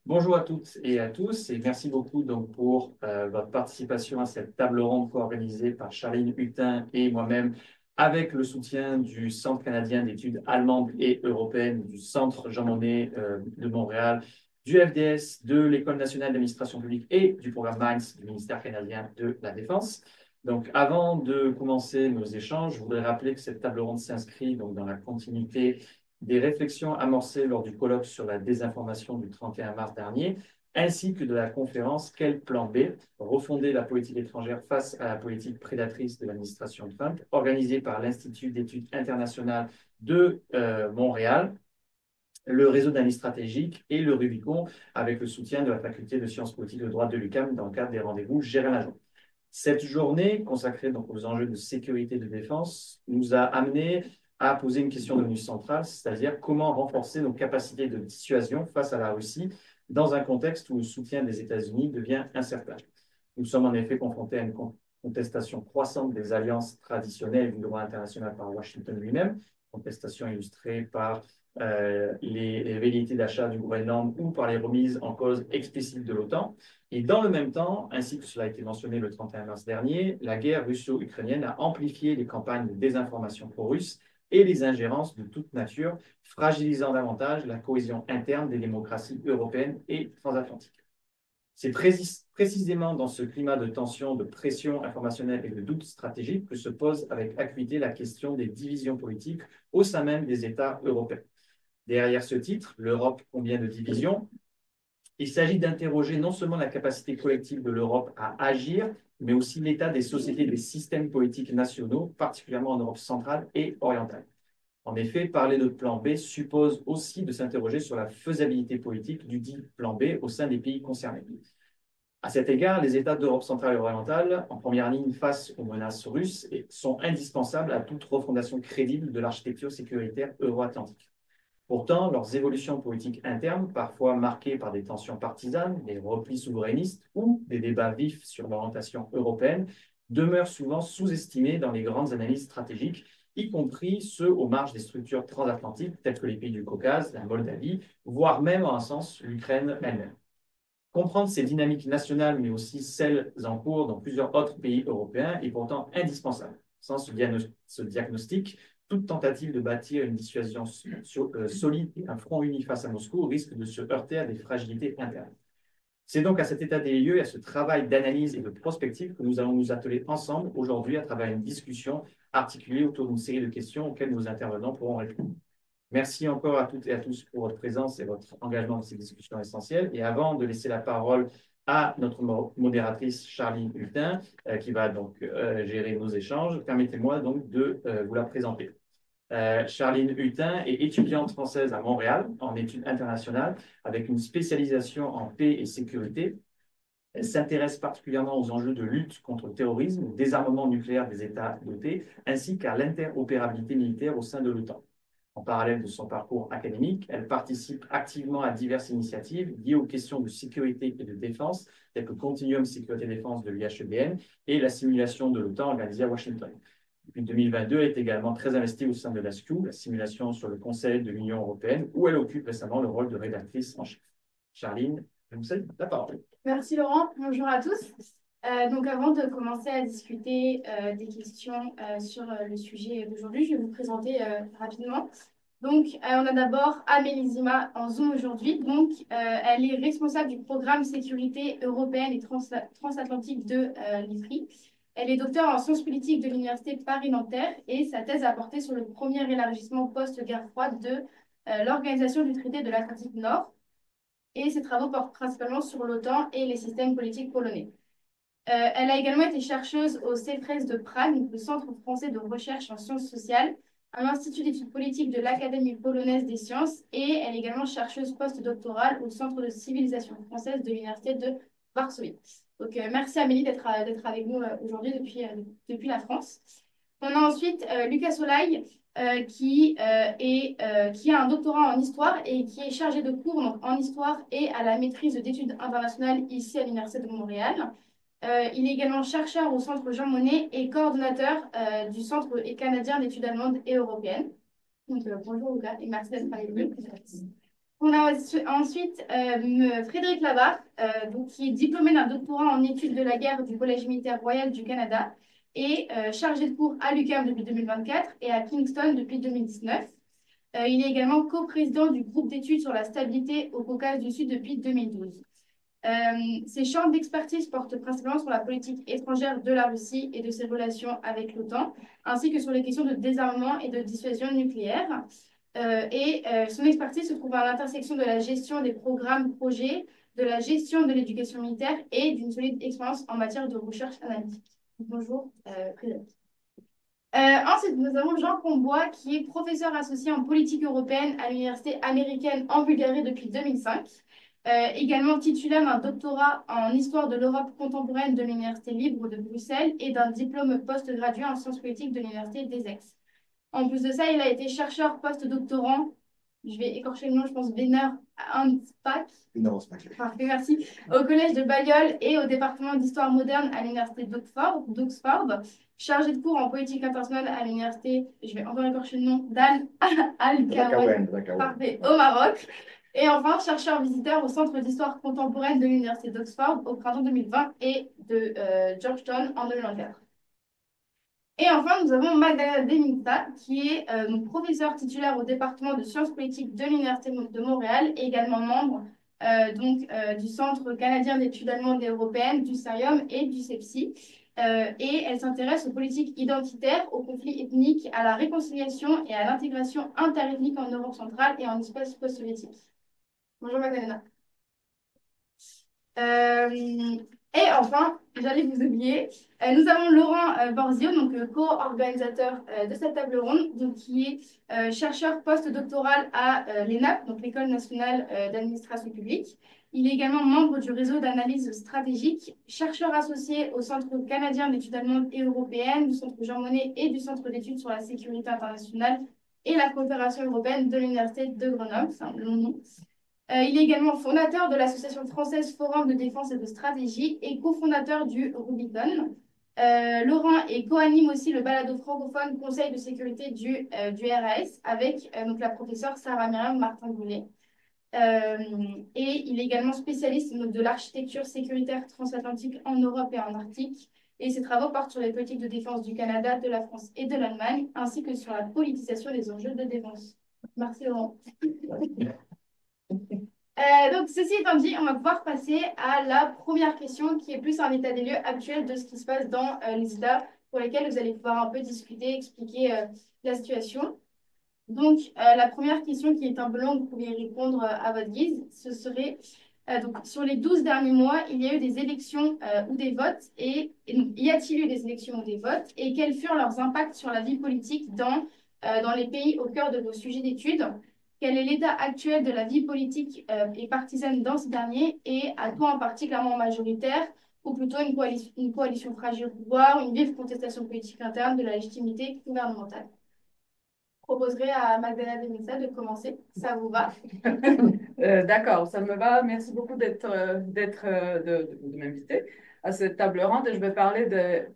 Bonjour à toutes et à tous et merci beaucoup donc pour votre participation à cette table ronde co-organisée par Charline Hutin et moi-même avec le soutien du Centre canadien d'études allemandes et européennes, du Centre Jean Monnet de Montréal, du FDS, de l'École nationale d'administration publique et du programme MINDS du ministère canadien de la Défense. Donc, avant de commencer nos échanges, je voudrais rappeler que cette table ronde s'inscrit donc dans la continuité des réflexions amorcées lors du colloque sur la désinformation du 31 mars dernier, ainsi que de la conférence Quel plan B? Refonder la politique étrangère face à la politique prédatrice de l'administration Trump, organisée par l'Institut d'études internationales de Montréal, le réseau d'analyse stratégique et le Rubicon, avec le soutien de la faculté de sciences politiques et de droit de l'UQAM dans le cadre des rendez-vous Gérer l'agent. Cette journée, consacrée donc aux enjeux de sécurité et de défense, nous a amené à poser une question devenue centrale, c'est-à-dire comment renforcer nos capacités de dissuasion face à la Russie dans un contexte où le soutien des États-Unis devient incertain. Nous sommes en effet confrontés à une contestation croissante des alliances traditionnelles du droit international par Washington lui-même, contestation illustrée par les velléités d'achat du Groenland ou par les remises en cause explicites de l'OTAN. Et dans le même temps, ainsi que cela a été mentionné le 31 mars dernier, la guerre russo-ukrainienne a amplifié les campagnes de désinformation pro-russe et les ingérences de toute nature, fragilisant davantage la cohésion interne des démocraties européennes et transatlantiques. C'est précisément dans ce climat de tension, de pression informationnelle et de doute stratégique que se pose avec acuité la question des divisions politiques au sein même des États européens. Derrière ce titre, l'Europe, combien de divisions? Il s'agit d'interroger non seulement la capacité collective de l'Europe à agir, mais aussi l'état des sociétés, des systèmes politiques nationaux, particulièrement en Europe centrale et orientale. En effet, parler de plan B suppose aussi de s'interroger sur la faisabilité politique du dit plan B au sein des pays concernés. À cet égard, les États d'Europe centrale et orientale, en première ligne face aux menaces russes, sont indispensables à toute refondation crédible de l'architecture sécuritaire euro-atlantique. Pourtant, leurs évolutions politiques internes, parfois marquées par des tensions partisanes, des replis souverainistes ou des débats vifs sur l'orientation européenne, demeurent souvent sous-estimées dans les grandes analyses stratégiques, y compris ceux aux marges des structures transatlantiques, telles que les pays du Caucase, la Moldavie, voire même, en un sens, l'Ukraine elle-même. Comprendre ces dynamiques nationales, mais aussi celles en cours dans plusieurs autres pays européens, est pourtant indispensable. Sans ce diagnostic, toute tentative de bâtir une dissuasion solide et un front uni face à Moscou risque de se heurter à des fragilités internes. C'est donc à cet état des lieux et à ce travail d'analyse et de prospective que nous allons nous atteler ensemble aujourd'hui à travers une discussion articulée autour d'une série de questions auxquelles nos intervenants pourront répondre. Merci encore à toutes et à tous pour votre présence et votre engagement dans ces discussions essentielles. Et avant de laisser la parole à notre modératrice Charline Hutin, qui va donc gérer nos échanges, permettez-moi donc de vous la présenter. Charline Hutin est étudiante française à Montréal en études internationales avec une spécialisation en paix et sécurité. Elle s'intéresse particulièrement aux enjeux de lutte contre le terrorisme, au désarmement nucléaire des États dotés, ainsi qu'à l'interopérabilité militaire au sein de l'OTAN. En parallèle de son parcours académique, elle participe activement à diverses initiatives liées aux questions de sécurité et de défense, telles que Continuum Sécurité Défense de l'UHEDN et la simulation de l'OTAN organisée à Washington. Depuis 2022, elle est également très investie au sein de l'ASCU, la simulation sur le Conseil de l'Union européenne, où elle occupe récemment le rôle de rédactrice en chef. Charline, je vous cède la parole. Merci Laurent, bonjour à tous. Donc avant de commencer à discuter des questions sur le sujet d'aujourd'hui, je vais vous présenter rapidement. Donc on a d'abord Amélie Zima en Zoom aujourd'hui. Donc elle est responsable du programme sécurité européenne et transatlantique de l'IFRI. Elle est docteure en sciences politiques de l'Université Paris-Nanterre et sa thèse a porté sur le premier élargissement post-guerre froide de l'Organisation du traité de l'Atlantique Nord et ses travaux portent principalement sur l'OTAN et les systèmes politiques polonais. Elle a également été chercheuse au CEPRES de Prague, le Centre français de recherche en sciences sociales, un institut d'études politiques de l'Académie polonaise des sciences, et elle est également chercheuse post-doctorale au Centre de civilisation française de l'Université de Varsovie. Donc, merci Amélie d'être avec nous aujourd'hui depuis la France. On a ensuite Lucas Solay, qui a un doctorat en histoire et qui est chargé de cours donc, en histoire et à la maîtrise d'études internationales ici à l'Université de Montréal. Il est également chercheur au Centre Jean Monnet et coordonnateur du Centre canadien d'études allemandes et européennes. Donc, bonjour Lucas et merci d'être avec nous. On a ensuite Frédéric Labarre, donc, qui est diplômé d'un doctorat en études de la guerre du Collège militaire royal du Canada et chargé de cours à l'UQAM depuis 2024 et à Kingston depuis 2019. Il est également coprésident du groupe d'études sur la stabilité au Caucase du Sud depuis 2012. Ses champs d'expertise portent principalement sur la politique étrangère de la Russie et de ses relations avec l'OTAN, ainsi que sur les questions de désarmement et de dissuasion nucléaire. Son expertise se trouve à l'intersection de la gestion des programmes projets, de la gestion de l'éducation militaire et d'une solide expérience en matière de recherche analytique. Bonjour, Frédéric. Ensuite, nous avons Jean Combois, qui est professeur associé en politique européenne à l'Université américaine en Bulgarie depuis 2005. Également titulaire d'un doctorat en histoire de l'Europe contemporaine de l'Université libre de Bruxelles et d'un diplôme post-gradué en sciences politiques de l'Université d'Essex. En plus de ça, il a été chercheur post-doctorant, je vais écorcher le nom, je pense, Wiener Anspach. Wiener Anspach. Parfait, merci. Au collège de Balliol et au département d'histoire moderne à l'université d'Oxford, chargé de cours en politique internationale à l'université, je vais encore écorcher le nom, d'Al Al-Kawen, parfait, au Maroc. Et enfin, chercheur visiteur au Centre d'histoire contemporaine de l'université d'Oxford au printemps 2020 et de Georgetown en 2024. Et enfin, nous avons Magdalena Deminta, qui est professeure titulaire au département de sciences politiques de l'Université de Montréal et également membre du Centre canadien d'études allemandes et européennes, du CERIUM et du CEPSI. Et elle s'intéresse aux politiques identitaires, aux conflits ethniques, à la réconciliation et à l'intégration interethnique en Europe centrale et en espace post-soviétique. Bonjour Magdalena. Et enfin, j'allais vous oublier, nous avons Laurent Borzio, donc co-organisateur de cette table ronde, donc, qui est chercheur post-doctoral à l'ENAP, donc l'École nationale d'administration publique. Il est également membre du réseau d'analyse stratégique, chercheur associé au Centre canadien d'études allemandes et européennes, du Centre Jean Monnet et du Centre d'études sur la sécurité internationale et la coopération européenne de l'Université de Grenoble. C'est un long nom. Il est également fondateur de l'association française Forum de défense et de stratégie et cofondateur du Rubicon. Laurent co-anime aussi le balado francophone Conseil de sécurité du RAS avec donc la professeure Sarah Myriam Martin-Goulet. Et il est également spécialiste de l'architecture sécuritaire transatlantique en Europe et en Arctique. Et ses travaux portent sur les politiques de défense du Canada, de la France et de l'Allemagne, ainsi que sur la politisation des enjeux de défense. Merci Laurent. Donc, ceci étant dit, on va pouvoir passer à la première question qui est plus un état des lieux actuel de ce qui se passe dans les États pour lesquels vous allez pouvoir un peu discuter, expliquer la situation. Donc, la première question qui est un peu longue, vous pouvez y répondre à votre guise, ce serait donc, sur les 12 derniers mois, il y a eu des élections ou des votes, et donc, y a-t-il eu des élections ou des votes, et quels furent leurs impacts sur la vie politique dans les pays au cœur de vos sujets d'études? Quel est l'état actuel de la vie politique et partisane dans ces derniers et a-t-on un parti clairement majoritaire ou plutôt une coalition fragile au pouvoir, une vive contestation politique interne de la légitimité gouvernementale? Je proposerai à Magdalena Deminta de commencer. Ça vous va? D'accord, ça me va. Merci beaucoup de m'inviter à cette table ronde. Je vais parler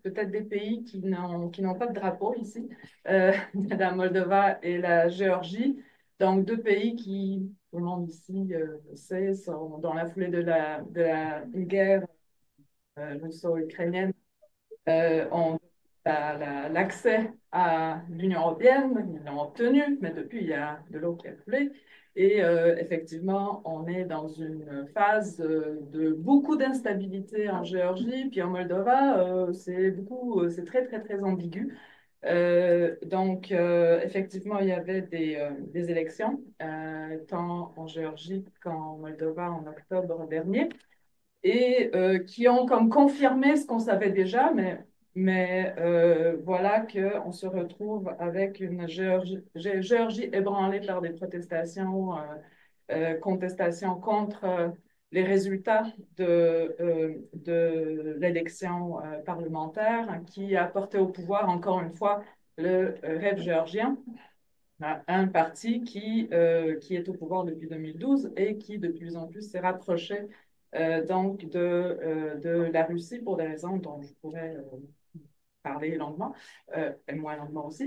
peut-être des pays qui n'ont pas de drapeau ici, la Moldova et la Géorgie. Donc, deux pays qui, tout le monde ici sait, sont dans la foulée de la guerre russo-ukrainienne, ont l'accès à l'Union européenne. Ils l'ont obtenu, mais depuis, il y a de l'eau qui a coulé. Et effectivement, on est dans une phase de beaucoup d'instabilité en Géorgie, puis en Moldova, c'est très, très, très ambigu. Donc, effectivement, il y avait des élections, tant en Géorgie qu'en Moldova en octobre dernier, et qui ont comme confirmé ce qu'on savait déjà, mais voilà qu'on se retrouve avec une Géorgie ébranlée par des protestations, contestations contre les résultats de l'élection parlementaire qui a porté au pouvoir, encore une fois, le rêve géorgien, un parti qui est au pouvoir depuis 2012 et qui de plus en plus s'est rapproché donc de la Russie pour des raisons dont je pourrais parler longuement, et moi longuement aussi,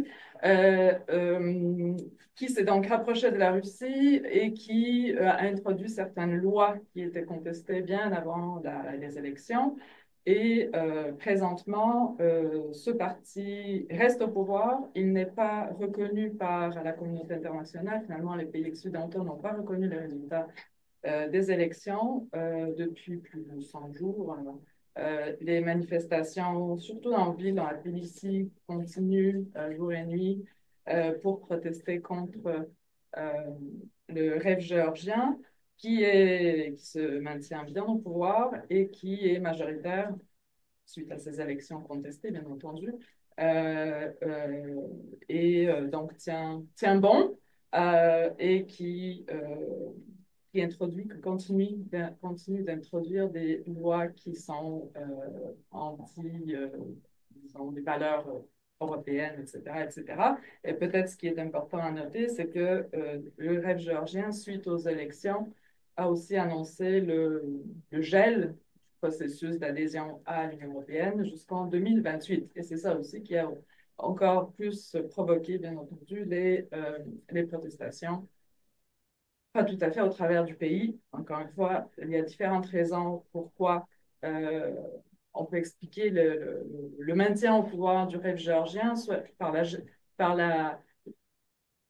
qui s'est donc rapproché de la Russie et qui a introduit certaines lois qui étaient contestées bien avant les élections. Et présentement, ce parti reste au pouvoir. Il n'est pas reconnu par la communauté internationale. Finalement, les pays occidentaux n'ont pas reconnu les résultats des élections depuis plus de 100 jours. Les manifestations, surtout en ville, dans la Tbilissi, continuent jour et nuit pour protester contre euh, le rêve géorgien qui se maintient bien au pouvoir et qui est majoritaire suite à ces élections contestées, bien entendu, donc tient bon et continue d'introduire des lois qui sont disons, des valeurs européennes, etc., etc. Et peut-être ce qui est important à noter, c'est que le rêve géorgien, suite aux élections, a aussi annoncé le gel du processus d'adhésion à l'Union européenne jusqu'en 2028. Et c'est ça aussi qui a encore plus provoqué, bien entendu, les protestations. Pas tout à fait au travers du pays. Encore une fois, il y a différentes raisons pourquoi euh, on peut expliquer le maintien au pouvoir du rêve géorgien, soit par la,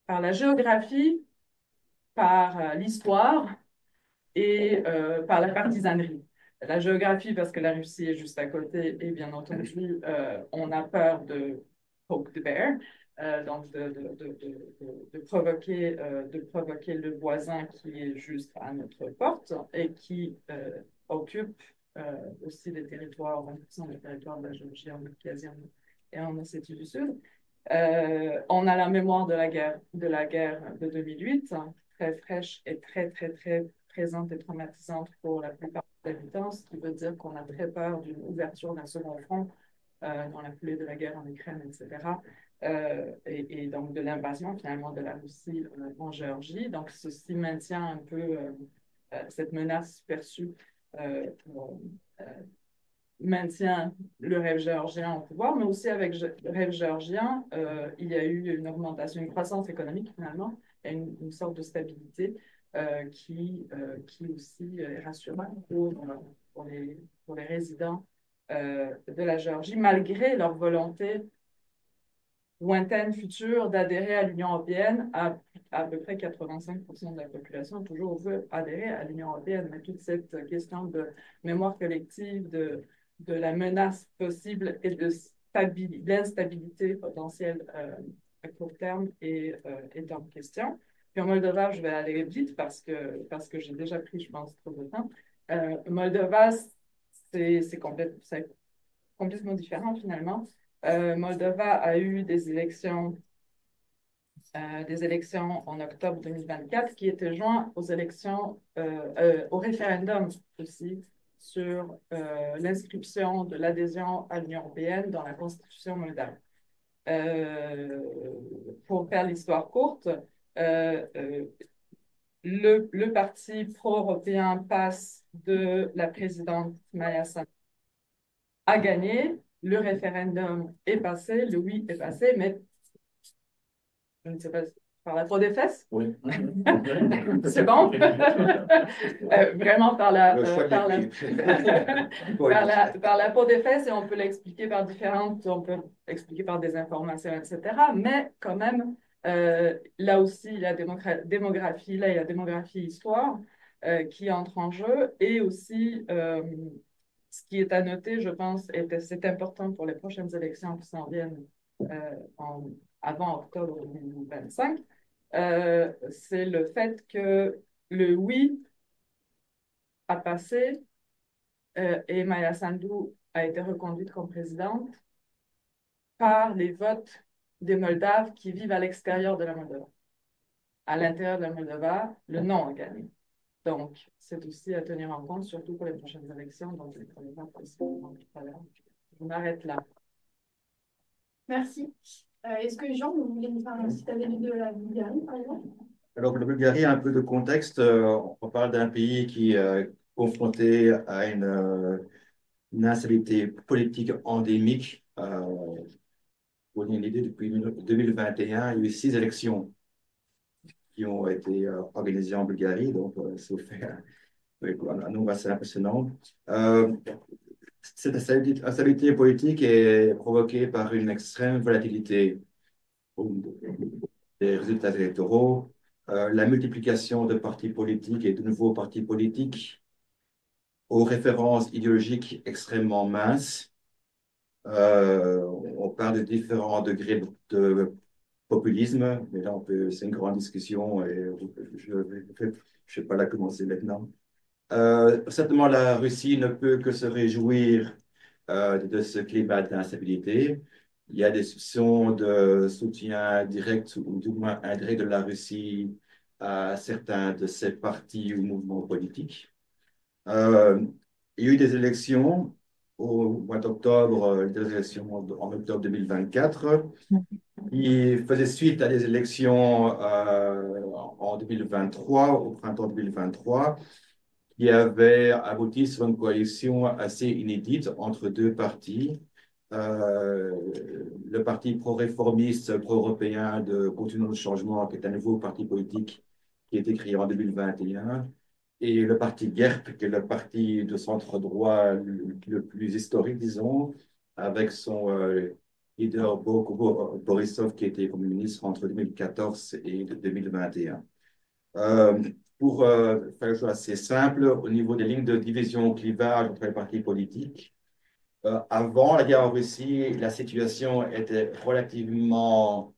par la géographie, par l'histoire et par la partisanerie. La géographie, parce que la Russie est juste à côté, et bien entendu, on a peur de poke the bear, donc de provoquer le voisin qui est juste à notre porte et qui occupe aussi des territoires, 20% des territoires de la Géorgie, en Abkhazie et en Ossétie du Sud. On a la mémoire de la guerre de 2008, hein, très fraîche et très, très, très présente et traumatisante pour la plupart des habitants, ce qui veut dire qu'on a très peur d'une ouverture d'un second front dans la foulée de la guerre en Ukraine, etc. Et donc de l'invasion finalement de la Russie en Géorgie. Donc ceci maintient un peu cette menace perçue pour, maintient le rêve géorgien au pouvoir, mais aussi avec le rêve géorgien, il y a eu une augmentation, une croissance économique finalement, et une sorte de stabilité qui aussi est rassurante pour les résidents de la Géorgie, malgré leur volonté lointaine future d'adhérer à l'Union européenne. À peu près 85% de la population toujours veut adhérer à l'Union européenne, mais toute cette question de mémoire collective, de la menace possible et de l'instabilité potentielle à court terme est en question. Puis en Moldova, je vais aller vite parce que j'ai déjà pris, je pense, trop de temps. Moldova, c'est complètement différent finalement. Moldova a eu des élections en octobre 2024 qui étaient joints aux élections, au référendum aussi sur l'inscription de l'adhésion à l'Union européenne dans la Constitution moldave. Pour faire l'histoire courte, le parti pro-européen PAS de la présidente Maya Sandu a gagné, le référendum est passé, le oui est passé, mais je ne sais pas, par la peau des fesses? Oui. C'est bon? Vraiment par la peau des fesses, et on peut l'expliquer on peut l'expliquer par des informations, etc. Mais quand même, là aussi, la démographie, là, il y a démographie histoire qui entre en jeu, et aussi ce qui est à noter, je pense, et c'est important pour les prochaines élections qui s'en viennent avant octobre 2025, c'est le fait que le oui a passé et Maya Sandu a été reconduite comme présidente par les votes des Moldaves qui vivent à l'extérieur de la Moldova. À l'intérieur de la Moldova, le non a gagné. Donc, c'est aussi à tenir en compte, surtout pour les prochaines élections, dont je ne connais pas précisément tout à l'heure. Je m'arrête là. Merci. Est-ce que Jean, vous voulez nous parler aussi de la Bulgarie, par exemple? Alors, la Bulgarie, un peu de contexte. On parle d'un pays qui est confronté à une instabilité politique endémique Pour donner une idée, depuis 2021, il y a eu 6 élections qui ont été organisées en Bulgarie, donc ça vous fait un nombre assez impressionnant. Euh, Cette instabilité politique est provoquée par une extrême volatilité des résultats électoraux, la multiplication de partis politiques et de nouveaux partis politiques aux références idéologiques extrêmement minces. On parle de différents degrés de populisme, mais là, c'est une grande discussion et je ne vais pas la commencer maintenant. Certainement, la Russie ne peut que se réjouir de ce climat d'instabilité. Il y a des soupçons de soutien direct ou du moins indirect de la Russie à certains de ses partis ou mouvements politiques. Euh, il y a eu des élections au mois d'octobre, des élections en octobre 2024, qui faisaient suite à des élections en 2023, au printemps 2023, qui avaient abouti sur une coalition assez inédite entre deux partis. Euh, le parti pro-réformiste, pro-européen de Continuons le changement, qui est un nouveau parti politique qui a été créé en 2021, et le parti GERB, qui est le parti de centre-droit le plus historique, disons, avec son leader Borisov, qui était Premier ministre entre 2014 et 2021. Euh, pour faire les choses assez simple, au niveau des lignes de division, clivage entre les partis politiques, avant la guerre en Russie, la situation était relativement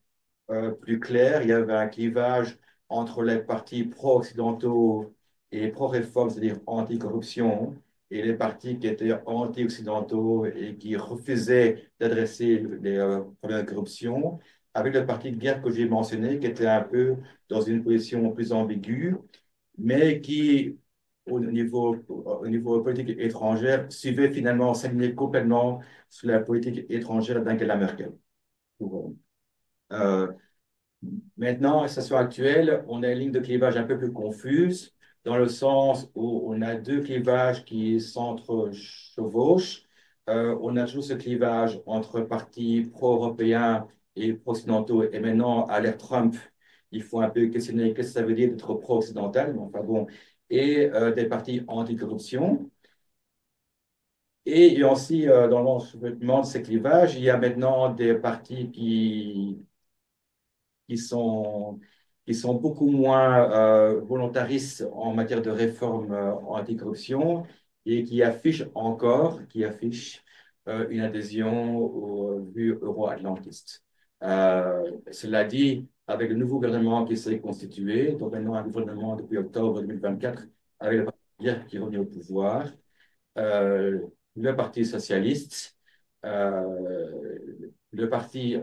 plus claire. Il y avait un clivage entre les partis pro-occidentaux et pro-réforme, c'est-à-dire anti-corruption, et les partis qui étaient anti-occidentaux et qui refusaient d'adresser les problèmes de corruption, avec le parti de guerre que j'ai mentionné, qui était un peu dans une position plus ambiguë, mais qui, au niveau politique étrangère, suivait finalement, s'alignait complètement sur la politique étrangère d'Angela Merkel. Euh, Maintenant, la situation actuelle, on a une ligne de clivage un peu plus confuse, dans le sens où on a deux clivages qui s'entre-chevauchent. On a toujours ce clivage entre partis pro-européens et pro-occidentaux. Et maintenant, à l'ère Trump, il faut un peu questionner qu'est-ce que ça veut dire d'être pro-occidental. Enfin bon, et des partis anti-corruption. Et il y a aussi, dans l'enchevêtrement de ces clivages, il y a maintenant des partis qui sont, qui sont beaucoup moins volontaristes en matière de réforme anticorruption et qui affichent une adhésion aux vues euro-atlantistes. Cela dit, avec le nouveau gouvernement qui s'est constitué, donc maintenant un gouvernement depuis octobre 2024, avec le parti qui est revenu au pouvoir, euh, le Parti socialiste, euh, le parti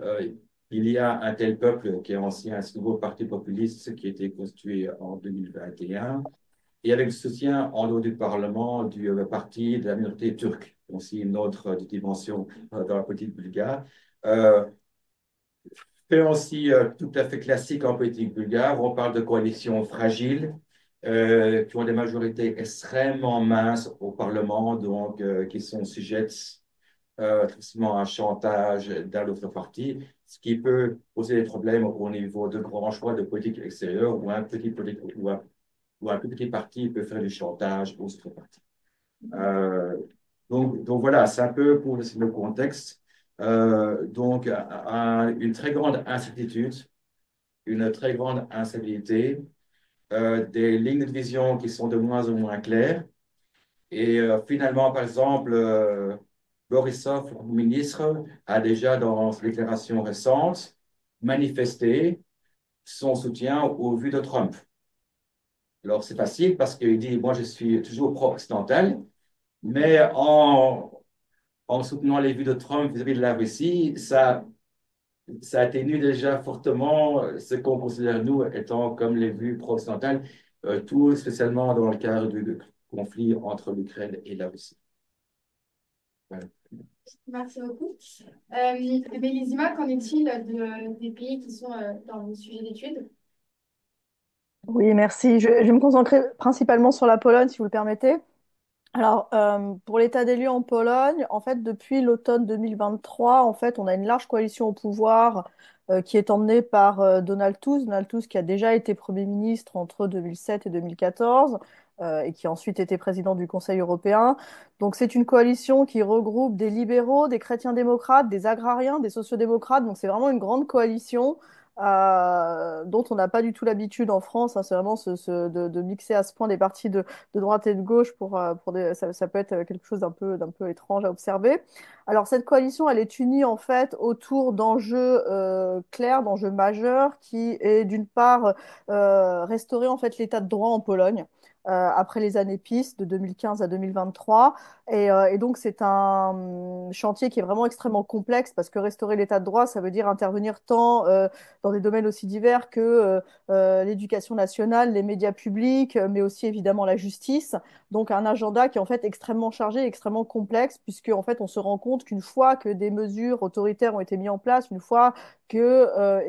il y a un tel peuple qui est ancien, ce nouveau parti populiste qui a été constitué en 2021, et avec le soutien en dehors du Parlement du parti de la minorité turque, aussi une autre dimension dans la politique bulgare. Euh, Fait aussi tout à fait classique en politique bulgare, on parle de coalitions fragiles qui ont des majorités extrêmement minces au Parlement, donc qui sont sujettes tristement à un chantage d'un autre parti, ce qui peut poser des problèmes au niveau de grands choix de politique extérieure où ou un plus petit parti peut faire du chantage aux autres partis. Euh, donc voilà, c'est un peu pour le contexte. Donc, une très grande incertitude, une très grande instabilité, des lignes de vision qui sont de moins en moins claires. Et finalement, par exemple, Borisov, le ministre, a déjà, dans ses déclarations récentes, manifesté son soutien aux vues de Trump. Alors, c'est facile parce qu'il dit, moi, je suis toujours pro-occidental, mais en soutenant les vues de Trump vis-à-vis de la Russie, ça atténue déjà fortement ce qu'on considère, nous, étant comme les vues pro-occidentales, tout spécialement dans le cadre du conflit entre l'Ukraine et la Russie. Voilà. Merci beaucoup. Mélizima, qu'en est-il des pays qui sont dans vos sujets d'études? Oui, merci. Je vais me concentrer principalement sur la Pologne, si vous le permettez. Alors, pour l'état des lieux en Pologne, en fait, depuis l'automne 2023, en fait, on a une large coalition au pouvoir qui est emmenée par Donald Tusk. Donald Tusk qui a déjà été Premier ministre entre 2007 et 2014 et qui a ensuite été président du Conseil européen. Donc, c'est une coalition qui regroupe des libéraux, des chrétiens-démocrates, des agrariens, des sociodémocrates. Donc, c'est vraiment une grande coalition dont on n'a pas du tout l'habitude en France, hein. C'est vraiment de mixer à ce point des partis de droite et de gauche ça peut être quelque chose d'un peu étrange à observer. Alors cette coalition, elle est unie en fait autour d'enjeux clairs, d'enjeux majeurs, qui est d'une part restaurer en fait l'état de droit en Pologne. Après les années PiS de 2015 à 2023. Et donc, c'est un chantier qui est vraiment extrêmement complexe parce que restaurer l'état de droit, ça veut dire intervenir tant dans des domaines aussi divers que l'éducation nationale, les médias publics, mais aussi évidemment la justice. Donc un agenda qui est en fait extrêmement chargé, extrêmement complexe, puisque en fait on se rend compte qu'une fois que des mesures autoritaires ont été mises en place, une fois que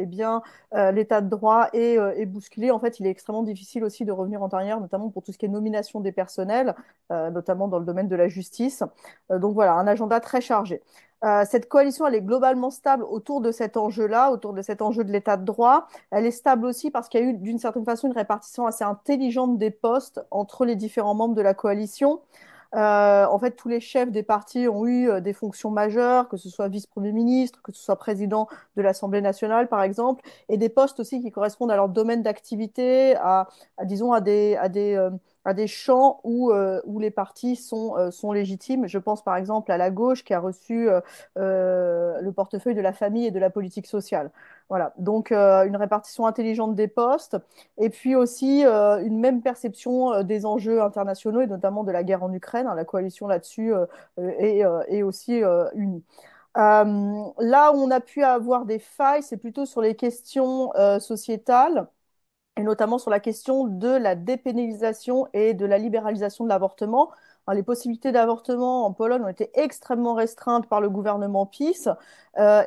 l'état de droit est bousculé, en fait il est extrêmement difficile aussi de revenir en arrière, notamment pour tout ce qui est nomination des personnels, notamment dans le domaine de la justice. Donc voilà, un agenda très chargé. Cette coalition, elle est globalement stable autour de cet enjeu-là, autour de cet enjeu de l'état de droit. Elle est stable aussi parce qu'il y a eu d'une certaine façon une répartition assez intelligente des postes entre les différents membres de la coalition. En fait, tous les chefs des partis ont eu des fonctions majeures, que ce soit vice-premier ministre, que ce soit président de l'Assemblée nationale, par exemple, et des postes aussi qui correspondent à leur domaine d'activité, disons, à des champs où les partis sont légitimes. Je pense par exemple à la gauche qui a reçu le portefeuille de la famille et de la politique sociale. Voilà, donc une répartition intelligente des postes et puis aussi une même perception des enjeux internationaux et notamment de la guerre en Ukraine, hein. La coalition là-dessus est aussi unie. Là où on a pu avoir des failles, c'est plutôt sur les questions sociétales et notamment sur la question de la dépénalisation et de la libéralisation de l'avortement. Hein, les possibilités d'avortement en Pologne ont été extrêmement restreintes par le gouvernement PiS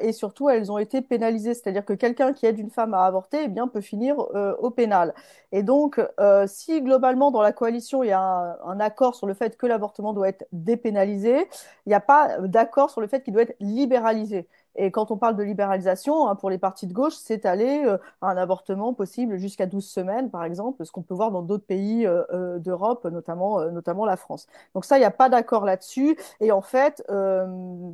et surtout elles ont été pénalisées, c'est-à-dire que quelqu'un qui aide une femme à avorter eh bien, peut finir au pénal. Et donc, si globalement dans la coalition il y a un accord sur le fait que l'avortement doit être dépénalisé, il n'y a pas d'accord sur le fait qu'il doit être libéralisé. Et quand on parle de libéralisation, hein, pour les partis de gauche, c'est aller un avortement possible jusqu'à 12 semaines, par exemple, ce qu'on peut voir dans d'autres pays d'Europe, notamment la France. Donc ça, il n'y a pas d'accord là-dessus. Et en fait,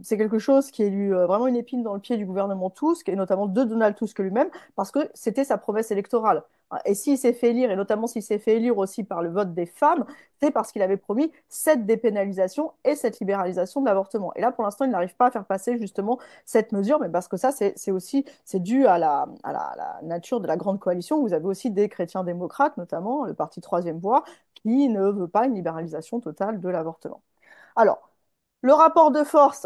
c'est quelque chose qui est vraiment une épine dans le pied du gouvernement Tusk, et notamment de Donald Tusk lui-même, parce que c'était sa promesse électorale. Et s'il s'est fait élire, et notamment s'il s'est fait élire aussi par le vote des femmes, c'est parce qu'il avait promis cette dépénalisation et cette libéralisation de l'avortement. Et là, pour l'instant, il n'arrive pas à faire passer justement cette mesure, mais parce que ça, c'est aussi c'est dû à la nature de la grande coalition. Vous avez aussi des chrétiens démocrates, notamment le parti Troisième Voie, qui ne veut pas une libéralisation totale de l'avortement. Alors, le rapport de force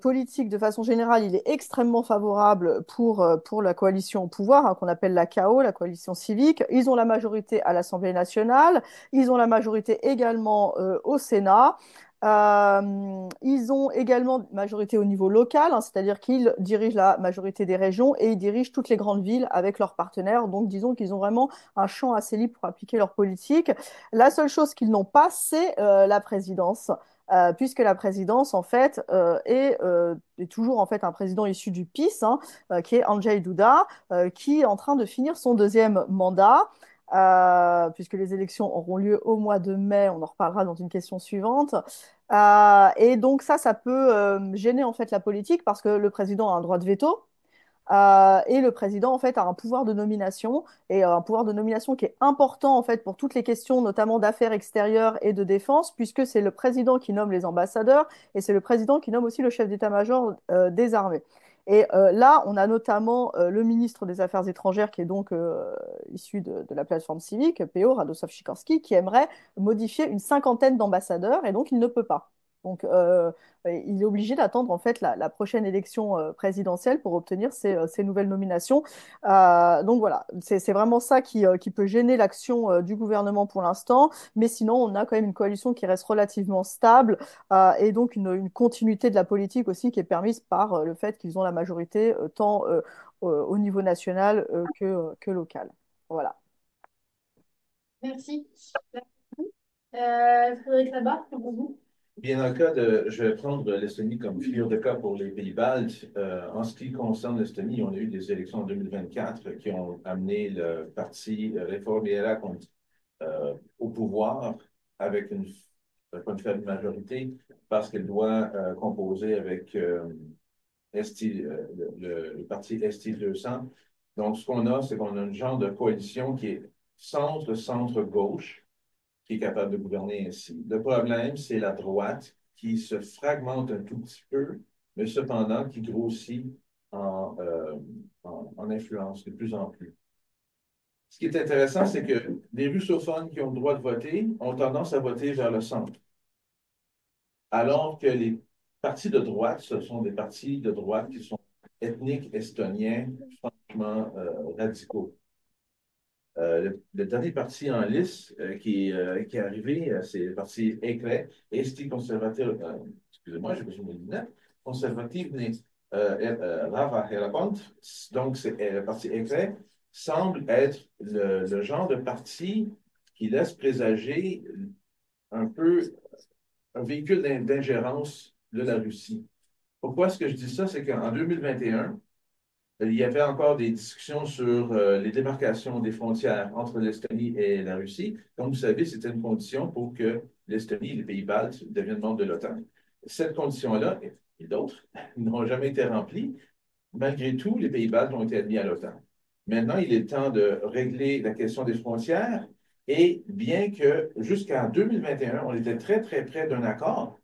politique, de façon générale, il est extrêmement favorable pour la coalition au pouvoir, hein, qu'on appelle la KO, la coalition civique. Ils ont la majorité à l'Assemblée nationale, ils ont la majorité également au Sénat. Ils ont également une majorité au niveau local, hein, c'est-à-dire qu'ils dirigent la majorité des régions et ils dirigent toutes les grandes villes avec leurs partenaires. Donc, disons qu'ils ont vraiment un champ assez libre pour appliquer leur politique. La seule chose qu'ils n'ont pas, c'est la présidence. Puisque la présidence, en fait, est toujours en fait un président issu du PiS, hein, qui est Andrzej Duda, qui est en train de finir son deuxième mandat, puisque les élections auront lieu au mois de mai, on en reparlera dans une question suivante. Et donc ça peut gêner en fait la politique parce que le président a un droit de veto. Et le président, en fait, a un pouvoir de nomination, et un pouvoir de nomination qui est important, en fait, pour toutes les questions, notamment d'affaires extérieures et de défense, puisque c'est le président qui nomme les ambassadeurs, et c'est le président qui nomme aussi le chef d'état-major des armées. Et là, on a notamment le ministre des Affaires étrangères, qui est donc issu de la plateforme civique, PO, Radosław Sikorski, qui aimerait modifier une cinquantaine d'ambassadeurs, et donc il ne peut pas. Donc, il est obligé d'attendre en fait la prochaine élection présidentielle pour obtenir ces nouvelles nominations. Donc voilà, c'est vraiment ça qui peut gêner l'action du gouvernement pour l'instant. Mais sinon, on a quand même une coalition qui reste relativement stable et donc une continuité de la politique aussi qui est permise par le fait qu'ils ont la majorité tant au niveau national que local. Voilà. Merci. Frédéric Labarre, qu'en pensez-vous? Bien, dans le cas de, je vais prendre l'Estonie comme figure de cas pour les pays baltes. En ce qui concerne l'Estonie, on a eu des élections en 2024 qui ont amené le parti Reformierea au pouvoir avec pas une faible majorité parce qu'elle doit composer avec le parti ST 200. Donc, ce qu'on a, c'est qu'on a une genre de coalition qui est centre-centre-gauche qui est capable de gouverner ainsi. Le problème, c'est la droite qui se fragmente un tout petit peu, mais cependant qui grossit en influence de plus en plus. Ce qui est intéressant, c'est que les russophones qui ont le droit de voter ont tendance à voter vers le centre, alors que les partis de droite, ce sont des partis de droite qui sont ethniques estoniens, franchement radicaux. Le dernier parti en lice qui est arrivé, c'est le parti EKRE, Eesti Conservative, excusez-moi, j'ai besoin de mes lunettes, Conservative Rahvaerakond, donc c'est le parti EKRE, semble être le genre de parti qui laisse présager un peu un véhicule d'ingérence de la Russie. Pourquoi est-ce que je dis ça? C'est qu'en 2021, il y avait encore des discussions sur les démarcations des frontières entre l'Estonie et la Russie. Comme vous savez, c'était une condition pour que l'Estonie et les pays baltes deviennent membres de l'OTAN. Cette condition-là, et d'autres, n'ont jamais été remplies. Malgré tout, les pays baltes ont été admis à l'OTAN. Maintenant, il est temps de régler la question des frontières. Et bien que jusqu'en 2021, on était très, très près d'un accord,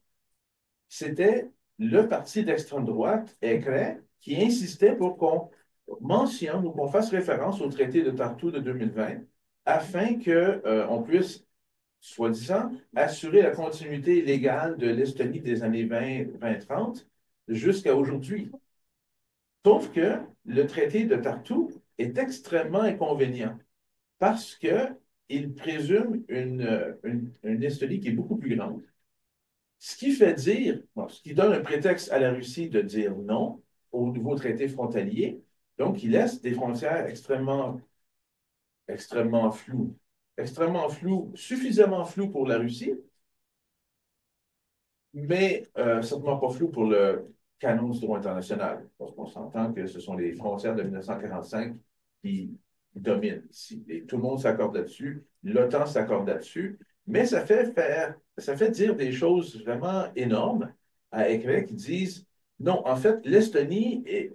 c'était le parti d'extrême droite, EKRE, qui insistait pour qu'on mentionne ou qu'on fasse référence au traité de Tartu de 2020 afin qu'on puisse, soi-disant, assurer la continuité légale de l'Estonie des années 20-30 jusqu'à aujourd'hui. Sauf que le traité de Tartu est extrêmement inconvénient parce qu'il présume une Estonie qui est beaucoup plus grande. Ce qui fait dire, bon, ce qui donne un prétexte à la Russie de dire non au nouveau traité frontalier. Donc, il laisse des frontières extrêmement floues. Extrêmement floues, suffisamment floues pour la Russie, mais certainement pas floues pour le canon du droit international. Parce qu'on s'entend que ce sont les frontières de 1945 qui dominent ici. Et tout le monde s'accorde là-dessus, l'OTAN s'accorde là-dessus, mais ça fait dire des choses vraiment énormes à EKRE qui disent non, en fait, l'Estonie, il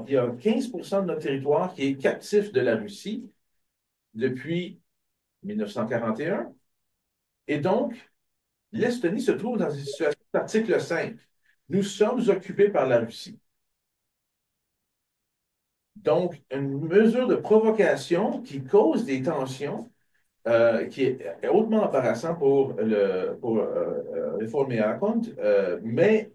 y a 15% de notre territoire qui est captif de la Russie depuis 1941. Et donc, l'Estonie se trouve dans une situation d'article 5. Nous sommes occupés par la Russie. Donc, une mesure de provocation qui cause des tensions qui est hautement embarrassant pour réformer un compte, mais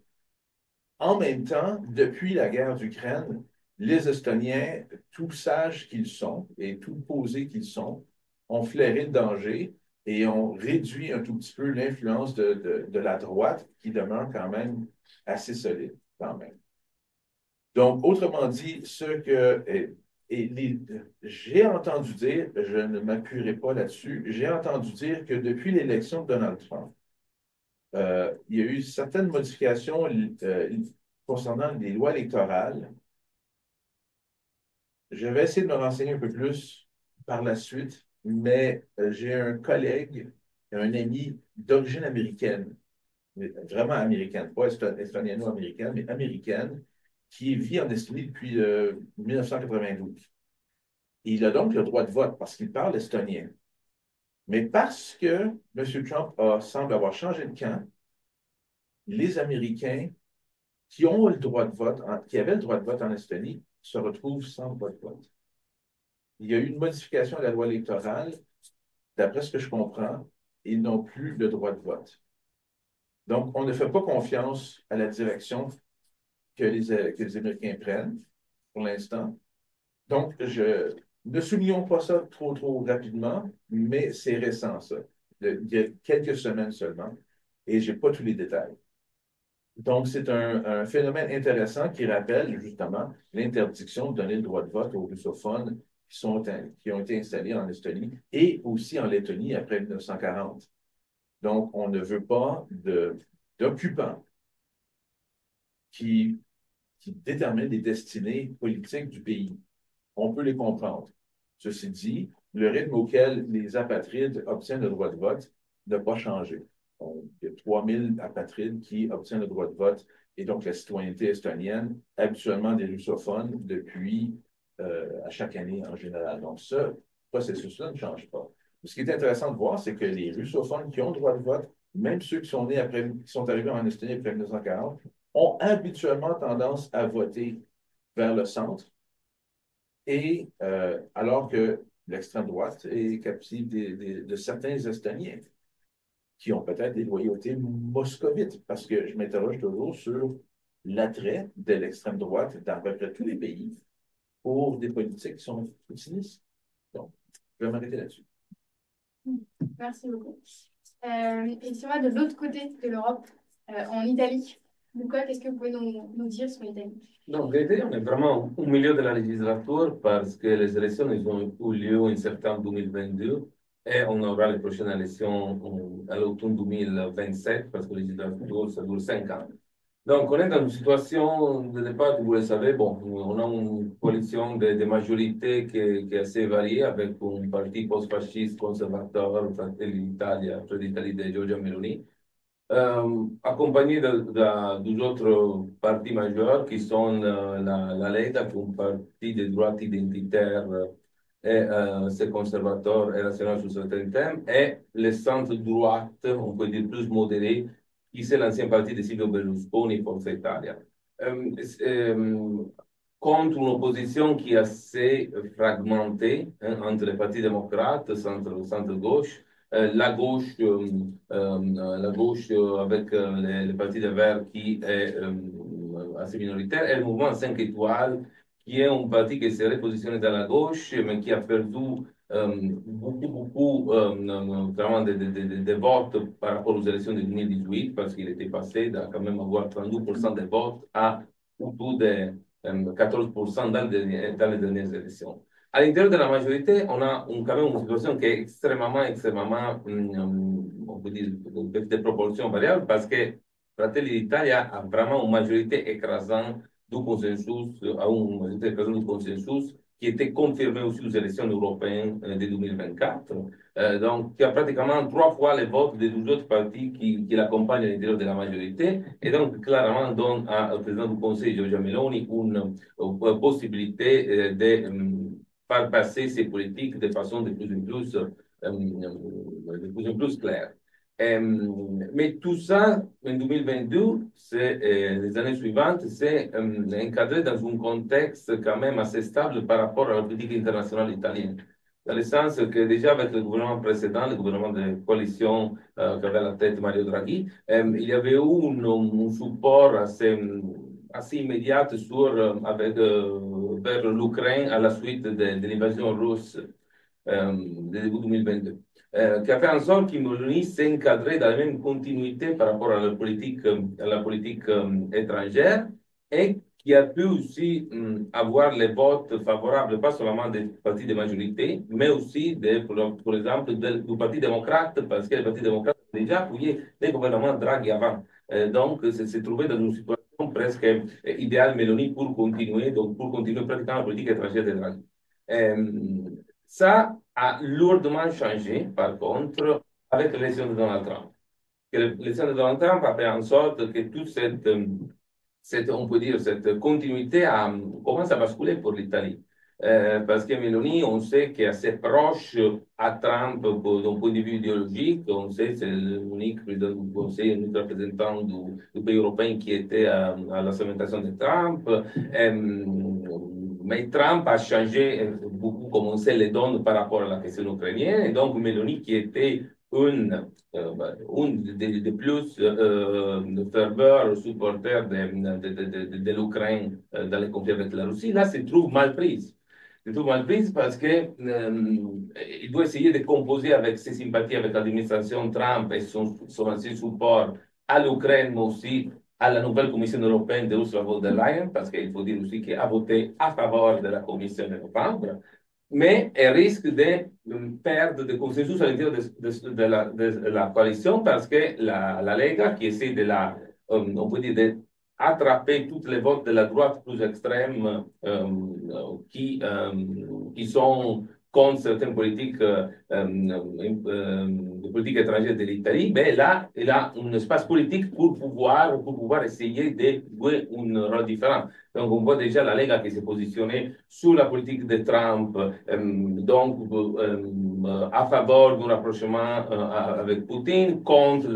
en même temps, depuis la guerre d'Ukraine, les Estoniens, tout sages qu'ils sont et tout posés qu'ils sont, ont flairé le danger et ont réduit un tout petit peu l'influence de la droite qui demeure quand même assez solide quand même. Donc, autrement dit, j'ai entendu dire, je ne m'appuierai pas là-dessus, j'ai entendu dire que depuis l'élection de Donald Trump, il y a eu certaines modifications concernant les lois électorales. Je vais essayer de me renseigner un peu plus par la suite, mais j'ai un collègue, un ami d'origine américaine, vraiment américaine, pas estoniano-américaine, mais américaine, qui vit en Estonie depuis 1992. Et il a donc le droit de vote parce qu'il parle estonien. Mais parce que M. Trump semble avoir changé de camp, les Américains qui ont le droit de vote, qui avaient le droit de vote en Estonie, se retrouvent sans droit de vote. Il y a eu une modification à la loi électorale. D'après ce que je comprends, ils n'ont plus le droit de vote. Donc, on ne fait pas confiance à la direction que les Américains prennent pour l'instant. Donc, ne soulignons pas ça trop rapidement, mais c'est récent, ça. Il y a quelques semaines seulement, et je n'ai pas tous les détails. Donc, c'est un phénomène intéressant qui rappelle justement l'interdiction de donner le droit de vote aux russophones qui ont été installés en Estonie et aussi en Lettonie après 1940. Donc, on ne veut pas d'occupants qui déterminent les destinées politiques du pays. On peut les comprendre. Ceci dit, le rythme auquel les apatrides obtiennent le droit de vote n'a pas changé. Il y a 3000 apatrides qui obtiennent le droit de vote et donc la citoyenneté estonienne, habituellement des russophones, depuis à chaque année en général. Donc, ce processus-là ne change pas. Ce qui est intéressant de voir, c'est que les russophones qui ont le droit de vote, même ceux qui sont nés après, qui sont arrivés en Estonie après 1940, ont habituellement tendance à voter vers le centre, et alors que l'extrême droite est captive de certains Estoniens qui ont peut-être des loyautés moscovites, parce que je m'interroge toujours sur l'attrait de l'extrême droite dans à peu près tous les pays pour des politiques qui sont poutinistes. Donc, je vais m'arrêter là-dessus. Merci beaucoup. Et si on va de l'autre côté de l'Europe, en Italie, Luca, qu'est-ce que vous pouvez nous dire sur l'Italie? Donc, l'Italie, on est vraiment au milieu de la législature parce que les élections ils ont eu lieu en septembre 2022 et on aura les prochaines élections à l'automne 2027 parce que la législature, ça dure 5 ans. Donc, on est dans une situation de départ, vous le savez, bon, on a une coalition de majorités qui est assez variée avec un parti post-fasciste conservateur, Fratelli d'Italia, Fratelli d'Italia de Giorgia Meloni, accompagné de autres partis majeurs qui sont la Lega, qui est un parti de droite identitaire et c'est conservateur et rationnel sur certains thèmes, et le centre-droite, on peut dire plus modéré, qui c'est l'ancien parti de Silvio Berlusconi, Forza Italia. Contre une opposition qui est assez fragmentée entre les partis démocrates, centre-gauche, la gauche avec les partis de Verts qui est assez minoritaire, et le mouvement 5 étoiles, qui est un parti qui serait positionné dans la gauche, mais qui a perdu beaucoup vraiment de votes par rapport aux élections de 2018, parce qu'il était passé de quand même avoir 32% des votes à autour de 14% dans les dernières élections. À l'intérieur de la majorité, on a quand même une situation qui est extrêmement, on peut dire, de proportions variables, parce que Fratelli d'Italia a vraiment une majorité écrasante du consensus, a une majorité écrasante du consensus, qui était confirmé aussi aux élections européennes de 2024. Donc, il y a pratiquement 3 fois les votes des 12 autres partis qui l'accompagnent à l'intérieur de la majorité, et donc clairement donne au président du Conseil, Giorgia Meloni, une possibilité de faire passer ces politiques de façon de plus en plus claire. Mais tout ça, en 2022, les années suivantes, c'est encadré dans un contexte quand même assez stable par rapport à la politique internationale italienne. Dans le sens que déjà avec le gouvernement précédent, le gouvernement de coalition qu'avait à la tête Mario Draghi, il y avait eu un support assez immédiat vers l'Ukraine à la suite de l'invasion russe de début 2022. Qui a fait en sorte que Meloni s'encadrait dans la même continuité par rapport à la politique étrangère, et qui a pu aussi avoir les votes favorables, pas seulement des partis de majorité, mais aussi, pour exemple, du Parti démocrate, parce que le Parti démocrate a déjà appuyé les gouvernements Draghi avant. Donc, c'est trouvé dans une situation presque idéale, Meloni, pour continuer pratiquement la politique étrangère de Draghi. Ça a lourdement changé, par contre, avec l'élection de Donald Trump. L'élection de Donald Trump a fait en sorte que toute on peut dire, cette continuité commence à basculer pour l'Italie. Parce que Meloni, on sait qu'elle est assez proche à Trump d'un point de vue idéologique. On sait que c'est l'unique président du Conseil, l'unique représentant du pays européen qui était à la sémentation de Trump. Mais Trump a changé beaucoup, comme on sait, les donnes par rapport à la question ukrainienne. Et donc, Meloni, qui était une des plus ferveurs supporters de l'Ukraine dans les conflits avec la Russie, là, se trouve mal prise. Se trouve mal prise parce que il doit essayer de composer avec ses sympathies avec l'administration Trump et son ancien support à l'Ukraine, mais aussi à la nouvelle Commission européenne de Ursula von der Leyen, parce qu'il faut dire aussi qu'elle a voté à favor de la Commission de novembre. mais elle risque de perdre de consensus à l'intérieur de la coalition parce que la Lega, qui essaie on peut dire, d'attraper tous les votes de la droite plus extrême qui sont contre certaines politiques, de politique étrangère de l'Italie, mais là, il a un espace politique pour pouvoir essayer de jouer un rôle différent. Donc, on voit déjà la Lega qui s'est positionnée sur la politique de Trump, à faveur d'un rapprochement avec Poutine, contre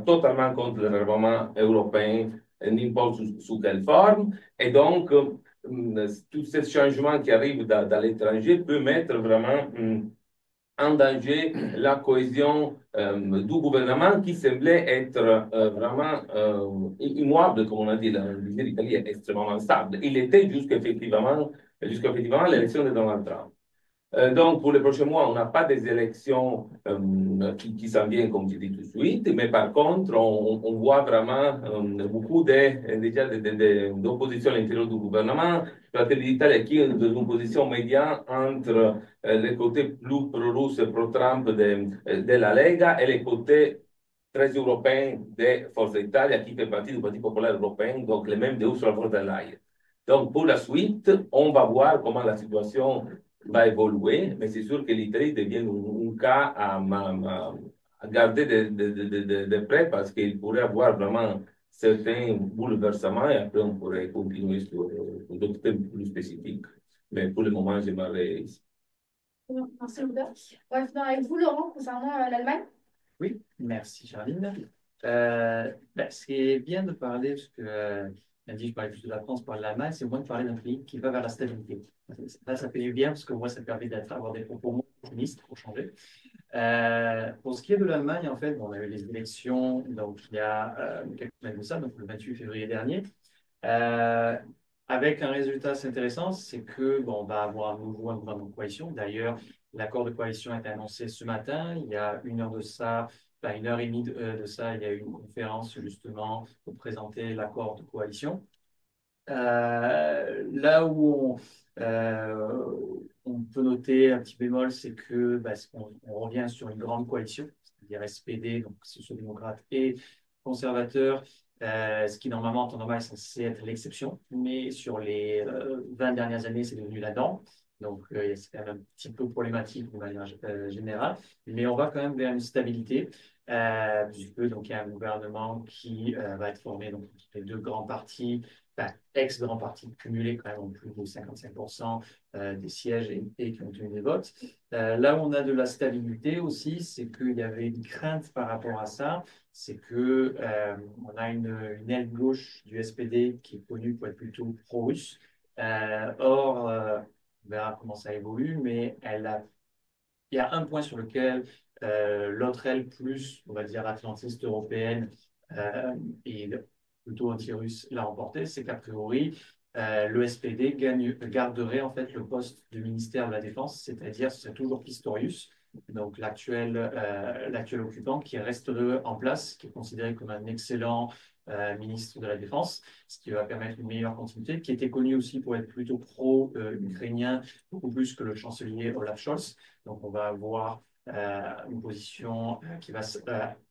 totalement contre le l'armement européen, n'importe sous quelle forme. Et donc, tous ces changements qui arrivent dans l'étranger peuvent mettre vraiment en danger la cohésion du gouvernement qui semblait être vraiment immuable, comme on a dit. L'Italie est extrêmement stable. Il était jusqu'effectivement l'élection de Donald Trump. Donc, pour les prochains mois, on n'a pas des élections qui s'en viennent, comme je dis tout de suite, mais par contre, on voit vraiment beaucoup d'opposition à l'intérieur du gouvernement. Fratelli d'Italia qui est dans une position médiane entre les côtés plus pro-russes et pro-Trump de la Lega et les côtés très européens de Forza Italia, qui fait partie du Parti populaire européen, donc les mêmes de Ursula von der Leyen. Donc, pour la suite, on va voir comment la situation va évoluer, mais c'est sûr que l'Italie devient un cas à garder de près parce qu'il pourrait avoir vraiment certains bouleversements et après on pourrait continuer sur d'autres thèmes plus spécifiques. Mais pour le moment, j'aimerais ici. Merci, Louda. On va finir avec vous, Laurent, concernant l'Allemagne. Oui, merci Charline. Ce qui est bien de parler, parce que dit je parlais plus de la France, par l'Allemagne, c'est moins de parler d'un pays qui va vers la stabilité. Là, ça fait du bien parce que moi, ça permet d'avoir des propos moins optimistes pour changer. Pour ce qui est de l'Allemagne, en fait, on a eu les élections donc, il y a quelques semaines de ça, donc le 28 février dernier. Avec un résultat assez intéressant, c'est que on va avoir un nouveau gouvernement de coalition. D'ailleurs, l'accord de coalition a été annoncé ce matin. Il y a une heure de ça, enfin, une heure et demie de ça, il y a eu une conférence justement pour présenter l'accord de coalition. Là où on peut noter un petit bémol, c'est que on revient sur une grande coalition, c'est-à-dire SPD, donc sociaux-démocrates et conservateurs, ce qui normalement, en temps normal, est censé être l'exception, mais sur les 20 dernières années, c'est devenu la norme. Donc, c'est quand même un petit peu problématique de manière générale, mais on va quand même vers une stabilité, puisque donc, il y a un gouvernement qui va être formé donc, les deux grands partis, ex-grands partis cumulés quand même en plus de 55% des sièges et qui ont tenu des votes. Là où on a de la stabilité aussi, c'est qu'il y avait une crainte par rapport à ça, c'est que on a une aile gauche du SPD qui est connue pour être plutôt pro-russe. Or, on verra comment ça évolue, mais il y a un point sur lequel l'autre aile plus, on va dire, atlantiste européenne et plutôt anti-russe l'a remporté, c'est qu'a priori, le SPD garderait en fait le poste de ministère de la Défense, c'est-à-dire ce serait toujours Pistorius, donc l'actuel occupant qui resterait en place, qui est considéré comme un excellent ministre de la Défense, ce qui va permettre une meilleure continuité, qui était connu aussi pour être plutôt pro-ukrainien, beaucoup plus que le chancelier Olaf Scholz. Donc on va avoir une position qui va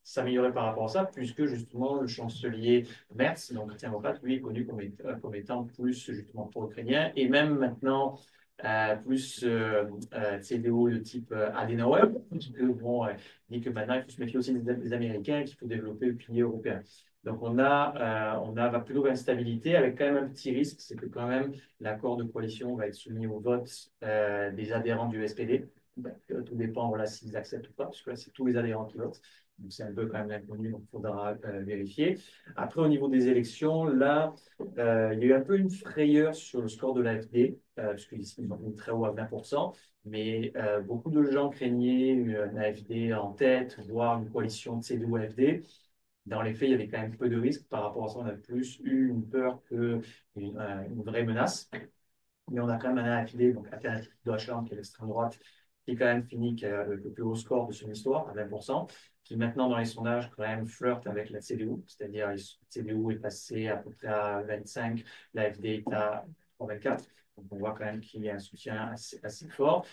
s'améliorer par rapport à ça, puisque justement le chancelier Merz, donc chrétien-démocrate, lui est connu comme étant plus justement pro-ukrainien, et même maintenant plus CDO de type Adenauer, puisque dit que maintenant il faut se méfier aussi des Américains et qu'il faut développer le pilier européen. Donc on va plutôt vers une stabilité avec quand même un petit risque, c'est que quand même l'accord de coalition va être soumis au vote des adhérents du SPD. Tout dépend voilà, s'ils acceptent ou pas, parce que là, c'est tous les adhérents qui votent. Donc, c'est un peu quand même l'inconnu, donc il faudra vérifier. Après, au niveau des élections, là, il y a eu un peu une frayeur sur le score de l'AfD, puisqu'ils ont mis très haut à 20%, mais beaucoup de gens craignaient un AfD en tête, voire une coalition de CDU-AfD. Dans les faits, il y avait quand même peu de risques. Par rapport à ça, on a plus eu une peur qu'une vraie menace. Mais on a quand même un AfD, donc Alternative Deutschland, qui est l'extrême droite, qui quand même fini avec le plus haut score de son histoire, à 20%, qui maintenant dans les sondages quand même flirte avec la CDU, c'est-à-dire la CDU est passée à peu près à 25, l'AfD est à 24. Donc, on voit quand même qu'il y a un soutien assez fort.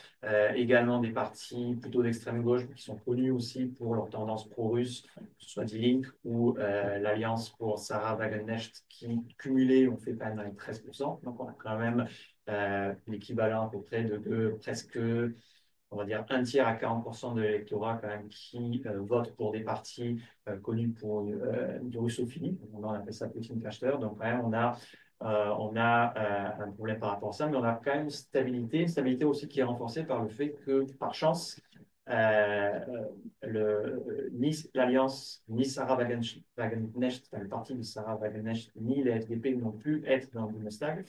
Également des partis plutôt d'extrême gauche qui sont connus aussi pour leur tendance pro-russe, que ce soit Die Linke ou l'Alliance pour Sarah Wagenknecht, qui cumulés ont fait quand même 13%. Donc on a quand même l'équivalent à peu près de presque, on va dire, un tiers à 40% de l'électorat quand même qui vote pour des partis connus pour du russophilie. On appelle ça Putin Caster. Donc quand même, on a un problème par rapport à ça, mais on a quand même une stabilité aussi qui est renforcée par le fait que, par chance, l'alliance, ni Sarah Wagenknecht, le parti de Sarah Wagenknecht, ni la FDP n'ont pu être dans le Bundestag,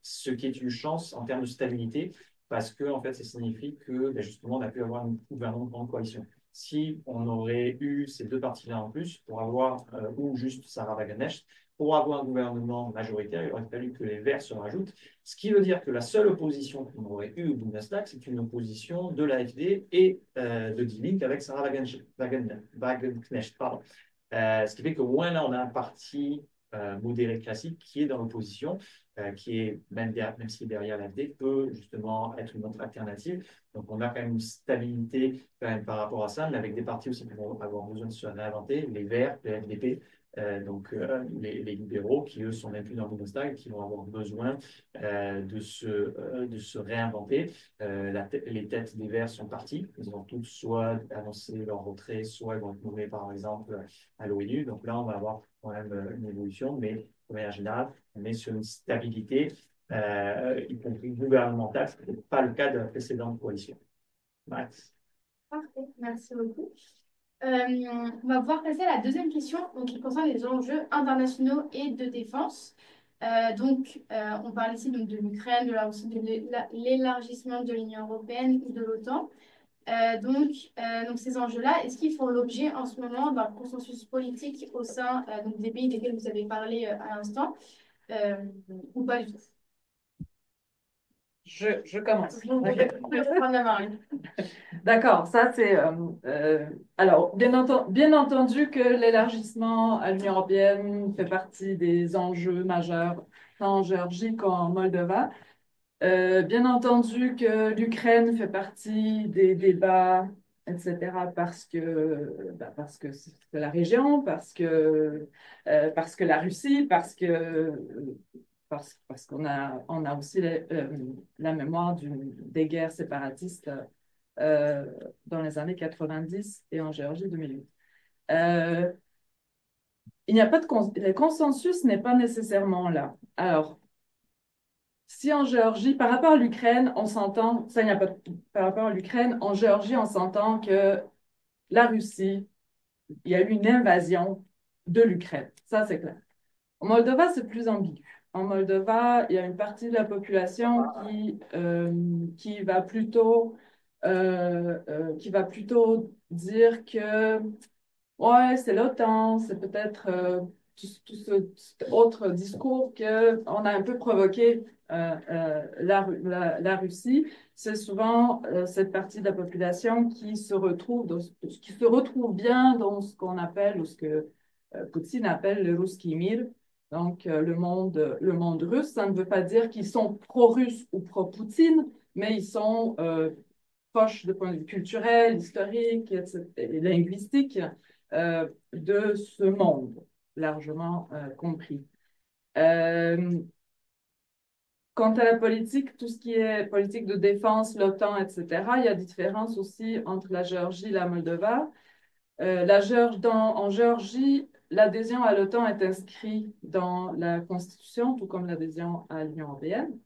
ce qui est une chance en termes de stabilité, parce que en fait, ça signifie que ben, justement, on a pu avoir un gouvernement de coalition. Si on aurait eu ces deux partis-là en plus, pour avoir, ou juste Sarah Wagenknecht, pour avoir un gouvernement majoritaire, il aurait fallu que les Verts se rajoutent, ce qui veut dire que la seule opposition qu'on aurait eue au Bundestag, c'est une opposition de l'AfD et de Die Linke avec Sarah Wagenknecht. Pardon. Ce qui fait qu'au moins là, on a un parti modéré classique qui est dans l'opposition, qui est, même si derrière l'AfD, peut justement être une autre alternative. Donc on a quand même une stabilité quand même par rapport à ça, mais avec des partis aussi qui vont avoir besoin de se réinventer, les Verts, les FDP, les libéraux qui, eux, sont même plus dans le Bundestag, qui vont avoir besoin de se réinventer. Les têtes des Verts sont parties. Ils ont toutes soit annoncé leur retrait, soit ils vont être nommés, par exemple, à l'ONU. Donc là, on va avoir quand même une évolution, mais de manière générale, on est sur une stabilité, y compris gouvernementale, ce qui n'est pas le cas de la précédente coalition. Max. Parfait, merci beaucoup. On va pouvoir passer à la deuxième question, donc, qui concerne les enjeux internationaux et de défense. On parle ici donc, de l'Ukraine, de la Russie, de l'élargissement de l'Union européenne ou de l'OTAN. Donc ces enjeux-là, est-ce qu'ils font l'objet en ce moment d'un consensus politique au sein donc des pays desquels vous avez parlé à l'instant, ou pas du tout? Je commence. Je vous prendre la main. D'accord, ça c'est... alors, bien entendu que l'élargissement à l'Union européenne fait partie des enjeux majeurs, tant en Géorgie qu'en Moldova. Bien entendu que l'Ukraine fait partie des débats, etc., parce que c'est la région, parce que la Russie, parce qu'on a aussi la mémoire des guerres séparatistes dans les années 90 et en Géorgie 2008. Il n'y a pas le consensus n'est pas nécessairement là. Alors, si en Géorgie, par rapport à l'Ukraine, on s'entend, ça, il n'y a pas par rapport à l'Ukraine, en Géorgie, on s'entend que la Russie, il y a eu une invasion de l'Ukraine. Ça, c'est clair. En Moldova, c'est plus ambigu. En Moldova, il y a une partie de la population qui va plutôt dire que ouais, c'est l'OTAN, c'est peut-être cet autre discours qu'on a un peu provoqué la Russie. C'est souvent cette partie de la population qui se retrouve bien dans ce qu'on appelle, ou ce que Poutine appelle le Ruski Mir, donc le monde russe. Ça ne veut pas dire qu'ils sont pro-russes ou pro-Poutine, mais ils sont proches de point de vue culturel, historique, etc., et linguistique de ce monde, largement compris. Quant à la politique, tout ce qui est politique de défense, l'OTAN, etc., il y a des différences aussi entre la Géorgie et la Moldova. En Géorgie, l'adhésion à l'OTAN est inscrite dans la Constitution, tout comme l'adhésion à l'Union européenne.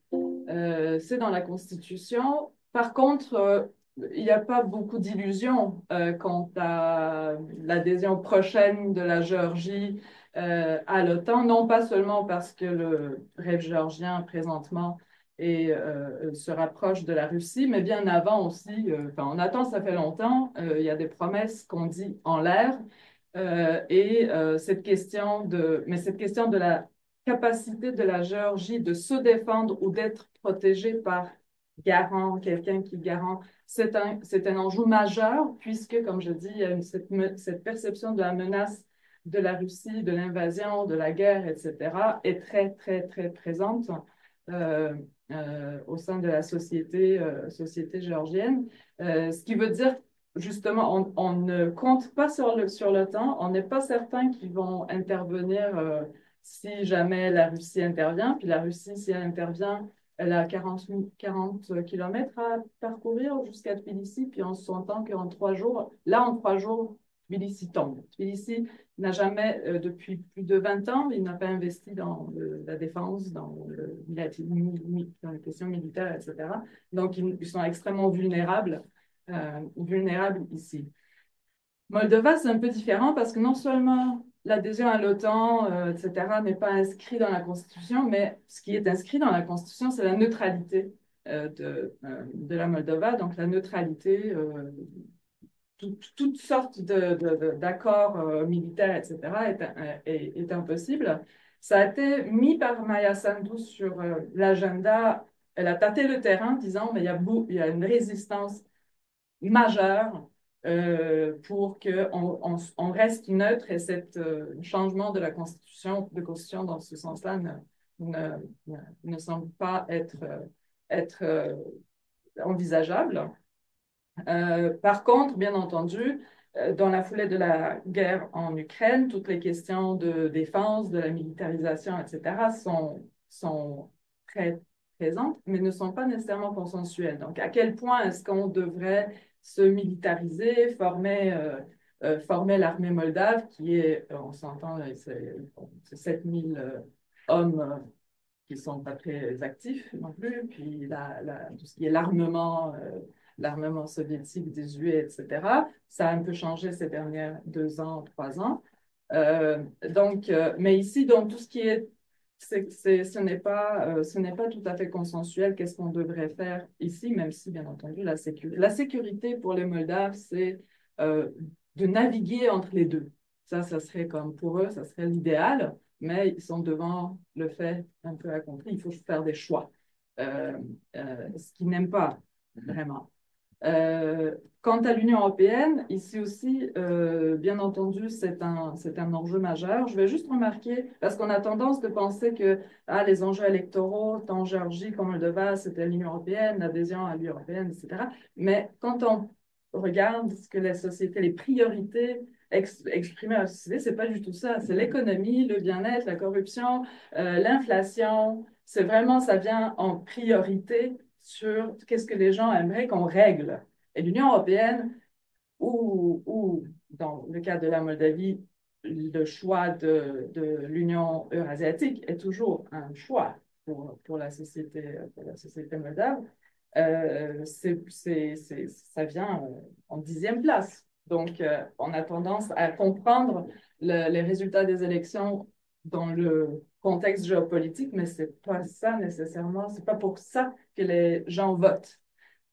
C'est dans la Constitution. Par contre, il n'y a pas beaucoup d'illusions quant à l'adhésion prochaine de la Géorgie à l'OTAN, non pas seulement parce que le rêve géorgien présentement se rapproche de la Russie, mais bien avant aussi, on attend, ça fait longtemps, il y a des promesses qu'on dit en l'air, cette question de la capacité de la Géorgie de se défendre ou d'être protégée par garant, quelqu'un qui garant, c'est un enjeu majeur puisque, comme je dis, il y a cette perception de la menace de la Russie, de l'invasion, de la guerre, etc., est très, très, très présente au sein de la société géorgienne. Ce qui veut dire, justement, on ne compte pas sur le temps, on n'est pas certain qu'ils vont intervenir si jamais la Russie intervient. Puis la Russie, si elle intervient, elle a 40 kilomètres à parcourir jusqu'à Tbilissi, puis on s'entend qu'en 3 jours, en 3 jours, Tbilissi tombe. Tbilissi n'a jamais, depuis plus de 20 ans, il n'a pas investi dans la défense, dans les questions militaires, etc. Donc, ils sont extrêmement vulnérables ici. Moldova, c'est un peu différent parce que non seulement l'adhésion à l'OTAN, etc., n'est pas inscrit dans la Constitution, mais ce qui est inscrit dans la Constitution, c'est la neutralité de la Moldova. Donc, la neutralité, toutes sortes d'accords militaires, etc., est impossible. Ça a été mis par Maya Sandu sur l'agenda. Elle a tâté le terrain, disant, mais il y a une résistance majeure pour qu'on reste neutre et ce changement de la constitution dans ce sens-là ne semble pas être envisageable. Par contre, bien entendu, dans la foulée de la guerre en Ukraine, toutes les questions de défense, de la militarisation, etc., sont très présentes, mais ne sont pas nécessairement consensuelles. Donc, à quel point est-ce qu'on devrait se militariser, former l'armée moldave, qui est, on s'entend, c'est 7000 hommes qui ne sont pas très actifs non plus, puis tout ce qui est l'armement soviétique désuet, etc. Ça a un peu changé ces derniers 2 ans, 3 ans. Mais ici, donc, tout ce qui est ce n'est pas tout à fait consensuel. Qu'est-ce qu'on devrait faire ici, même si, bien entendu, la sécurité pour les Moldaves, c'est de naviguer entre les deux. Ça serait comme pour eux, ça serait l'idéal, mais ils sont devant le fait un peu accompli. Il faut faire des choix, ce qu'ils n'aiment pas vraiment. Quant à l'Union européenne, ici aussi, bien entendu, c'est un enjeu majeur. Je vais juste remarquer, parce qu'on a tendance de penser que les enjeux électoraux, tant en Géorgie comme en Moldova, c'était l'Union européenne, l'adhésion à l'Union européenne, etc. Mais quand on regarde ce que les priorités exprimées à la société, c'est pas du tout ça. C'est l'économie, le bien-être, la corruption, l'inflation. C'est vraiment, ça vient en priorité sur qu'est-ce que les gens aimeraient qu'on règle. Et l'Union européenne, ou dans le cas de la Moldavie, le choix de l'Union eurasiatique est toujours un choix pour la société moldave. Ça vient en 10e place. Donc, on a tendance à comprendre les résultats des élections dans le contexte géopolitique, mais c'est pas ça nécessairement, c'est pas pour ça que les gens votent.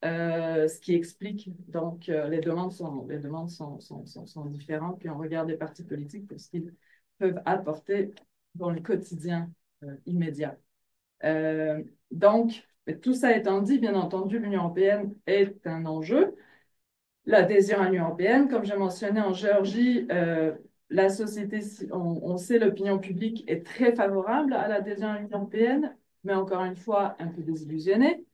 Ce qui explique donc les demandes sont différentes, puis on regarde les partis politiques pour ce qu'ils peuvent apporter dans le quotidien immédiat. Donc, tout ça étant dit, bien entendu, l'Union européenne est un enjeu. L'adhésion à l'Union européenne, comme j'ai mentionné en Géorgie, la société, on sait, l'opinion publique est très favorable à l'adhésion à l'Union européenne, mais encore une fois, un peu désillusionnée.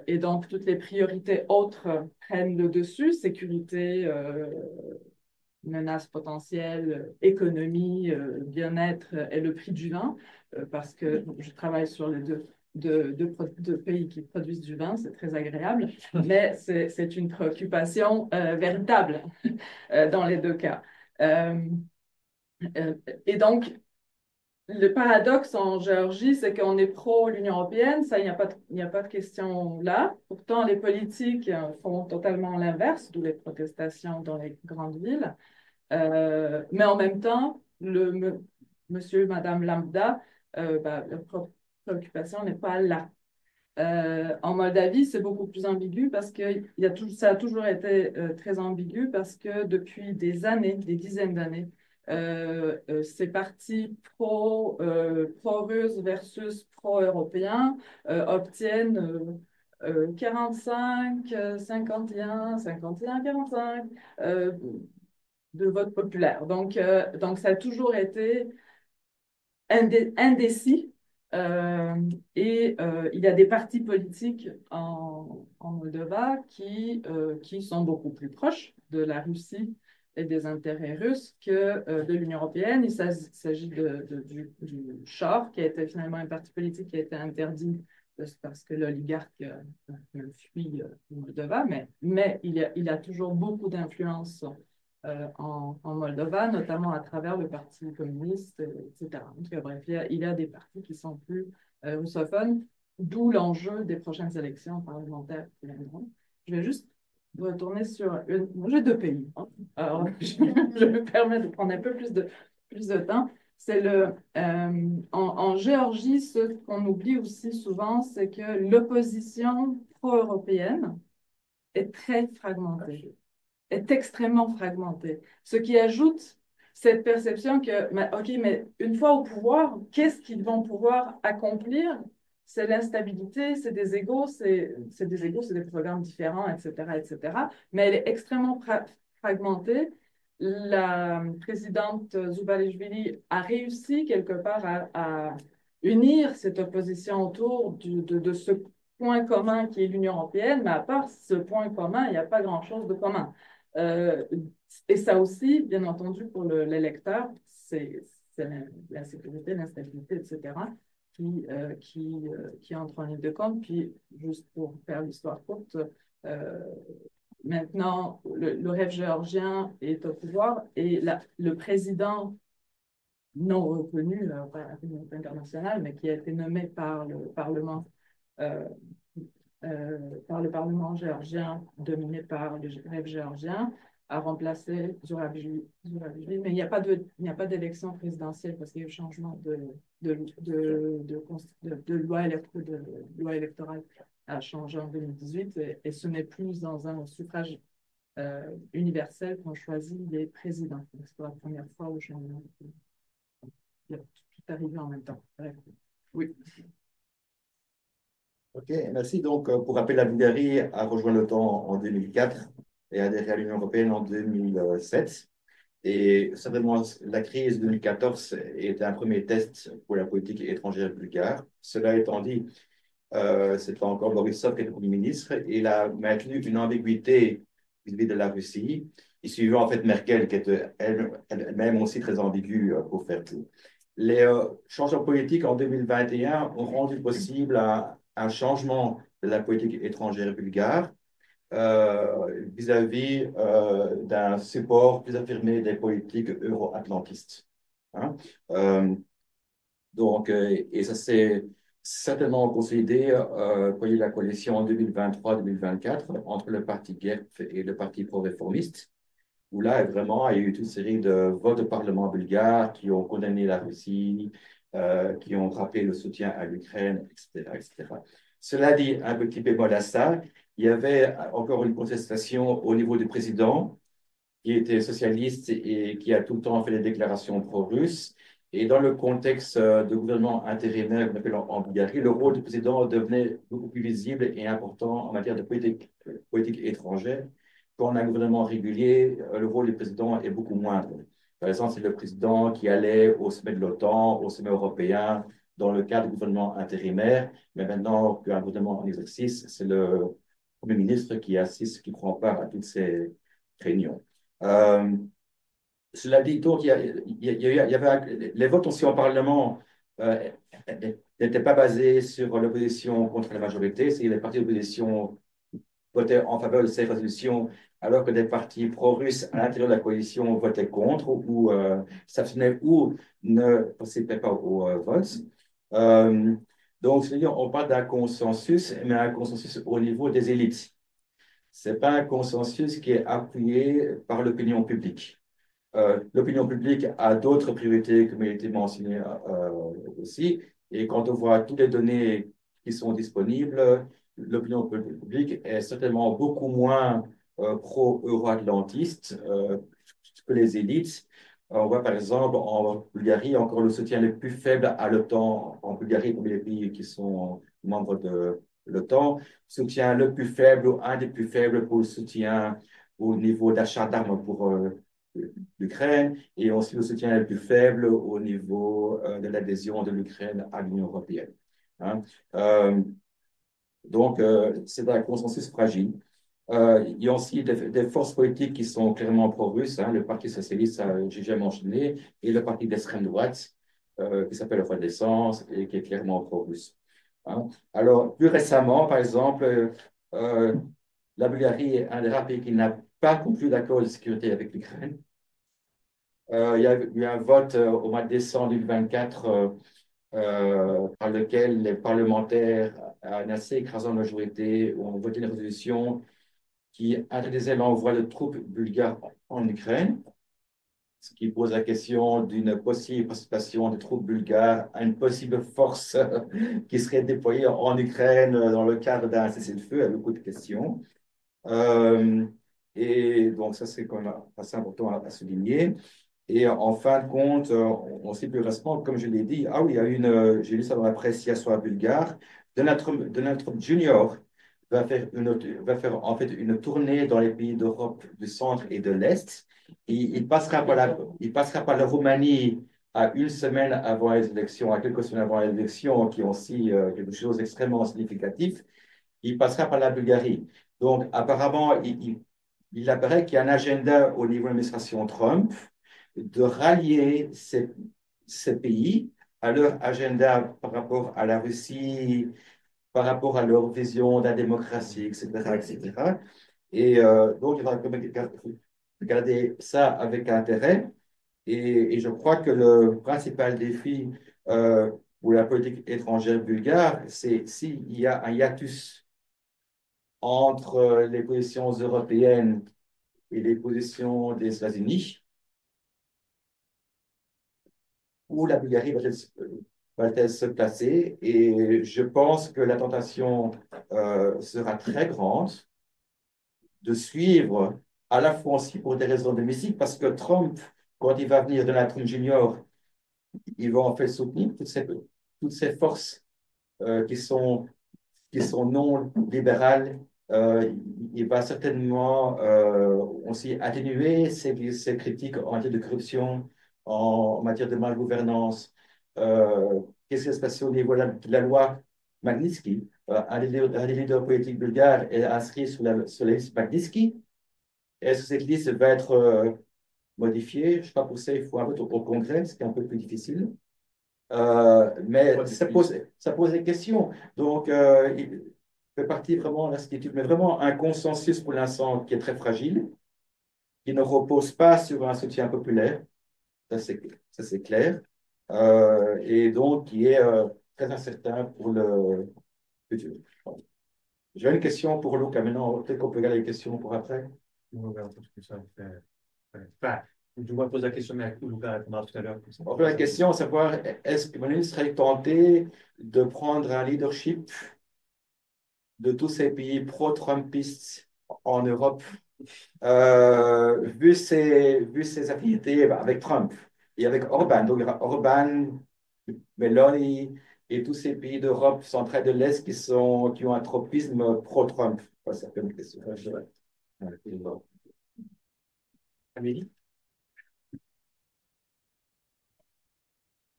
Et donc, toutes les priorités autres prennent le dessus, sécurité, menaces potentielles, économie, bien-être et le prix du vin, parce que je travaille sur les deux pays qui produisent du vin, c'est très agréable, mais c'est une préoccupation véritable dans les 2 cas. Et donc, le paradoxe en Géorgie, c'est qu'on est pro l'Union européenne, ça, il n'y a pas de question là. Pourtant, les politiques font totalement l'inverse, d'où les protestations dans les grandes villes. Mais en même temps, monsieur, madame lambda, leur préoccupation n'est pas là. En Moldavie, c'est beaucoup plus ambigu parce que ça a toujours été très ambigu parce que depuis des années, des dizaines d'années, ces partis pro-russes versus pro-européens obtiennent 45, 51, 51, 45 de vote populaire. Donc, ça a toujours été indécis Il y a des partis politiques en Moldova qui sont beaucoup plus proches de la Russie et des intérêts russes que de l'Union européenne. Il s'agit du Char, qui a été finalement un parti politique qui a été interdit parce que l'oligarque fuit Moldova, mais il a toujours beaucoup d'influence en Moldova, notamment à travers le Parti communiste, etc. Donc, bref, il y a des partis qui sont plus russophones, d'où l'enjeu des prochaines élections parlementaires qui viendront. Je vais juste retourner sur une... J'ai deux pays, hein. Alors, je me permets de prendre un peu plus de temps. C'est en Géorgie, ce qu'on oublie aussi souvent, c'est que l'opposition pro-européenne est très fragmentée, est extrêmement fragmentée. Ce qui ajoute cette perception que, OK, mais une fois au pouvoir, qu'est-ce qu'ils vont pouvoir accomplir? C'est l'instabilité, c'est des égos, c'est des programmes différents, etc., etc. Mais elle est extrêmement fragmentée. La présidente Zoubalishvili a réussi quelque part à unir cette opposition autour de ce point commun qui est l'Union européenne, mais à part ce point commun, il n'y a pas grand-chose de commun. Et ça aussi, bien entendu, pour l'électeur, c'est l'insécurité, l'instabilité, etc., qui entre en ligne de compte. Puis, juste pour faire l'histoire courte, maintenant, le rêve géorgien est au pouvoir et le président non reconnu par la communauté internationale, mais qui a été nommé par le Parlement euh, géorgien, dominé par le rêve géorgien, a remplacé Zurabishvili. Mais il n'y a pas d'élection présidentielle parce qu'il y a eu changement de loi électorale a changé en 2018 et ce n'est plus dans un suffrage universel qu'on choisit les présidents. C'est pour la première fois où il y a tout arrivé en même temps. Bref. Oui. Ok, merci. Donc, pour rappel, la Bulgarie a rejoint l'OTAN en 2004 et a adhéré à l'Union européenne en 2007. Et certainement, la crise de 2014 était un premier test pour la politique étrangère bulgare. Cela étant dit, c'était encore Borisov qui était Premier ministre et il a maintenu une ambiguïté vis-à-vis de la Russie. Il suivait en fait Merkel, qui était elle-même aussi très ambiguë pour faire tout. Les changements politiques en 2021 ont rendu possible un changement de la politique étrangère bulgare vis-à-vis d'un support plus affirmé des politiques euro-atlantistes. Hein? Et ça s'est certainement consolidé quand il y a eu la coalition en 2023-2024 entre le parti GERB et le parti pro-réformiste, où là, vraiment, il y a eu toute une série de votes au Parlement bulgare qui ont condamné la Russie, qui ont rappelé le soutien à l'Ukraine, etc., etc. Cela dit, un petit bémol à ça, il y avait encore une contestation au niveau du président, qui était socialiste et qui a tout le temps fait des déclarations pro-russes. Et dans le contexte de gouvernement intérimaire qu'on appelle en Bulgarie, le rôle du président devenait beaucoup plus visible et important en matière de politique étrangère. Quand on a un gouvernement régulier, le rôle du président est beaucoup moindre. Par exemple, c'est le président qui allait au sommet de l'OTAN, au sommet européen, dans le cadre du gouvernement intérimaire. Mais maintenant qu'un gouvernement en exercice, c'est le Premier ministre qui assiste, qui prend part à toutes ces réunions. Cela dit, donc, les votes aussi en Parlement n'étaient pas basés sur l'opposition contre la majorité, c'est les partis d'opposition votaient en faveur de ces résolutions, alors que des partis pro-russes à l'intérieur de la coalition votaient contre ou s'abstenaient ou ne participaient pas au vote. Donc, c'est-à-dire, on parle d'un consensus, mais un consensus au niveau des élites. Ce n'est pas un consensus qui est appuyé par l'opinion publique. L'opinion publique a d'autres priorités, comme il a été mentionné aussi. Et quand on voit toutes les données qui sont disponibles, l'opinion publique est certainement beaucoup moins pro-euro-atlantiste que les élites. On voit par exemple en Bulgarie encore le soutien le plus faible à l'OTAN, en Bulgarie parmi les pays qui sont membres de l'OTAN, soutien le plus faible ou un des plus faibles pour le soutien au niveau d'achat d'armes pour l'Ukraine, et aussi le soutien le plus faible au niveau de l'adhésion de l'Ukraine à l'Union européenne. Hein. Euh, c'est un consensus fragile. Il y a aussi des forces politiques qui sont clairement pro-russes. Hein. Le Parti socialiste, j'ai déjà mentionné, et le parti d'extrême droite, qui s'appelle Renaissance et qui est clairement pro-russe. Hein. Alors, plus récemment, par exemple, euh, la Bulgarie est un des rares pays qui n'a pas conclu d'accord de sécurité avec l'Ukraine. Il y a eu un vote au mois de décembre 2024 par lequel les parlementaires, à une assez écrasante majorité, ont voté une résolution qui interdisait l'envoi de troupes bulgares en Ukraine, ce qui pose la question d'une possible participation des troupes bulgares à une possible force qui serait déployée en Ukraine dans le cadre d'un cessez-le-feu, avec beaucoup de questions. Euh, et donc, ça, c'est quand même assez important à souligner. Et en fin de compte, on sait plus récemment, comme je l'ai dit, ah oui, il y a j'ai lu ça dans la presse hier soir bulgare, Donald Trump Jr. Va faire en fait une tournée dans les pays d'Europe du centre et de l'Est. Et il passera par la Roumanie à une semaine avant les élections, à quelques semaines avant les élections, qui ont aussi quelque chose d'extrêmement significatif. Il passera par la Bulgarie. Donc, apparemment, il apparaît qu'il y a un agenda au niveau de l'administration Trump de rallier ces pays à leur agenda par rapport à la Russie, par rapport à leur vision de la démocratie, etc., etc. Et donc, il va quand même regarder ça avec intérêt. Et je crois que le principal défi pour la politique étrangère bulgare, c'est s'il y a un hiatus entre les positions européennes et les positions des États-Unis, où la Bulgarie va-t-elle se placer. Et je pense que la tentation sera très grande de suivre à la fois aussi pour des raisons domestiques, parce que Trump, quand il va venir, Donald Trump Jr., il va en fait soutenir toutes ces forces qui sont non libérales. Il va certainement aussi atténuer ses critiques en matière de corruption, en matière de malgouvernance. Qu'est-ce qui va se passer au niveau de la loi Magnitsky? Un des leaders politiques bulgares est inscrit sur la liste Magnitsky. Est-ce que cette liste va être modifiée? Je ne sais pas, pour ça, il faut un vote au Congrès, ce qui est un peu plus difficile. Mais ça pose des questions. Donc, il fait partie vraiment de l'institut, mais vraiment un consensus pour l'instant qui est très fragile, qui ne repose pas sur un soutien populaire, ça c'est clair, et donc qui est très incertain pour le futur. J'ai une question pour Luca maintenant, peut-être qu'on peut garder les questions pour après. On verra tout ce que ça fait. Enfin, je vais poser la question, mais Luca répondra tout à l'heure. En fait, la question, c'est savoir, est-ce que Emmanuel serait tenté de prendre un leadership de tous ces pays pro-Trumpistes en Europe, vu ses affinités avec Trump et avec Orban. Donc, il y aura Orban, Meloni et tous ces pays d'Europe centrale de l'Est qui ont un tropisme pro-Trump. Ça fait une question. Amélie?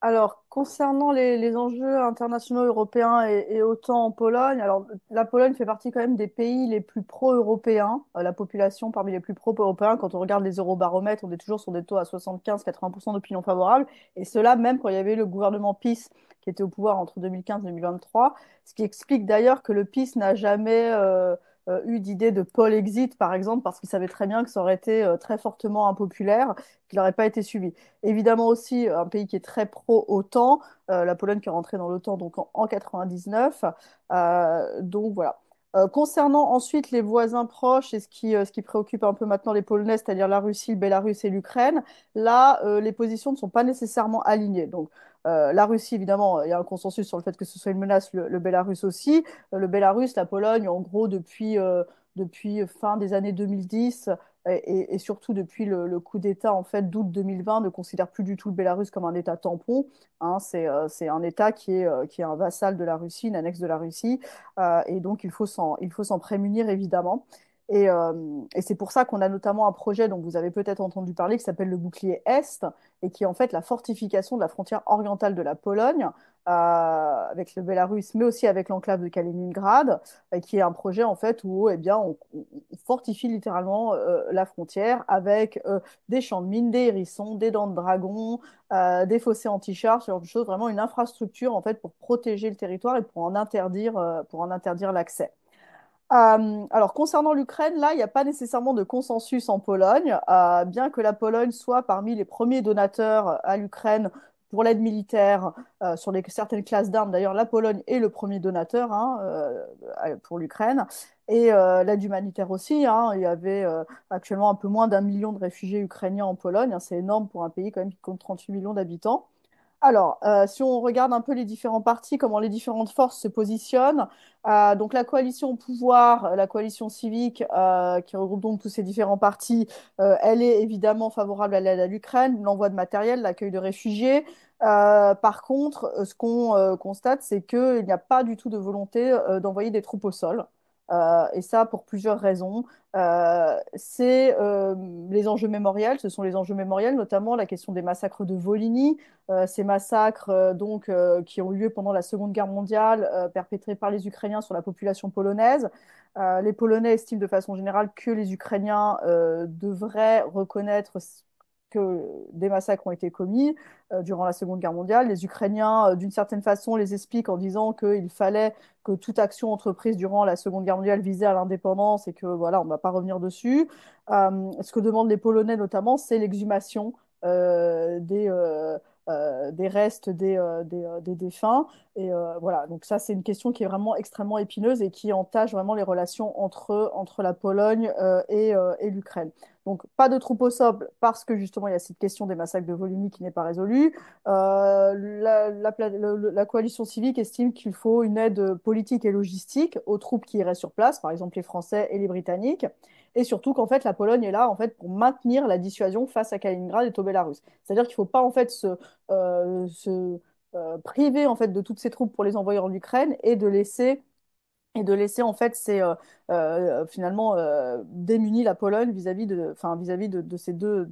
Alors, concernant les enjeux internationaux européens et OTAN en Pologne, alors la Pologne fait partie quand même des pays les plus pro-européens, la population parmi les plus pro-européens. Quand on regarde les eurobaromètres, on est toujours sur des taux à 75-80% d'opinion favorable, et cela même quand il y avait le gouvernement PiS qui était au pouvoir entre 2015 et 2023, ce qui explique d'ailleurs que le PiS n'a jamais eu d'idée de Polexit, par exemple, parce qu'il savait très bien que ça aurait été très fortement impopulaire, qu'il n'aurait pas été suivi. Évidemment aussi, un pays qui est très pro-OTAN, la Pologne qui est rentrée dans l'OTAN donc en 99. Donc voilà. Concernant ensuite les voisins proches et ce qui préoccupe un peu maintenant les Polonais, c'est-à-dire la Russie, le Bélarus et l'Ukraine, là, les positions ne sont pas nécessairement alignées. Donc, la Russie, évidemment, il y a un consensus sur le fait que ce soit une menace, le Bélarus aussi. Le Bélarus, la Pologne, en gros, depuis fin des années 2010, et surtout depuis le coup d'État en fait d'août 2020, ne considère plus du tout le Bélarus comme un État tampon. Hein, c'est un État qui est un vassal de la Russie, une annexe de la Russie, et donc il faut s'en prémunir évidemment. Et c'est pour ça qu'on a notamment un projet dont vous avez peut-être entendu parler qui s'appelle le bouclier Est et qui est en fait la fortification de la frontière orientale de la Pologne avec le Bélarus, mais aussi avec l'enclave de Kaliningrad, qui est un projet en fait où eh bien, on fortifie littéralement la frontière avec des champs de mines, des hérissons, des dents de dragon, des fossés anti-chars, ce genre de choses, vraiment une infrastructure en fait pour protéger le territoire et pour en interdire l'accès. Alors, concernant l'Ukraine, là, il n'y a pas nécessairement de consensus en Pologne, bien que la Pologne soit parmi les premiers donateurs à l'Ukraine pour l'aide militaire sur certaines classes d'armes. D'ailleurs, la Pologne est le premier donateur hein, pour l'Ukraine. Et l'aide humanitaire aussi. Hein. Il y avait actuellement un peu moins d'1 million de réfugiés ukrainiens en Pologne. Hein. C'est énorme pour un pays quand même qui compte 38 millions d'habitants. Alors, si on regarde un peu les différents partis, comment les différentes forces se positionnent, donc la coalition au pouvoir, la coalition civique, qui regroupe donc tous ces différents partis, elle est évidemment favorable à l'aide à l'Ukraine, l'envoi de matériel, l'accueil de réfugiés. Par contre, ce qu'on constate, c'est qu'il n'y a pas du tout de volonté d'envoyer des troupes au sol. Et ça pour plusieurs raisons. C'est les enjeux mémoriels, ce sont les enjeux mémoriels, notamment la question des massacres de Volhynie, ces massacres qui ont eu lieu pendant la Seconde Guerre mondiale, perpétrés par les Ukrainiens sur la population polonaise. Les Polonais estiment de façon générale que les Ukrainiens devraient reconnaître que des massacres ont été commis durant la Seconde Guerre mondiale. Les Ukrainiens, d'une certaine façon, les expliquent en disant qu'il fallait que toute action entreprise durant la Seconde Guerre mondiale visait à l'indépendance et que voilà, on ne va pas revenir dessus. Ce que demandent les Polonais notamment, c'est l'exhumation des restes des défunts. Et voilà, donc ça, c'est une question qui est vraiment extrêmement épineuse et qui entache vraiment les relations entre la Pologne et l'Ukraine. Donc, pas de troupes au sol parce que justement, il y a cette question des massacres de Volhynie qui n'est pas résolue. La coalition civique estime qu'il faut une aide politique et logistique aux troupes qui iraient sur place, par exemple les Français et les Britanniques. Et surtout qu'en fait, la Pologne est là en fait, pour maintenir la dissuasion face à Kaliningrad et au Bélarus. C'est-à-dire qu'il ne faut pas en fait se priver en fait, de toutes ces troupes pour les envoyer en Ukraine et de laisser en fait finalement démunie la Pologne vis-à-vis de ces deux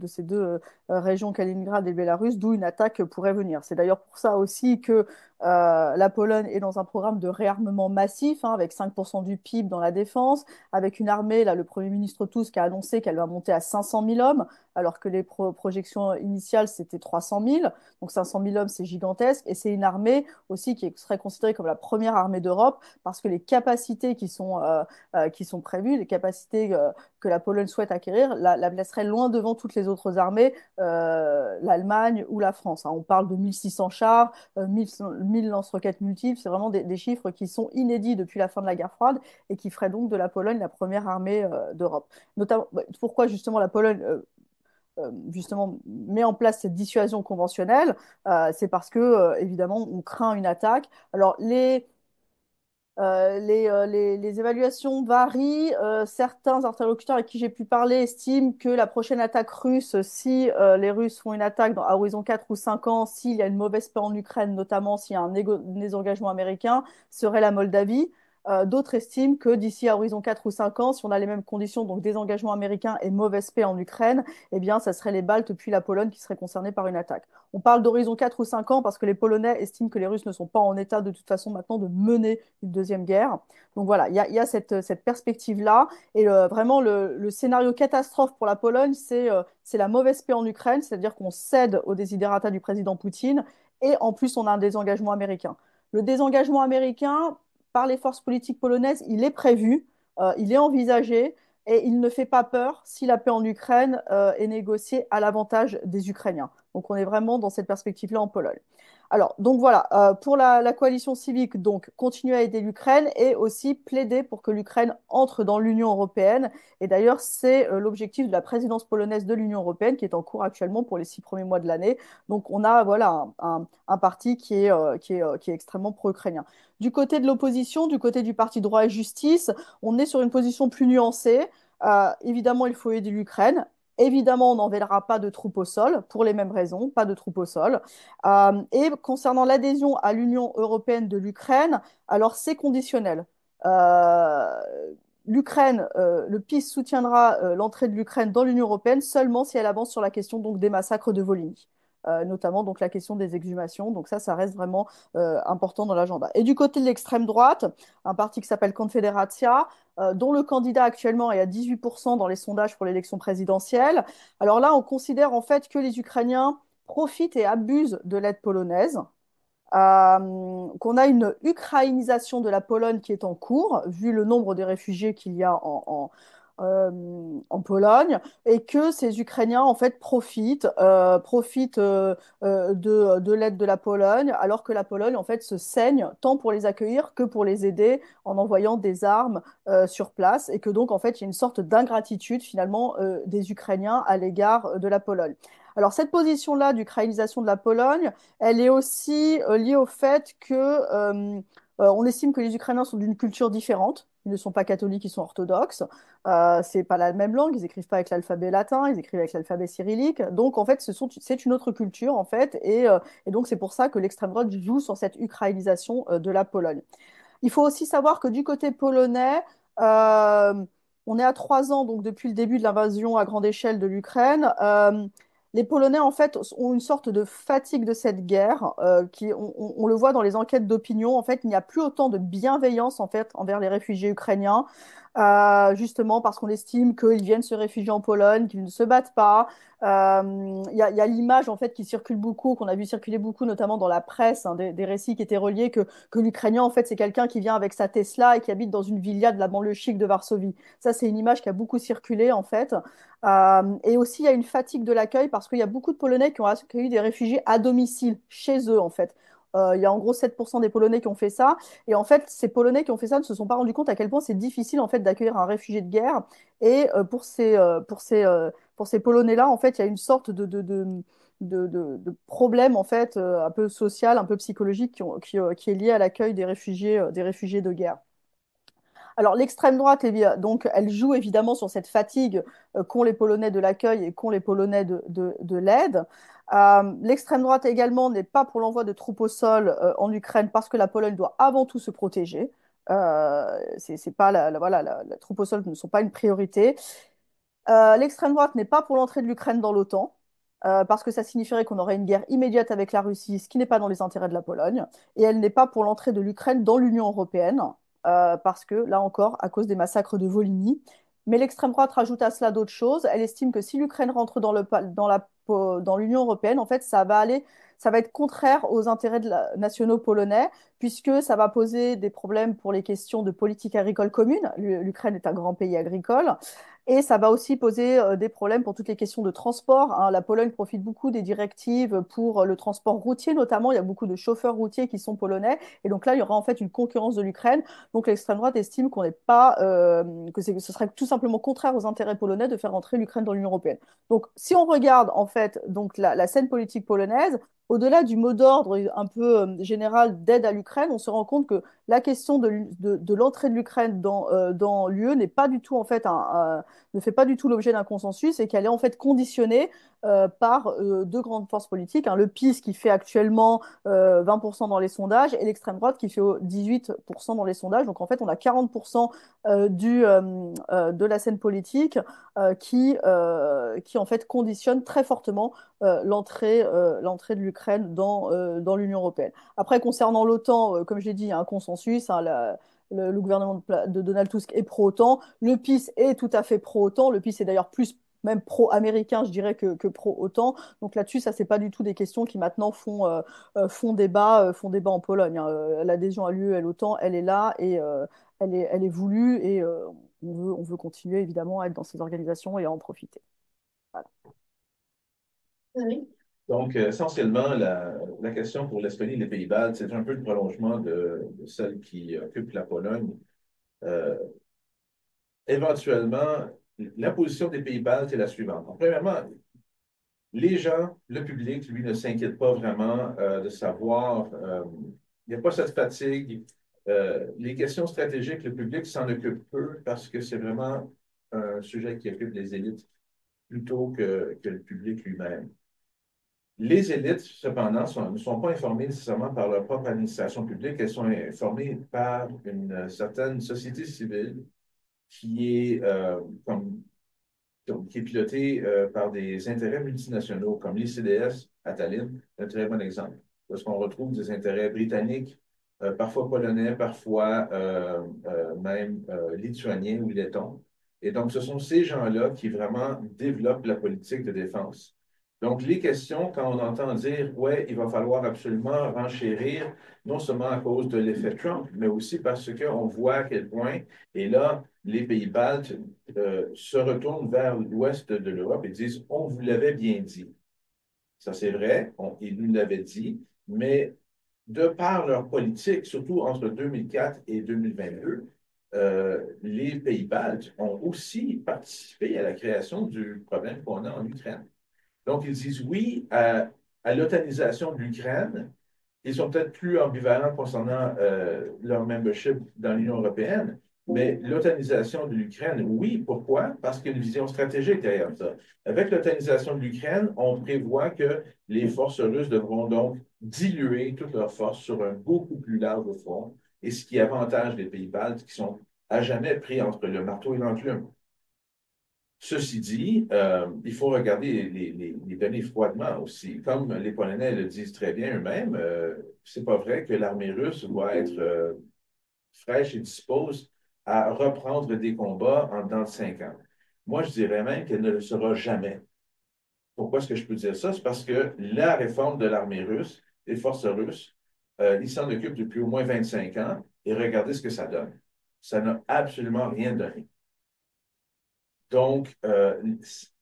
régions Kaliningrad et Bélarus, d'où une attaque pourrait venir. C'est d'ailleurs pour ça aussi que la Pologne est dans un programme de réarmement massif, hein, avec 5% du PIB dans la défense, avec une armée, là le Premier ministre Tusk a annoncé qu'elle va monter à 500 000 hommes, alors que les projections initiales c'était 300 000. Donc 500 000 hommes, c'est gigantesque, et c'est une armée aussi qui serait considérée comme la première armée d'Europe parce que les capacités qui sont prévues, les capacités que la Pologne souhaite acquérir, la placerait loin devant toutes les autres armées, l'Allemagne ou la France. Hein. On parle de 1600 chars, 1000 lance-roquettes multiples, c'est vraiment des chiffres qui sont inédits depuis la fin de la guerre froide et qui feraient donc de la Pologne la première armée d'Europe. Notamment, pourquoi justement la Pologne justement met en place cette dissuasion conventionnelle, c'est parce que évidemment on craint une attaque. Alors les évaluations varient. Certains interlocuteurs avec qui j'ai pu parler estiment que la prochaine attaque russe, si les Russes font une attaque à horizon 4 ou 5 ans, s'il y a une mauvaise paix en Ukraine, notamment s'il y a un désengagement américain, serait la Moldavie. D'autres estiment que d'ici à horizon 4 ou 5 ans, si on a les mêmes conditions, donc désengagement américain et mauvaise paix en Ukraine, eh bien, ça serait les Baltes puis la Pologne qui seraient concernés par une attaque. On parle d'horizon 4 ou 5 ans parce que les Polonais estiment que les Russes ne sont pas en état de toute façon maintenant de mener une deuxième guerre. Donc voilà, il y a cette perspective-là. Et vraiment, le scénario catastrophe pour la Pologne, c'est la mauvaise paix en Ukraine, c'est-à-dire qu'on cède aux desiderata du président Poutine et en plus, on a un désengagement américain. Le désengagement américain, par les forces politiques polonaises, il est prévu, il est envisagé et il ne fait pas peur si la paix en Ukraine est négociée à l'avantage des Ukrainiens. Donc on est vraiment dans cette perspective-là en Pologne. Alors, donc voilà, pour la coalition civique, donc continuer à aider l'Ukraine et aussi plaider pour que l'Ukraine entre dans l'Union européenne. Et d'ailleurs, c'est l'objectif de la présidence polonaise de l'Union européenne qui est en cours actuellement pour les 6 premiers mois de l'année. Donc on a voilà un parti qui est extrêmement pro-ukrainien. Du côté de l'opposition, du côté du parti Droit et Justice, on est sur une position plus nuancée. Évidemment, il faut aider l'Ukraine. Évidemment, on n'enverra pas de troupes au sol, pour les mêmes raisons, pas de troupes au sol. Et concernant l'adhésion à l'Union européenne de l'Ukraine, alors c'est conditionnel. Euh, l'Ukraine, le PiS soutiendra l'entrée de l'Ukraine dans l'Union européenne seulement si elle avance sur la question donc, des massacres de Volhynie. Notamment donc la question des exhumations. Donc ça reste vraiment important dans l'agenda. Et du côté de l'extrême droite, un parti qui s'appelle Confederacja, dont le candidat actuellement est à 18% dans les sondages pour l'élection présidentielle. Alors là, on considère en fait que les Ukrainiens profitent et abusent de l'aide polonaise, qu'on a une ukrainisation de la Pologne qui est en cours, vu le nombre de réfugiés qu'il y a en Pologne, et que ces Ukrainiens en fait profitent de l'aide de la Pologne, alors que la Pologne en fait se saigne tant pour les accueillir que pour les aider en envoyant des armes sur place, et que donc en fait il y a une sorte d'ingratitude finalement des Ukrainiens à l'égard de la Pologne. Alors cette position-là d'ukrainisation de la Pologne, elle est aussi liée au fait que on estime que les Ukrainiens sont d'une culture différente. Ils ne sont pas catholiques, ils sont orthodoxes. C'est pas la même langue, ils écrivent pas avec l'alphabet latin, ils écrivent avec l'alphabet cyrillique. Donc en fait, c'est une autre culture en fait, et donc c'est pour ça que l'extrême droite joue sur cette ukrainisation de la Pologne. Il faut aussi savoir que du côté polonais, euh, on est à 3 ans donc depuis le début de l'invasion à grande échelle de l'Ukraine. Les Polonais en fait ont une sorte de fatigue de cette guerre, on le voit dans les enquêtes d'opinion. En fait, il n'y a plus autant de bienveillance en fait envers les réfugiés ukrainiens, justement parce qu'on estime qu'ils viennent se réfugier en Pologne, qu'ils ne se battent pas. Il y a l'image en fait qui circule beaucoup, qu'on a vu circuler beaucoup, notamment dans la presse, hein, des récits qui étaient reliés que l'Ukrainien en fait c'est quelqu'un qui vient avec sa Tesla et qui habite dans une villa de la banlieue chic de Varsovie. Ça, c'est une image qui a beaucoup circulé en fait. Et aussi, il y a une fatigue de l'accueil parce qu'il y a beaucoup de Polonais qui ont accueilli des réfugiés à domicile, chez eux en fait. Il y a en gros 7% des Polonais qui ont fait ça. Et en fait, ces Polonais qui ont fait ça ne se sont pas rendus compte à quel point c'est difficile en fait d'accueillir un réfugié de guerre. Et pour ces Polonais-là, en fait, il y a une sorte de problème en fait un peu social, un peu psychologique qui est lié à l'accueil des réfugiés de guerre. Alors l'extrême droite, donc, elle joue évidemment sur cette fatigue qu'ont les Polonais de l'accueil et qu'ont les Polonais de l'aide. L'extrême droite également n'est pas pour l'envoi de troupes au sol en Ukraine parce que la Pologne doit avant tout se protéger. C'est pas voilà, la troupe au sol ne sont pas une priorité. L'extrême droite n'est pas pour l'entrée de l'Ukraine dans l'OTAN, parce que ça signifierait qu'on aurait une guerre immédiate avec la Russie, ce qui n'est pas dans les intérêts de la Pologne. Et elle n'est pas pour l'entrée de l'Ukraine dans l'Union européenne, parce que, là encore, à cause des massacres de Volhynie. Mais l'extrême droite rajoute à cela d'autres choses. Elle estime que si l'Ukraine rentre dans l'Union européenne, en fait, ça va être contraire aux intérêts nationaux polonais, puisque ça va poser des problèmes pour les questions de politique agricole commune. L'Ukraine est un grand pays agricole. Et ça va aussi poser des problèmes pour toutes les questions de transport, hein. La Pologne profite beaucoup des directives pour le transport routier, notamment. Il y a beaucoup de chauffeurs routiers qui sont polonais. Et donc là, il y aura en fait une concurrence de l'Ukraine. Donc l'extrême droite estime qu'on n'est pas, ce serait tout simplement contraire aux intérêts polonais de faire entrer l'Ukraine dans l'Union européenne. Donc si on regarde en fait donc la scène politique polonaise, au-delà du mot d'ordre un peu général d'aide à l'Ukraine, on se rend compte que la question de l'entrée de l'Ukraine dans l'UE n'est pas du tout en fait ne fait pas du tout l'objet d'un consensus et qu'elle est en fait conditionnée par deux grandes forces politiques, hein, le PiS qui fait actuellement 20% dans les sondages et l'extrême droite qui fait 18% dans les sondages. Donc en fait, on a 40% de la scène politique qui en fait conditionne très fortement l'entrée de l'Ukraine dans l'Union européenne. Après, concernant l'OTAN, comme je l'ai dit, il y a un consensus, hein, le gouvernement de Donald Tusk est pro-OTAN. Le PiS est tout à fait pro-OTAN. Le PiS est d'ailleurs plus même pro-américain, je dirais, que pro-OTAN. Donc là-dessus, ça, c'est pas du tout des questions qui maintenant font débat en Pologne, hein. L'adhésion à l'UE et à l'OTAN, elle est là et elle est voulue et on veut continuer évidemment à être dans ces organisations et à en profiter. Voilà. Oui. Donc, essentiellement, la question pour l'Estonie et les Pays-Bas, c'est un peu le prolongement de celle qui occupe la Pologne. Euh, Éventuellement, la position des Pays-Bas est la suivante. Donc, premièrement, les gens, le public, lui, ne s'inquiète pas vraiment de savoir, il n'y a pas cette fatigue. Les questions stratégiques, le public s'en occupe peu parce que c'est vraiment un sujet qui occupe les élites plutôt que le public lui-même. Les élites, cependant, ne sont pas informées nécessairement par leur propre administration publique, elles sont informées par une certaine société civile qui est, qui est piloté par des intérêts multinationaux comme l'ICDS à Tallinn, un très bon exemple, parce qu'on retrouve des intérêts britanniques, parfois polonais, parfois même lituaniens ou lettons. Et donc, ce sont ces gens-là qui vraiment développent la politique de défense. Donc, les questions, quand on entend dire, ouais, il va falloir absolument renchérir, non seulement à cause de l'effet Trump, mais aussi parce qu'on voit à quel point, et là, les pays baltes se retournent vers l'ouest de l'Europe et disent, on vous l'avait bien dit. Ça, c'est vrai, ils nous l'avaient dit, mais de par leur politique, surtout entre 2004 et 2022, les pays baltes ont aussi participé à la création du problème qu'on a en Ukraine. Donc, ils disent oui à l'otanisation de l'Ukraine. Ils sont peut-être plus ambivalents concernant leur membership dans l'Union européenne, mais l'otanisation de l'Ukraine, oui. Pourquoi? Parce qu'il y a une vision stratégique derrière ça. Avec l'otanisation de l'Ukraine, on prévoit que les forces russes devront donc diluer toutes leurs forces sur un beaucoup plus large front, et ce qui avantage les pays baltes qui sont à jamais pris entre le marteau et l'enclume. Ceci dit, il faut regarder les données froidement aussi. Comme les Polonais le disent très bien eux-mêmes, c'est pas vrai que l'armée russe va être fraîche et dispose à reprendre des combats en dans 5 ans. Moi, je dirais même qu'elle ne le sera jamais. Pourquoi est-ce que je peux dire ça? C'est parce que la réforme de l'armée russe, des forces russes, ils s'en occupent depuis au moins 25 ans et regardez ce que ça donne. Ça n'a absolument rien donné. Donc,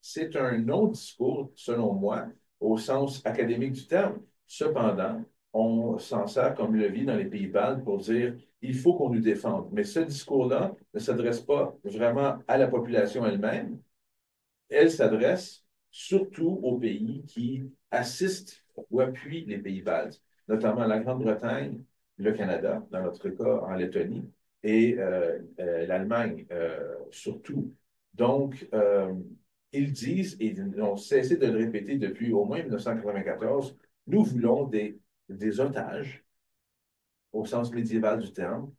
c'est un non-discours, selon moi, au sens académique du terme. Cependant, on s'en sert comme levier dans les pays baltes pour dire il faut qu'on nous défende. Mais ce discours-là ne s'adresse pas vraiment à la population elle-même. Elle s'adresse surtout aux pays qui assistent ou appuient les pays baltes, notamment la Grande-Bretagne, le Canada, dans notre cas en Lettonie, et l'Allemagne surtout. Donc, ils disent, et ils ont cessé de le répéter depuis au moins 1994, nous voulons des otages, au sens médiéval du terme,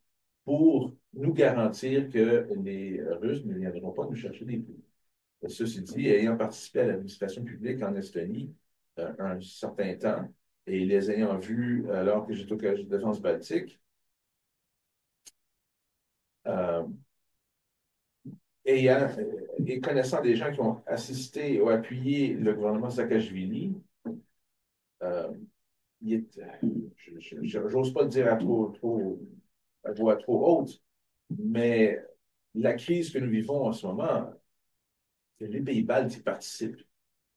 pour nous garantir que les Russes ne viendront pas nous chercher des coups. Ceci dit, ayant participé à l'administration publique en Estonie un certain temps, et les ayant vus alors que j'étais au Collège de défense baltique, euh, et connaissant des gens qui ont assisté ou appuyé le gouvernement Saakashvili, euh, je n'ose pas le dire à voix trop haute, mais la crise que nous vivons en ce moment, les pays baltes y participent.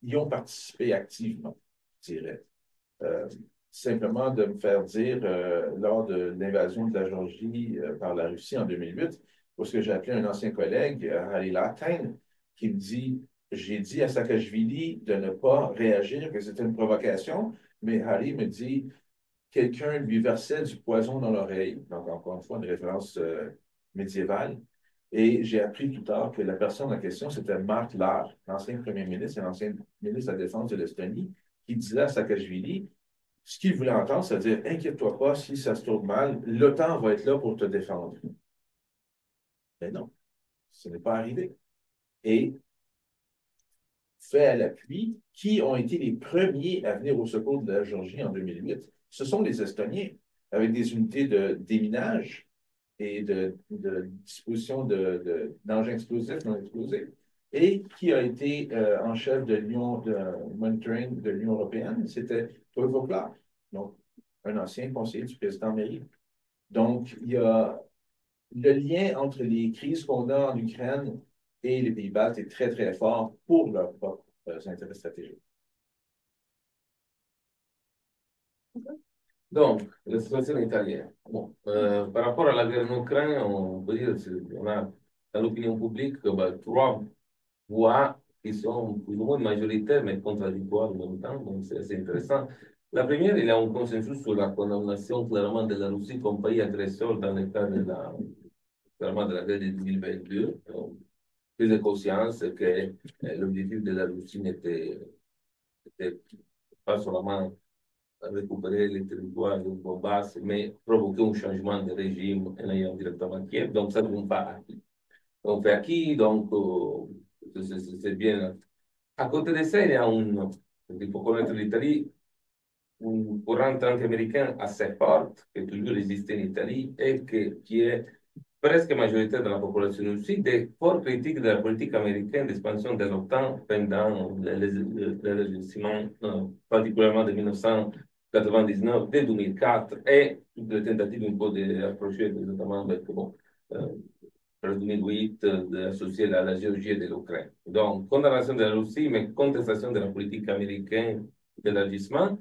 Ils ont participé activement, je dirais. Euh, Simplement de me faire dire, lors de l'invasion de la Géorgie par la Russie en 2008, parce que j'ai appelé un ancien collègue, Harry Latin, qui me dit, j'ai dit à Saakashvili de ne pas réagir, que c'était une provocation, mais Harry me dit, quelqu'un lui versait du poison dans l'oreille. Donc, encore une fois, une référence médiévale. Et j'ai appris plus tard que la personne en question, c'était Marc Lahr, l'ancien premier ministre et l'ancien ministre de la Défense de l'Estonie, qui disait à Saakashvili, ce qu'il voulait entendre, c'est-à-dire, inquiète-toi pas, si ça se tourne mal, l'OTAN va être là pour te défendre. Mais non, ce n'est pas arrivé. Et fait à l'appui, qui ont été les premiers à venir au secours de la Géorgie en 2008? Ce sont les Estoniens, avec des unités de déminage et de disposition d'engins explosifs non explosés. Et qui a été en chef de l'Union de monitoring de l'Union européenne? C'était Toivo Clark, donc un ancien conseiller du président Méry. Donc, il y a le lien entre les crises qu'on a en Ukraine et les pays baltes est très, très fort pour leurs propres intérêts stratégiques. Donc, la situation italienne. Bon, par rapport à la guerre en Ukraine, on peut dire qu'on a dans l'opinion publique que bah, trois voix qui sont plus ou moins majoritaires mais contradictoires en même temps, donc c'est assez intéressant. La première, il y a un consensus sur la condamnation clairement de la Russie comme pays agresseur dans le cadre clairement de la guerre de 2022. Prise de conscience que l'objectif de la Russie n'était pas seulement récupérer les territoires de Donbass, mais provoquer un changement de régime en ayant directement Kiev. Donc, ça ne vient pas acquis. on fait acquis, donc c'est bien. À côté de ça, il y a il faut connaître l'Italie, un courant anti-américain assez fort, qui a toujours existé en Italie et qui est presque majoritaire de la population aussi, des fortes critiques de la politique américaine d'expansion de l'OTAN pendant les régissements, particulièrement de 1999, de 2004, et toutes les tentatives un peu d'approcher des États membres, bon, euh, pour 2008, d'associer la Géorgie et de l'Ukraine. Donc, condamnation de la Russie, mais contestation de la politique américaine d'élargissement.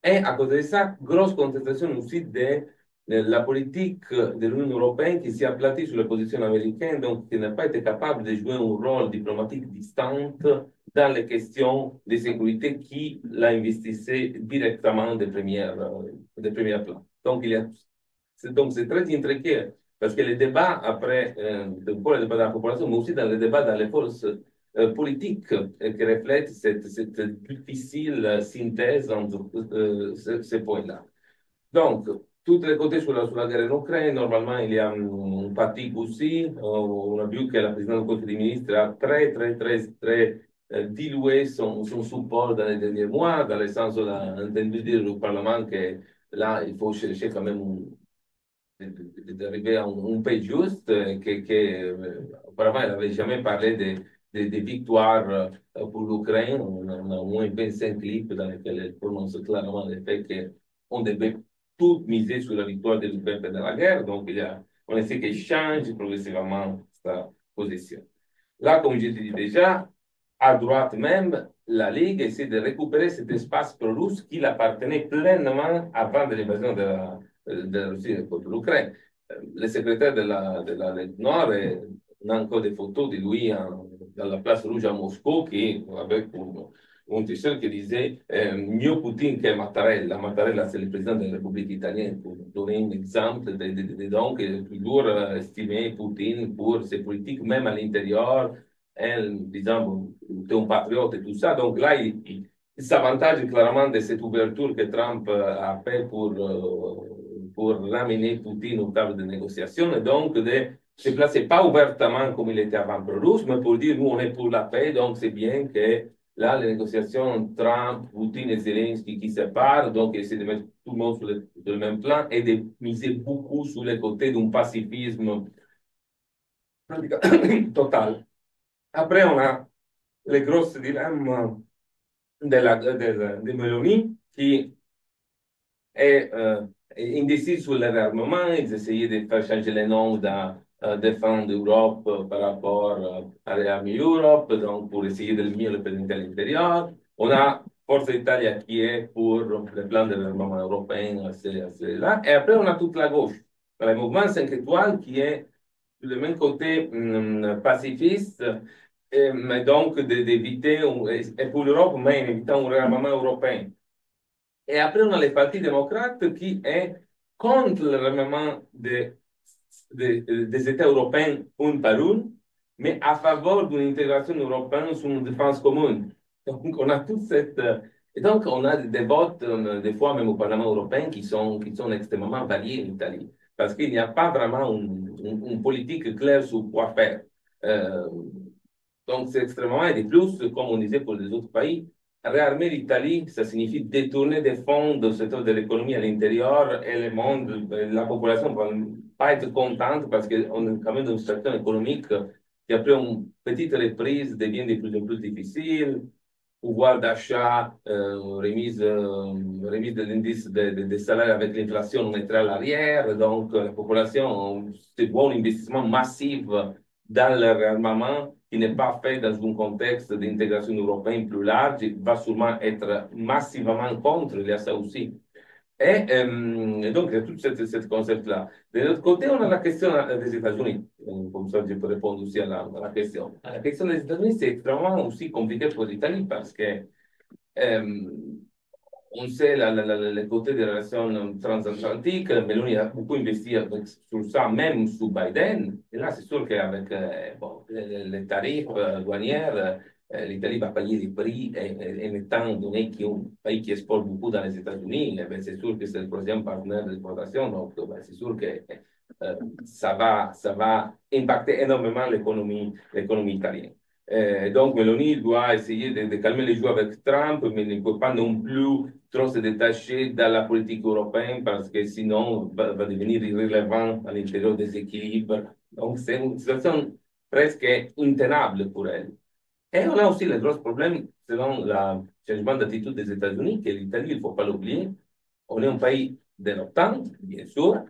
Et à cause de ça, grosse contestation aussi de la politique de l'Union européenne qui s'est aplatie sur la position américaine, donc qui n'a pas été capable de jouer un rôle diplomatique distant dans les questions de sécurité qui l'investissait directement de première plan. Donc, donc c'est très intriqué parce que les débats après, pour le débat de la population, mais aussi dans les débats dans les forces politiques qui reflètent cette difficile synthèse entre ces points-là. Donc, tous les côtés sur la guerre en Ukraine, normalement, il y a un fatigue aussi. On a vu que la présidente du Conseil des ministres a très dilué son support dans les derniers mois, dans le sens où elle a entendu dire au Parlement que là, il faut chercher quand même d'arriver à un pays juste, auparavant, elle n'avait jamais parlé de victoires pour l'Ukraine. On a au moins 25 clips dans lesquels elle prononce clairement le fait qu'on devait tout miser sur la victoire de l'Ukraine pendant la guerre. Donc, on essaie qu'elle change progressivement sa position. Là, comme je te dis déjà, à droite même, la Ligue essaie de récupérer cet espace pro-russe qui l'appartenait pleinement avant de l'invasion de la Russie contre l'Ukraine. Le secrétaire de la Ligue Nord, on a encore des photos de lui dans la place rouge à Moscou, avec un t-shirt qui disait mieux Poutine que Mattarella. Mattarella, c'est le président de la République italienne, pour donner un exemple donc, toujours estimé Poutine pour ses politiques, même à l'intérieur, disons, tu es un patriote et tout ça. Donc là, il s'avantage clairement de cette ouverture que Trump a fait pour ramener Poutine au table de négociation et donc de se placer pas ouvertement comme il était avant pro-russe, mais pour dire nous on est pour la paix, donc c'est bien que là les négociations Trump, Poutine et Zelensky qui se séparent, donc essayer de mettre tout le monde sur le même plan et de miser beaucoup sur les côtés d'un pacifisme total. Après, on a les gros dilemmes de Meloni qui est indécis sur le réarmement. Ils essayaient de faire changer le nom dans Défendre l'Europe par rapport à l'Army Europe, donc pour essayer de mieux le présenter à l'intérieur. On a Forza Italia qui est pour le plan de réarmement européen, là. Et après, on a toute la gauche. Le mouvement 5 étoiles qui est du même côté pacifiste, mais donc d'éviter, et pour l'Europe, mais en évitant un réarmement européen. Et après, on a les partis démocrates qui est contre le réarmement des États européens un par un, mais à faveur d'une intégration européenne sur une défense commune. Donc, on a toute cette... Et donc, on a des votes, des fois même au Parlement européen, qui sont extrêmement variés en Italie, parce qu'il n'y a pas vraiment une politique claire sur quoi faire. Donc, c'est extrêmement... Et de plus, comme on disait pour les autres pays, réarmer l'Italie, ça signifie détourner des fonds du secteur de l'économie à l'intérieur et le monde, la population ne va pas être contente parce qu'on est quand même dans une situation économique qui, après une petite reprise, devient de plus en plus difficile. Pouvoir d'achat, remise de l'indice des salaires avec l'inflation, on mettra à l'arrière. Donc, la population, c'est bon investissement massif dans le réarmament qui n'est pas fait dans un contexte d'intégration européenne plus large, va sûrement être massivement contre, il y a ça aussi. Et donc, il y a tout ce concept-là. De l'autre côté, on a la question des États-Unis. Comme ça, je peux répondre aussi à la question. La question des États-Unis, c'est extrêmement aussi compliqué pour l'Italie parce que on sait le côté des relations transatlantiques. Meloni a beaucoup investi sur ça, même sous Biden. Et là, c'est sûr qu'avec bon, les tarifs douaniers, l'Italie va payer des prix. Et étant donné qu'il y a un pays qui exporte beaucoup dans les États-Unis, c'est sûr que c'est le troisième partenaire d'exportation. Donc, c'est sûr que ça va impacter énormément l'économie italienne. Donc, Meloni doit essayer de calmer les jeux avec Trump, mais ne peut pas non plus trop se détacher de la politique européenne parce que sinon, va devenir irrelevant à l'intérieur des équilibres. Donc, c'est une situation presque intenable pour elle. Et on a aussi le gros problème, selon le changement d'attitude des États-Unis, que l'Italie, il ne faut pas l'oublier, on est un pays de l'OTAN, bien sûr,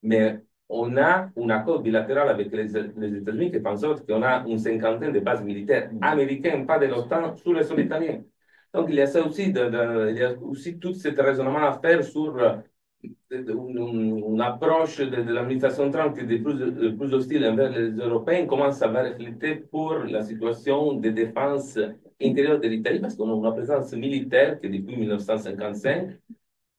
mais on a un accord bilatéral avec les États-Unis qui fait en sorte qu'on a une cinquantaine de bases militaires américaines, pas de l'OTAN, sur le sol italien. Donc, il y a ça aussi, il y a aussi tout ce raisonnement à faire sur une approche de l'administration Trump qui est plus hostile envers les Européens, comment ça va refléter pour la situation de défense intérieure de l'Italie, parce qu'on a une présence militaire qui est depuis 1955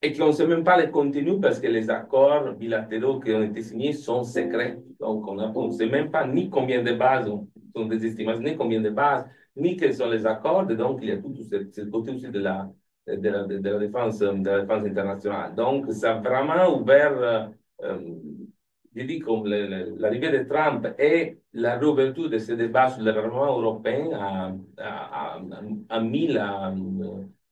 et qu'on ne sait même pas les contenus parce que les accords bilatéraux qui ont été signés sont secrets. Donc, on ne sait même pas ni combien de bases sont des estimations, ni combien de bases, ni quels sont les accords. Donc, il y a tout ce côté aussi de la défense internationale. Donc, ça a vraiment ouvert, je dis, comme l'arrivée de Trump et la réouverture de ce débat sur le gouvernement européen a mis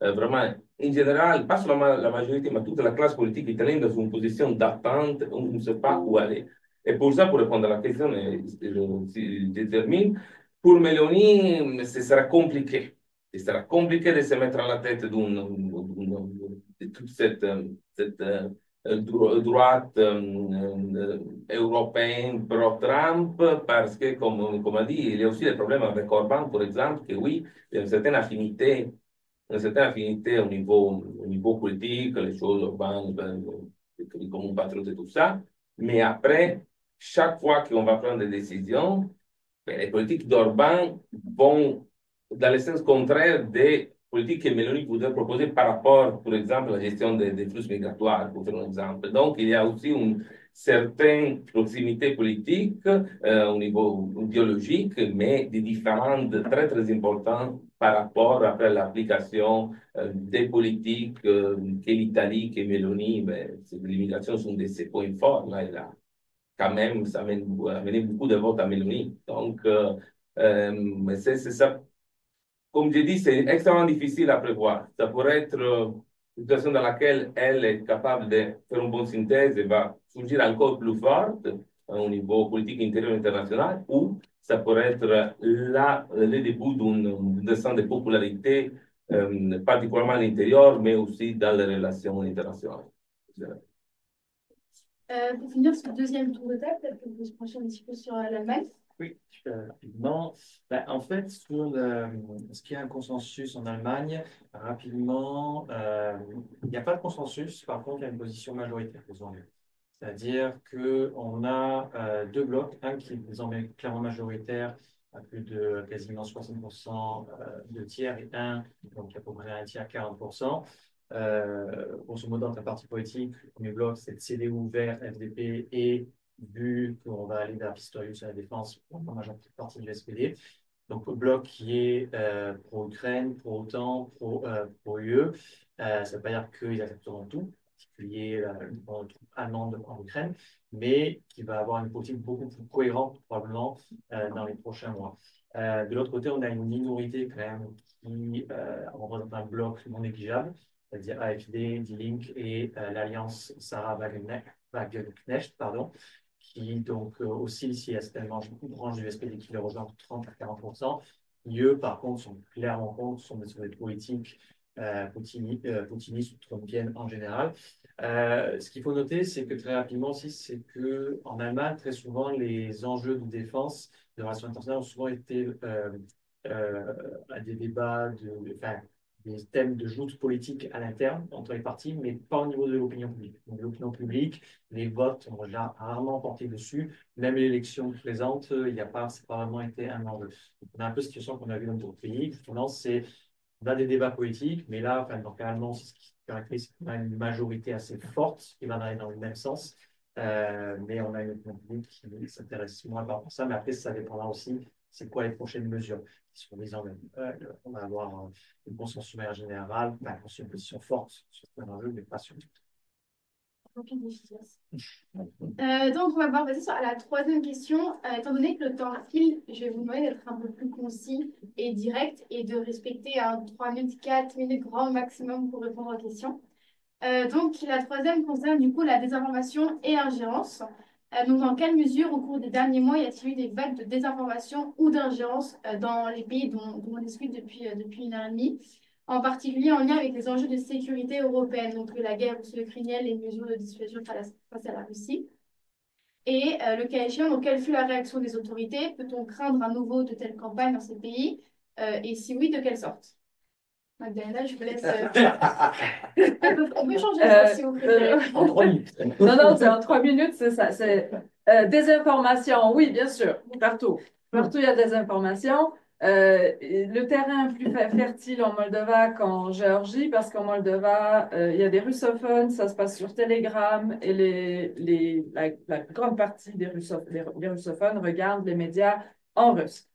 vraiment, in général, pas seulement la majorité, mais toute la classe politique italienne dans une position d'attente, on ne sait pas où aller. Et pour ça, pour répondre à la question, je termine, pour Meloni, ce sera compliqué. Ce sera compliqué de se mettre à la tête de toute cette droite européenne pro-Trump, parce que, comme on a dit, il y a aussi des problèmes avec Orban, par exemple, que oui, il y a une certaine affinité au niveau politique, les choses urbaines, comme un patriote et tout ça. Mais après, chaque fois qu'on va prendre des décisions, ben, les politiques d'Orban vont dans le sens contraire des politiques que Meloni voudrait proposer par rapport, par exemple, à la gestion des flux migratoires, pour faire un exemple. Donc, il y a aussi une certaine proximité politique au niveau idéologique, mais des différences très, très importantes par rapport après l'application des politiques que l'Italie, que Meloni, ben, l'immigration sont des points forts, là et là quand même, ça a amené beaucoup de votes à Mélanie. Donc, c'est ça. Comme je dis, c'est extrêmement difficile à prévoir. Ça pourrait être une situation dans laquelle elle est capable de faire une bonne synthèse et va surgir encore plus forte au niveau politique intérieur et international, ou ça pourrait être là le début d'une descente de popularité, particulièrement à l'intérieur, mais aussi dans les relations internationales. Pour finir ce deuxième tour de table, peut-être que vous se penchez un petit peu sur l'Allemagne. Oui, rapidement. Ben, en fait, sur ce qui est un consensus en Allemagne, rapidement, il n'y a pas de consensus. Par contre, il y a une position majoritaire désormais. C'est-à-dire qu'on a deux blocs, un qui est désormais clairement majoritaire, à plus de quasiment 60% de tiers, et un, donc à peu près un tiers, 40%. Grosso modo, entre les partis politiques, le premier bloc, c'est le CDU, Vert, FDP, et vu qu'on va aller vers Pistorius à la défense, pour la majeure partie du SPD. Donc, le bloc qui est pro-Ukraine, pro-OTAN, pro-UE. Ça ne veut pas dire qu'ils accepteront tout, en particulier une troupe allemande en Ukraine, mais qui va avoir une politique beaucoup plus cohérente, probablement, dans les prochains mois. De l'autre côté, on a une minorité, quand même, qui représente un bloc non négligeable, c'est-à-dire AfD, Die Linke et l'Alliance Sarah Wagenknecht, pardon, qui donc oscille ici à cette branche du SPD qui les rejoint 30 à 40%. Eux, par contre, sont clairement contre, sont sur des politiques poutinistes ou trumpiennes en général. Ce qu'il faut noter, c'est que très rapidement aussi, c'est qu'en Allemagne, très souvent, les enjeux de défense, de relations internationales ont souvent été à des débats, des thèmes de joute politique à l'interne entre les partis, mais pas au niveau de l'opinion publique. Donc, l'opinion publique, les votes ont rarement porté dessus. Même l'élection présente, c'est pas vraiment été un enjeu. Donc, on a un peu cette situation qu'on a vu dans notre pays. Justement, on a des débats politiques, mais là, donc, allemand, c'est ce qui caractérise qu'on a une majorité assez forte qui va dans le même sens. Mais on a une opinion publique qui s'intéresse moins par ça. Mais après, ça dépendra aussi, c'est quoi les prochaines mesures qui seront mises en œuvre. On va avoir une consensus générale, une position forte sur certains enjeux, mais pas sur tout. plus difficile. Donc, on va pouvoir passer à la troisième question. Étant donné que le temps file, je vais vous demander d'être un peu plus concis et direct et de respecter un 3 minutes, 4 minutes grand maximum pour répondre aux questions. Donc, la troisième concerne du coup la désinformation et l'ingérence. Donc, dans quelle mesure, au cours des derniers mois, y a-t-il eu des vagues de désinformation ou d'ingérence dans les pays dont on discute depuis une heure et demie, en particulier en lien avec les enjeux de sécurité européenne, donc la guerre russo-ukrainienne, les mesures de dissuasion face à la Russie. Et le cas échéant, donc, quelle fut la réaction des autorités? Peut-on craindre à nouveau de telles campagnes dans ces pays? Et si oui, de quelle sorte? Magdalena, je vous laisse. On peut changer ça si vous préférez. En 3 minutes. Non, non, c'est en 3 minutes, c'est ça. C'est désinformation, oui, bien sûr, partout. Partout, il y a des informations. Le terrain est plus fertile en Moldova qu'en Géorgie, parce qu'en Moldova, il y a des russophones, ça se passe sur Telegram, et la grande partie des russophones regardent les médias en russe.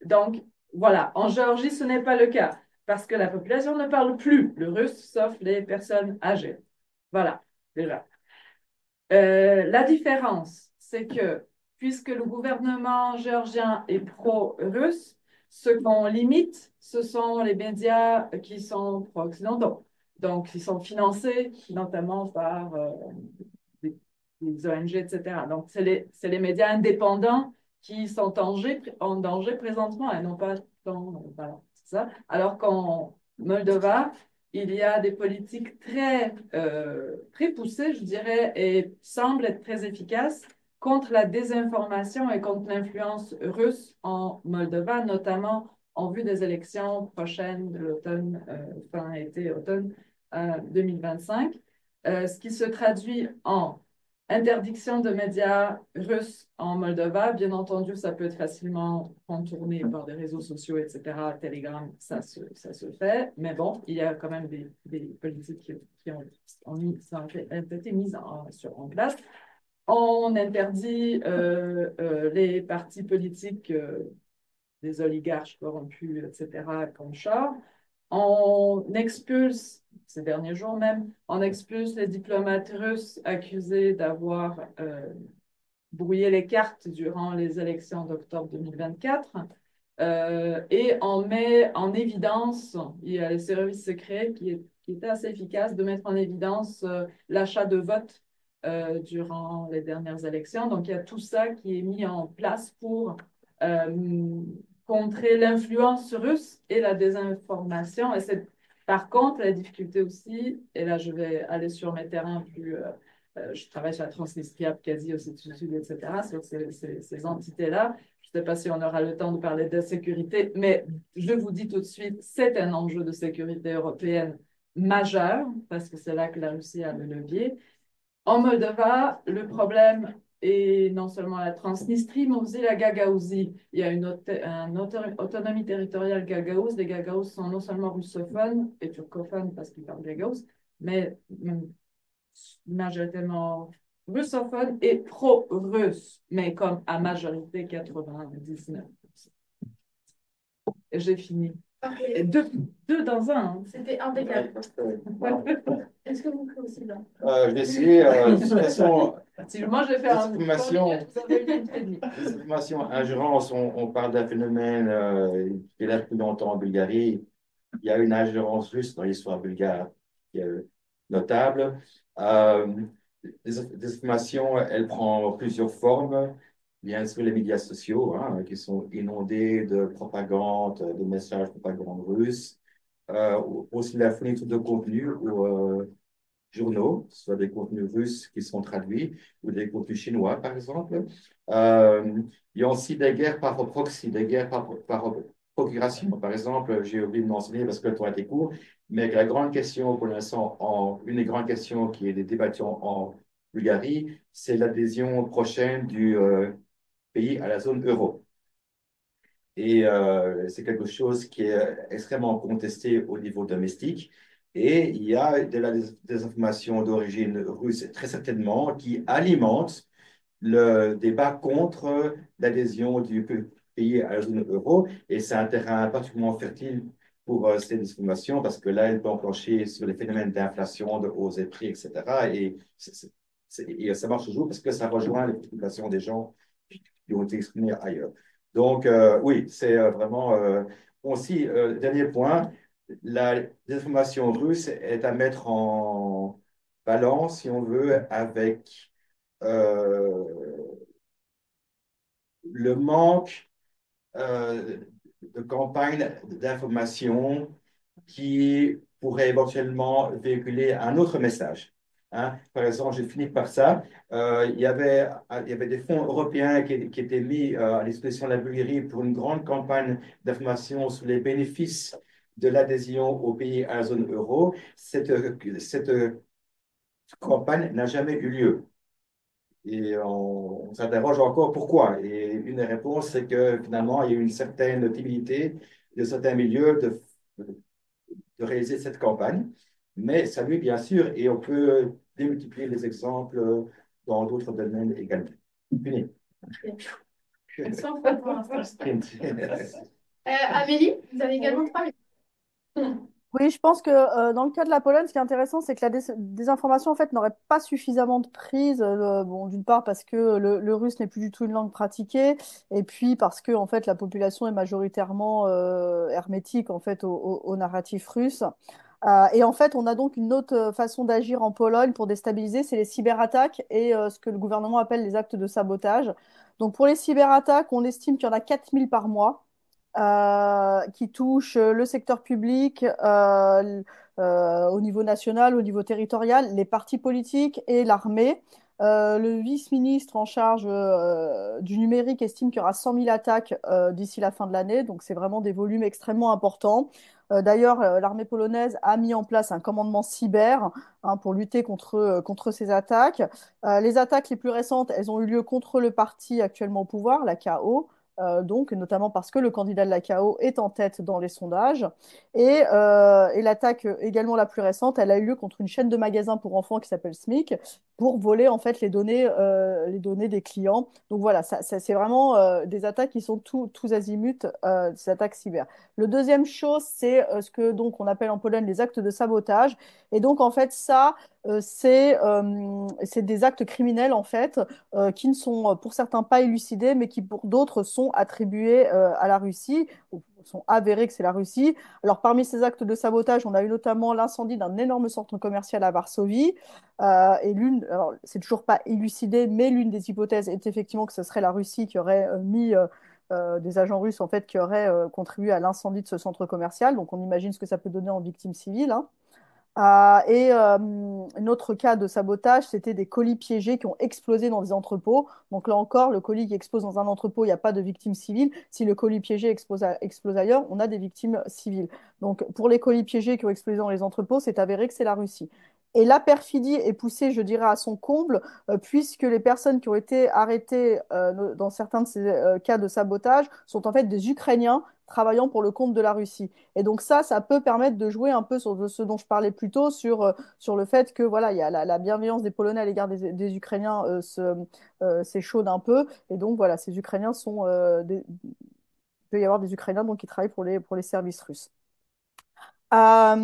Donc, voilà, en Géorgie, ce n'est pas le cas, parce que la population ne parle plus le russe, sauf les personnes âgées. Voilà, déjà. La différence, c'est que puisque le gouvernement géorgien est pro-russe, ce qu'on limite, ce sont les médias qui sont pro-occidentaux. Donc, ils sont financés notamment par des ONG, etc. Donc, c'est les médias indépendants qui sont en danger présentement et non pas tant. Voilà, c'est ça. Alors qu'en Moldova, il y a des politiques très poussées, je dirais, et semblent être très efficaces contre la désinformation et contre l'influence russe en Moldova, notamment en vue des élections prochaines de l'automne, fin été, automne 2025, ce qui se traduit en interdiction de médias russes en Moldova. Bien entendu, ça peut être facilement contourné par des réseaux sociaux, etc. Telegram, ça se fait. Mais bon, il y a quand même des politiques qui ont été mises en place. On interdit les partis politiques des oligarches corrompus, etc., comme Char. On expulse, ces derniers jours même, on expulse les diplomates russes accusés d'avoir brouillé les cartes durant les élections d'octobre 2024. Et on met en évidence, il y a les services secrets qui étaient assez efficaces, de mettre en évidence l'achat de votes durant les dernières élections. Donc, il y a tout ça qui est mis en place pour contrer l'influence russe et la désinformation. Et c'est par contre la difficulté aussi, et là je vais aller sur mes terrains plus... je travaille sur la Transnistrie, Abkhazie, Ossétie du Sud, etc., sur ces entités-là. Je ne sais pas si on aura le temps de parler de sécurité, mais je vous dis tout de suite, c'est un enjeu de sécurité européenne majeur, parce que c'est là que la Russie a le levier. En Moldova, le problème est non seulement la Transnistrie, mais aussi la Gagaouzie. Il y a une autonomie territoriale gagaouze. Les Gagaouzes sont non seulement russophones et turcophones parce qu'ils parlent gagaouze, mais majoritairement russophones et pro-russes, mais comme à majorité 99%. Et j'ai fini. Et deux dans un. Hein. C'était impeccable. Est-ce que vous faites aussi là? Je vais essayer. De toute façon, moi, je vais faire désinformation, ingérence, on parle d'un phénomène qui est là depuis longtemps en Bulgarie. Il y a une ingérence russe dans l'histoire bulgare qui est notable. Désinformation, elle prend plusieurs formes. Bien sûr, les médias sociaux qui sont inondés de propagande, de messages de propagande russes. Aussi la fourniture de contenu ou journaux, soit des contenus russes qui sont traduits ou des contenus chinois, par exemple. Il y a aussi des guerres par proxy, des guerres par procuration. Par exemple, j'ai oublié de mentionner parce que le temps était court, mais la grande question pour l'instant, une des grandes questions qui est débattue en Bulgarie, c'est l'adhésion prochaine du pays à la zone euro. Et c'est quelque chose qui est extrêmement contesté au niveau domestique. Et il y a de la désinformation d'origine russe, très certainement, qui alimente le débat contre l'adhésion du pays à la zone euro. Et c'est un terrain particulièrement fertile pour ces désinformations parce que là, elle peut enclencher sur les phénomènes d'inflation, de hausse des prix, etc. Et Et ça marche toujours parce que ça rejoint les populations des gens qui ont été exprimés ailleurs. Donc, oui, c'est vraiment. Aussi, dernier point, la désinformation russe est à mettre en balance, si on veut, avec euh, le manque de campagnes d'information qui pourraient éventuellement véhiculer un autre message. Hein. Par exemple, je finis par ça. Il y avait des fonds européens qui étaient mis à disposition de la Bulgarie pour une grande campagne d'information sur les bénéfices de l'adhésion au pays à la zone euro. Cette campagne n'a jamais eu lieu. Et on s'interroge encore pourquoi. Et une des réponses, c'est que finalement, il y a eu une certaine timidité de certains milieux de réaliser cette campagne. Mais ça lui, bien sûr, et on peut démultiplier les exemples dans d'autres domaines également. Fini. Sans faute pour l'instant. Amélie, vous avez également 3 minutes. Oui, je pense que dans le cas de la Pologne, ce qui est intéressant, c'est que la désinformation en fait n'aurait pas suffisamment de prise. Bon, d'une part parce que le russe n'est plus du tout une langue pratiquée, et puis parce que en fait la population est majoritairement hermétique en fait au narratif russe. Et en fait, on a donc une autre façon d'agir en Pologne pour déstabiliser, c'est les cyberattaques et ce que le gouvernement appelle les actes de sabotage. Donc pour les cyberattaques, on estime qu'il y en a 4000 par mois qui touchent le secteur public au niveau national, au niveau territorial, les partis politiques et l'armée. Le vice-ministre en charge du numérique estime qu'il y aura 100 000 attaques d'ici la fin de l'année, donc c'est vraiment des volumes extrêmement importants. D'ailleurs, l'armée polonaise a mis en place un commandement cyber hein, pour lutter contre ces attaques. Les attaques les plus récentes, elles ont eu lieu contre le parti actuellement au pouvoir, la KO, donc notamment parce que le candidat de la KO est en tête dans les sondages. Et l'attaque également la plus récente, elle a eu lieu contre une chaîne de magasins pour enfants qui s'appelle SMIC pour voler en fait les données des clients. Donc voilà, c'est vraiment des attaques qui sont tous azimuts, ces attaques cyber. Le deuxième chose, c'est ce que donc on appelle en Pologne les actes de sabotage. Et donc en fait ça, c'est des actes criminels en fait qui ne sont pour certains pas élucidés, mais qui pour d'autres sont attribués à la Russie, ou sont avérés que c'est la Russie. Alors parmi ces actes de sabotage, on a eu notamment l'incendie d'un énorme centre commercial à Varsovie. Et l'une, alors c'est toujours pas élucidé, mais l'une des hypothèses est effectivement que ce serait la Russie qui aurait mis des agents russes en fait qui auraient contribué à l'incendie de ce centre commercial. Donc on imagine ce que ça peut donner en victimes civiles. Hein. Un autre cas de sabotage, c'était des colis piégés qui ont explosé dans des entrepôts. Donc là encore, le colis qui explose dans un entrepôt, il n'y a pas de victimes civiles. Si le colis piégé explose ailleurs, on a des victimes civiles. Donc pour les colis piégés qui ont explosé dans les entrepôts, c'est avéré que c'est la Russie. Et la perfidie est poussée, je dirais, à son comble, puisque les personnes qui ont été arrêtées dans certains de ces cas de sabotage sont en fait des Ukrainiens travaillant pour le compte de la Russie. Et donc ça peut permettre de jouer un peu sur ce dont je parlais plus tôt, sur le fait que voilà, il y a la bienveillance des Polonais à l'égard des Ukrainiens s'échaude un peu. Et donc voilà, ces Ukrainiens sont il peut y avoir des Ukrainiens donc, qui travaillent pour les services russes. En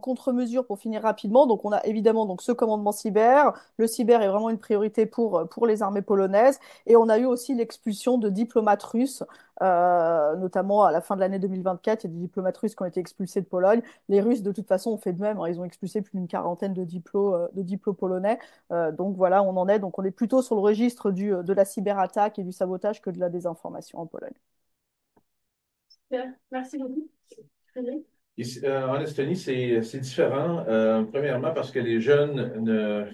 contre-mesure, pour finir rapidement, donc on a évidemment donc, ce commandement cyber. Le cyber est vraiment une priorité pour les armées polonaises. Et on a eu aussi l'expulsion de diplomates russes, notamment à la fin de l'année 2024. Il y a des diplomates russes qui ont été expulsés de Pologne. Les Russes, de toute façon, ont fait de même. Hein. Ils ont expulsé plus d'une quarantaine de diplômes polonais. Donc voilà, on en est. Donc on est plutôt sur le registre de la cyberattaque et du sabotage que de la désinformation en Pologne. Super. Merci beaucoup. Frédéric. Ici, en Estonie, c'est différent. Premièrement, parce que les jeunes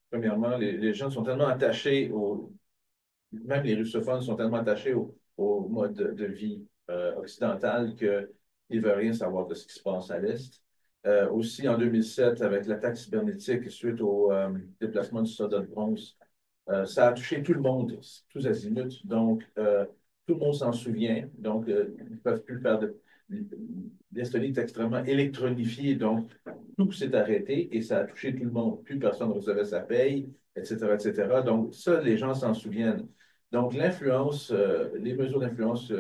premièrement, les jeunes sont tellement attachés même les russophones sont tellement attachés au mode de vie occidental qu'ils ne veulent rien savoir de ce qui se passe à l'Est. Aussi, en 2007, avec l'attaque cybernétique suite au déplacement du soldat de bronze, ça a touché tout le monde, tous azimuts. Donc, tout le monde s'en souvient. Donc, ils ne peuvent plus faire de. L'Estonie est extrêmement électronifiée. Donc, tout s'est arrêté et ça a touché tout le monde. Plus personne ne recevait sa paye, etc., etc. Donc, ça, les gens s'en souviennent. Donc, l'influence, les mesures d'influence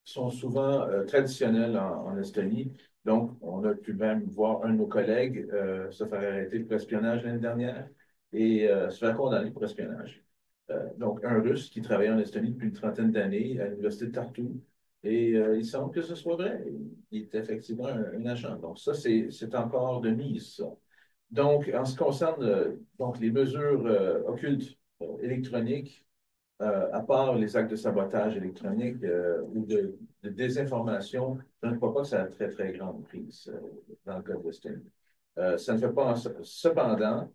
sont souvent traditionnelles en Estonie. Donc, on a pu même voir un de nos collègues se faire arrêter pour espionnage l'année dernière et se faire condamner pour espionnage. Donc, un Russe qui travaillait en Estonie depuis une trentaine d'années à l'Université de Tartu. Et il semble que ce soit vrai. Il est effectivement un agent. Donc, ça, c'est encore de mise, ça. Donc, en ce qui concerne donc, les mesures occultes électroniques, à part les actes de sabotage électronique ou de désinformation, je ne crois pas que ça a très, très grande prise dans le cas de l'Estonie. Ça ne fait pas. Cependant,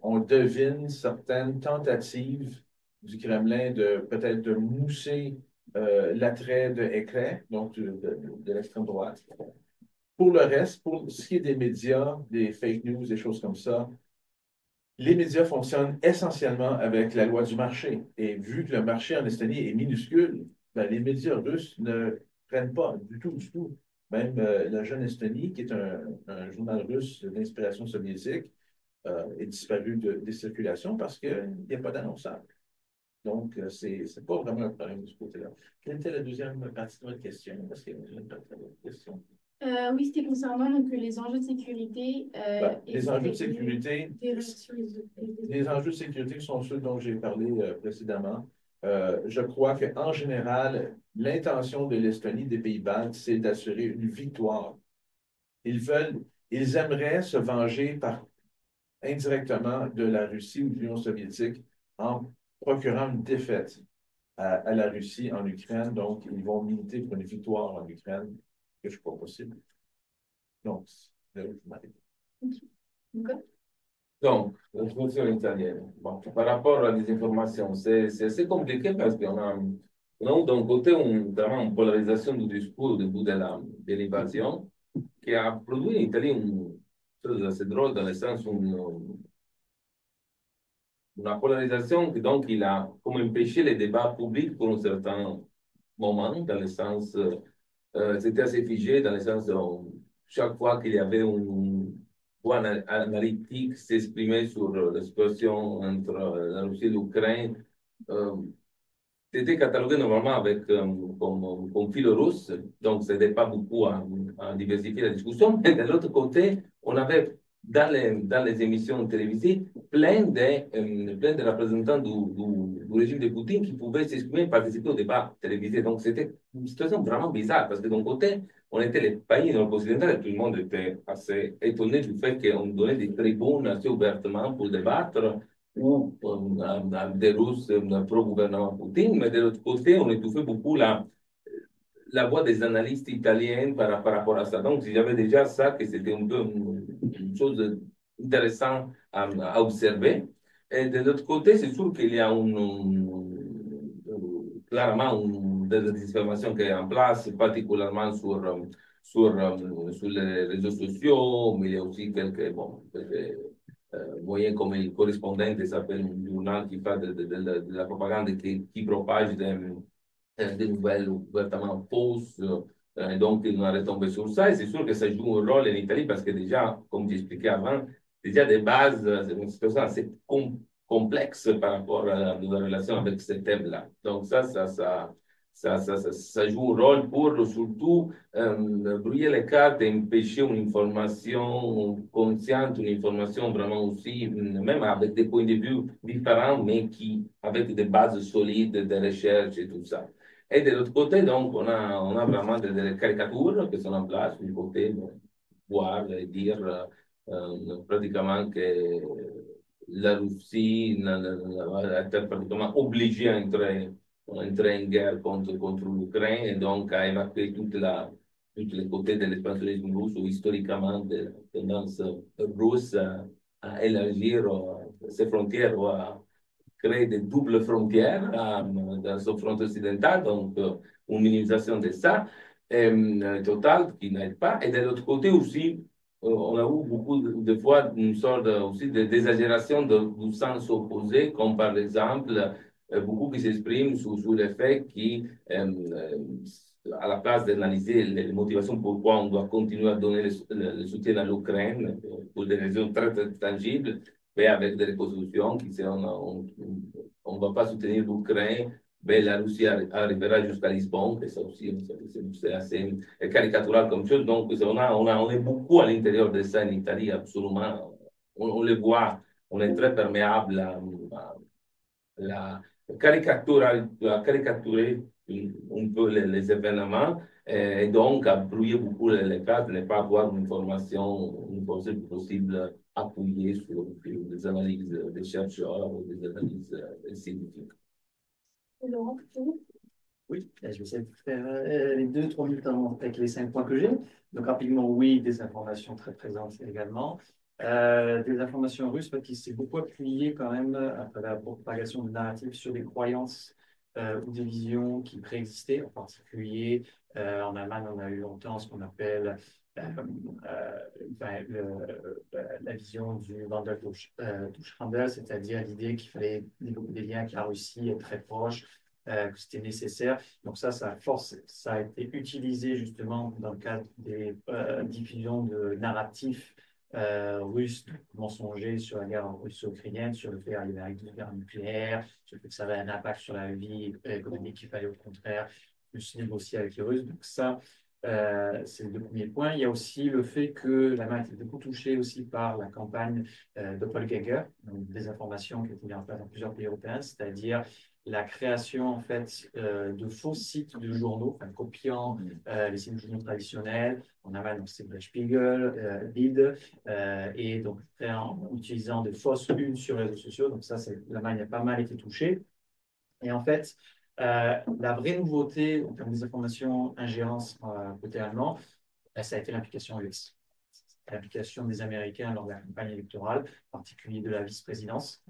on devine certaines tentatives du Kremlin de peut-être de mousser l'attrait de éclat, donc de l'extrême droite. Pour le reste, pour ce qui est des médias, des fake news, des choses comme ça, les médias fonctionnent essentiellement avec la loi du marché. Et vu que le marché en Estonie est minuscule, ben, les médias russes ne prennent pas du tout, du tout. Même la Jeune Estonie, qui est un journal russe d'inspiration soviétique, est disparu des circulations parce qu'il n'y a pas d'annonceur. Donc, c'est pas vraiment un problème de ce côté-là. Quelle était la deuxième partie de votre question? Parce que je n'ai pas très bonne question. Oui, c'était concernant donc, les enjeux de sécurité. Les enjeux de sécurité, des relations les- les enjeux de sécurité sont ceux dont j'ai parlé précédemment. Je crois qu'en général, l'intention de l'Estonie, des Pays-Bas, c'est d'assurer une victoire. Ils aimeraient se venger indirectement de la Russie ou de l'Union soviétique en procurant une défaite à la Russie en Ukraine. Donc, ils vont militer pour une victoire en Ukraine, que je crois possible. Donc, c'est là où je m'arrête. D'accord. Donc, la solution italienne. Bon, par rapport à la désinformation, c'est assez compliqué parce on a eu d'un côté vraiment une polarisation du discours au début de l'invasion qui a produit en Italie une chose assez drôle dans le sens una polarisation qui donc il a comme empêché les débats publics pour un certain moment, dans le sens, c'était assez figé, dans le sens chaque fois qu'il y avait une voix analytique s'exprimer sur la situation entre la Russie et l'Ukraine, euh, c'était catalogué normalement avec comme fil russe, donc ce n'aidait pas beaucoup à diversifier la discussion. Mais de l'autre côté, on avait dans les émissions télévisées plein de représentants du régime de Poutine qui pouvaient s'exprimer et participer au débat télévisé. Donc c'était une situation vraiment bizarre parce que d'un côté, on était les pays dans occidental et tout le monde était assez étonné du fait qu'on donnait des tribunes assez ouvertement pour débattre ou des Russes pro-gouvernement Poutine, mais de l'autre côté, on étouffait beaucoup la voix des analystes italiens par rapport à ça. Donc, il y avait déjà ça, que c'était un peu une chose intéressante à observer. Et de l'autre côté, c'est sûr qu'il y a clairement une désinformation qui est en place, particulièrement sur les réseaux sociaux, mais il y a aussi quelques moyens comme il correspondant, qui s'appelle un journal qui fait de la propagande, qui propage des nouvelles ouvertement fausses. Donc, il est retombé sur ça. Et c'est sûr que ça joue un rôle en Italie parce que déjà, comme j'expliquais avant, déjà de base, c'est une situation assez complexe par rapport à la relation avec ce thème-là. Donc, ça joue un rôle pour surtout brouiller les cartes et empêcher une information consciente, une information vraiment aussi, même avec des points de vue différents, mais qui avec des bases solides de recherche et tout ça. Et de l'autre côté, donc, on a vraiment des caricatures qui sont en place. Du côté, voir et dire pratiquement que la Russie était pratiquement obligée à entrer en guerre contre l'Ukraine et donc à évacuer tous les côtés de l'expansionnisme russe ou historiquement de la tendance russe à élargir ses frontières ou à créer des doubles frontières dans ce front occidental, donc une minimisation de ça totale qui n'aide pas. Et de l'autre côté aussi, on a eu beaucoup de fois une sorte aussi de d'exagération du sens opposé, comme par exemple beaucoup qui s'expriment sur le fait à la place d'analyser les motivations pourquoi on doit continuer à donner le soutien à l'Ukraine pour des raisons très, très tangibles, mais avec des reconstructions qui sont, on ne va pas soutenir l'Ukraine ben, la Russie arrivera jusqu'à Lisbonne, et ça aussi, c'est assez caricatural comme chose. Donc, on est beaucoup à l'intérieur de ça en Italie, absolument. On le voit, on est très perméable la à caricaturer un peu les événements et donc à brouiller beaucoup les cartes, ne pas avoir une information possible appuyée sur des analyses des chercheurs ou des analyses scientifiques. Laurent, Oui, je vais essayer de faire les 2-3 minutes avec les 5 points que j'ai. Donc rapidement, oui, des informations très présentes également. Des informations russes, qui s'est beaucoup appuyé quand même à travers la propagation de narratifs sur des croyances ou des visions qui préexistaient. En particulier, en Allemagne, on a eu longtemps ce qu'on appelle la vision du Wandertauschhandel, c'est-à-dire l'idée qu'il fallait développer des liens avec la Russie, être très proche, que c'était nécessaire. Donc ça a été utilisé justement dans le cadre des diffusions de narratifs russes mensongers sur la guerre russo-ukrainienne, sur le fait d'arriver avec une guerre nucléaire, sur le fait que ça avait un impact sur la vie économique, qu'il fallait au contraire plus négocier avec les Russes. Donc ça, c'est le premier point. Il y a aussi le fait que l'Allemagne a été beaucoup touchée aussi par la campagne Doppelgänger, donc des informations qui ont été mises en place dans plusieurs pays européens, c'est-à-dire la création en fait de faux sites de journaux, enfin, copiant les sites de journaux traditionnels. En Allemagne, c'est Der Spiegel, Bild, et donc en utilisant de fausses unes sur les réseaux sociaux. Donc ça, l'Allemagne a pas mal été touchée. Et en fait, la vraie nouveauté en termes des informations ingérence côté allemand, ça a été l'implication US. L'implication des Américains lors de la campagne électorale, en particulier de la vice-présidence,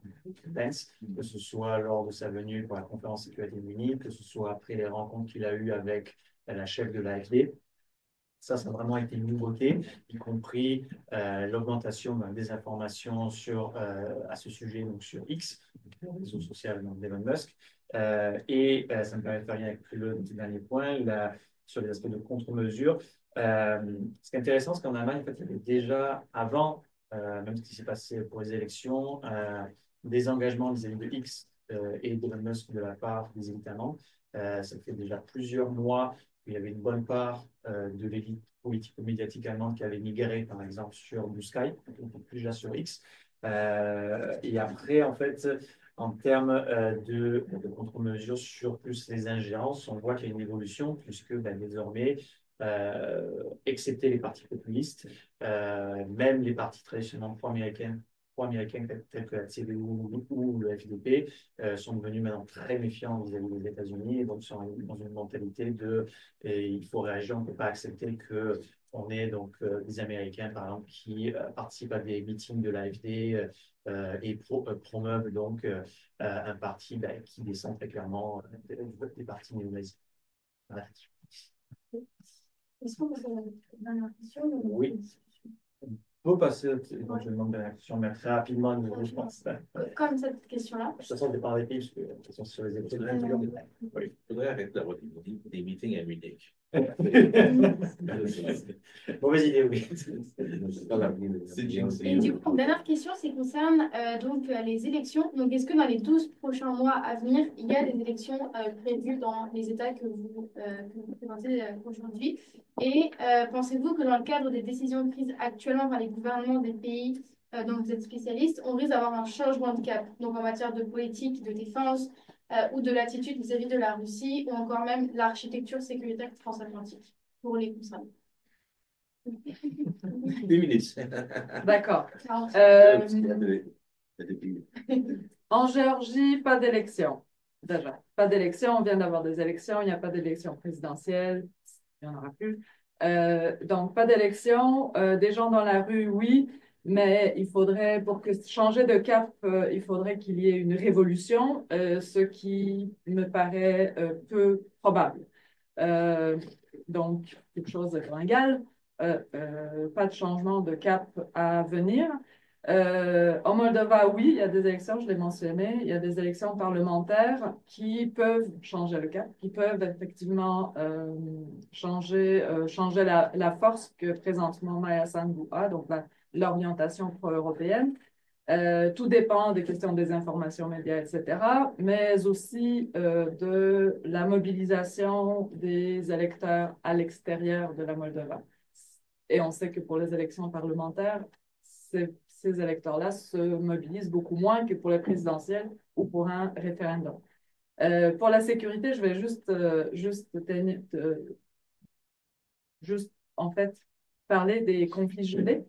Pence, que ce soit lors de sa venue pour la conférence sécurité unie, que ce soit après les rencontres qu'il a eues avec la chef de l'AfD. Ça a vraiment été une nouveauté, y compris l'augmentation des informations à ce sujet, donc sur X, le réseau social d'Elon Musk. Ça me permet de faire lien avec le dernier point, sur les aspects de contre-mesure. Ce qui est intéressant, c'est qu'en Allemagne, en fait, il y avait déjà, avant, même ce qui s'est passé pour les élections, des engagements vis-à-vis de X et d'Elon Musk de la part des élites allemandes. Ça fait déjà plusieurs mois qu'il y avait une bonne part de l'élite politico-médiatique allemande qui avait migré, par exemple, sur Blue Sky, donc plus déjà sur X. Et après, en fait, en termes de contre-mesures sur plus les ingérences, on voit qu'il y a une évolution, puisque désormais, excepté les partis populistes, même les partis traditionnellement pro-américains tels que la CDU ou le FDP sont devenus maintenant très méfiants vis-à-vis des États-Unis et donc sont dans une mentalité il faut réagir, on ne peut pas accepter qu'on ait donc des Américains par exemple qui participent à des meetings de l'AfD et promeuvent donc un parti qui descend très clairement des partis néo-nazis. Voilà. est-ce qu'on peut faire une dernière question? Oui. On peut passer éventuellement de la question, mais très rapidement, je pense. Comme cette question-là. De toute façon, on dépend des pays, parce que la question sur les études. Il faudrait arrêter d'avoir des meetings à Munich. Mauvaise idée, oui. Et du coup, une dernière question, c'est concerne les élections. Donc, est-ce que dans les 12 prochains mois à venir, il y a des élections prévues dans les États que vous présentez aujourd'hui? Et pensez-vous que dans le cadre des décisions prises actuellement par les gouvernements des pays dont vous êtes spécialiste, on risque d'avoir un changement de cap, donc en matière de politique, de défense ou de l'attitude vis-à-vis de la Russie, ou encore même l'architecture sécuritaire transatlantique pour les concernés? 2 minutes. D'accord. En Géorgie, pas d'élection. Déjà, pas d'élection. On vient d'avoir des élections. Il n'y a pas d'élection présidentielle. Il n'y en aura plus. Donc, pas d'élection. Des gens dans la rue, oui. Mais il faudrait, pour changer de cap, il faudrait qu'il y ait une révolution, ce qui me paraît peu probable. Donc, quelque chose de gringal. Pas de changement de cap à venir. En Moldova, oui, il y a des élections, je l'ai mentionné, il y a des élections parlementaires qui peuvent changer le cap, qui peuvent effectivement changer la force que présentement Maya Sandu a, donc l'orientation pro-européenne. Tout dépend des questions des informations médias, etc., mais aussi de la mobilisation des électeurs à l'extérieur de la Moldova. Et on sait que pour les élections parlementaires, ces électeurs-là se mobilisent beaucoup moins que pour les présidentielles ou pour un référendum. Pour la sécurité, je vais juste en fait parler des conflits gelés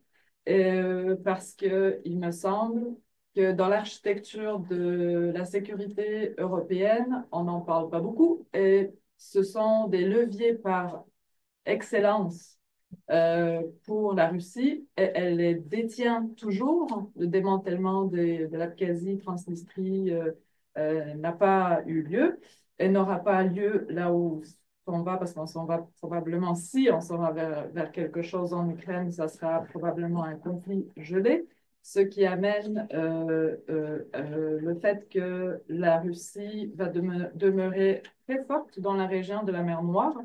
parce qu'il me semble que dans l'architecture de la sécurité européenne, on n'en parle pas beaucoup et ce sont des leviers par excellence pour la Russie. Et elle les détient toujours. Le démantèlement de l'Abkhazie, Transnistrie n'a pas eu lieu et n'aura pas lieu là où on va, parce qu'on s'en va probablement, si on s'en va vers quelque chose en Ukraine, ça sera probablement un conflit gelé, ce qui amène le fait que la Russie va demeurer très forte dans la région de la mer Noire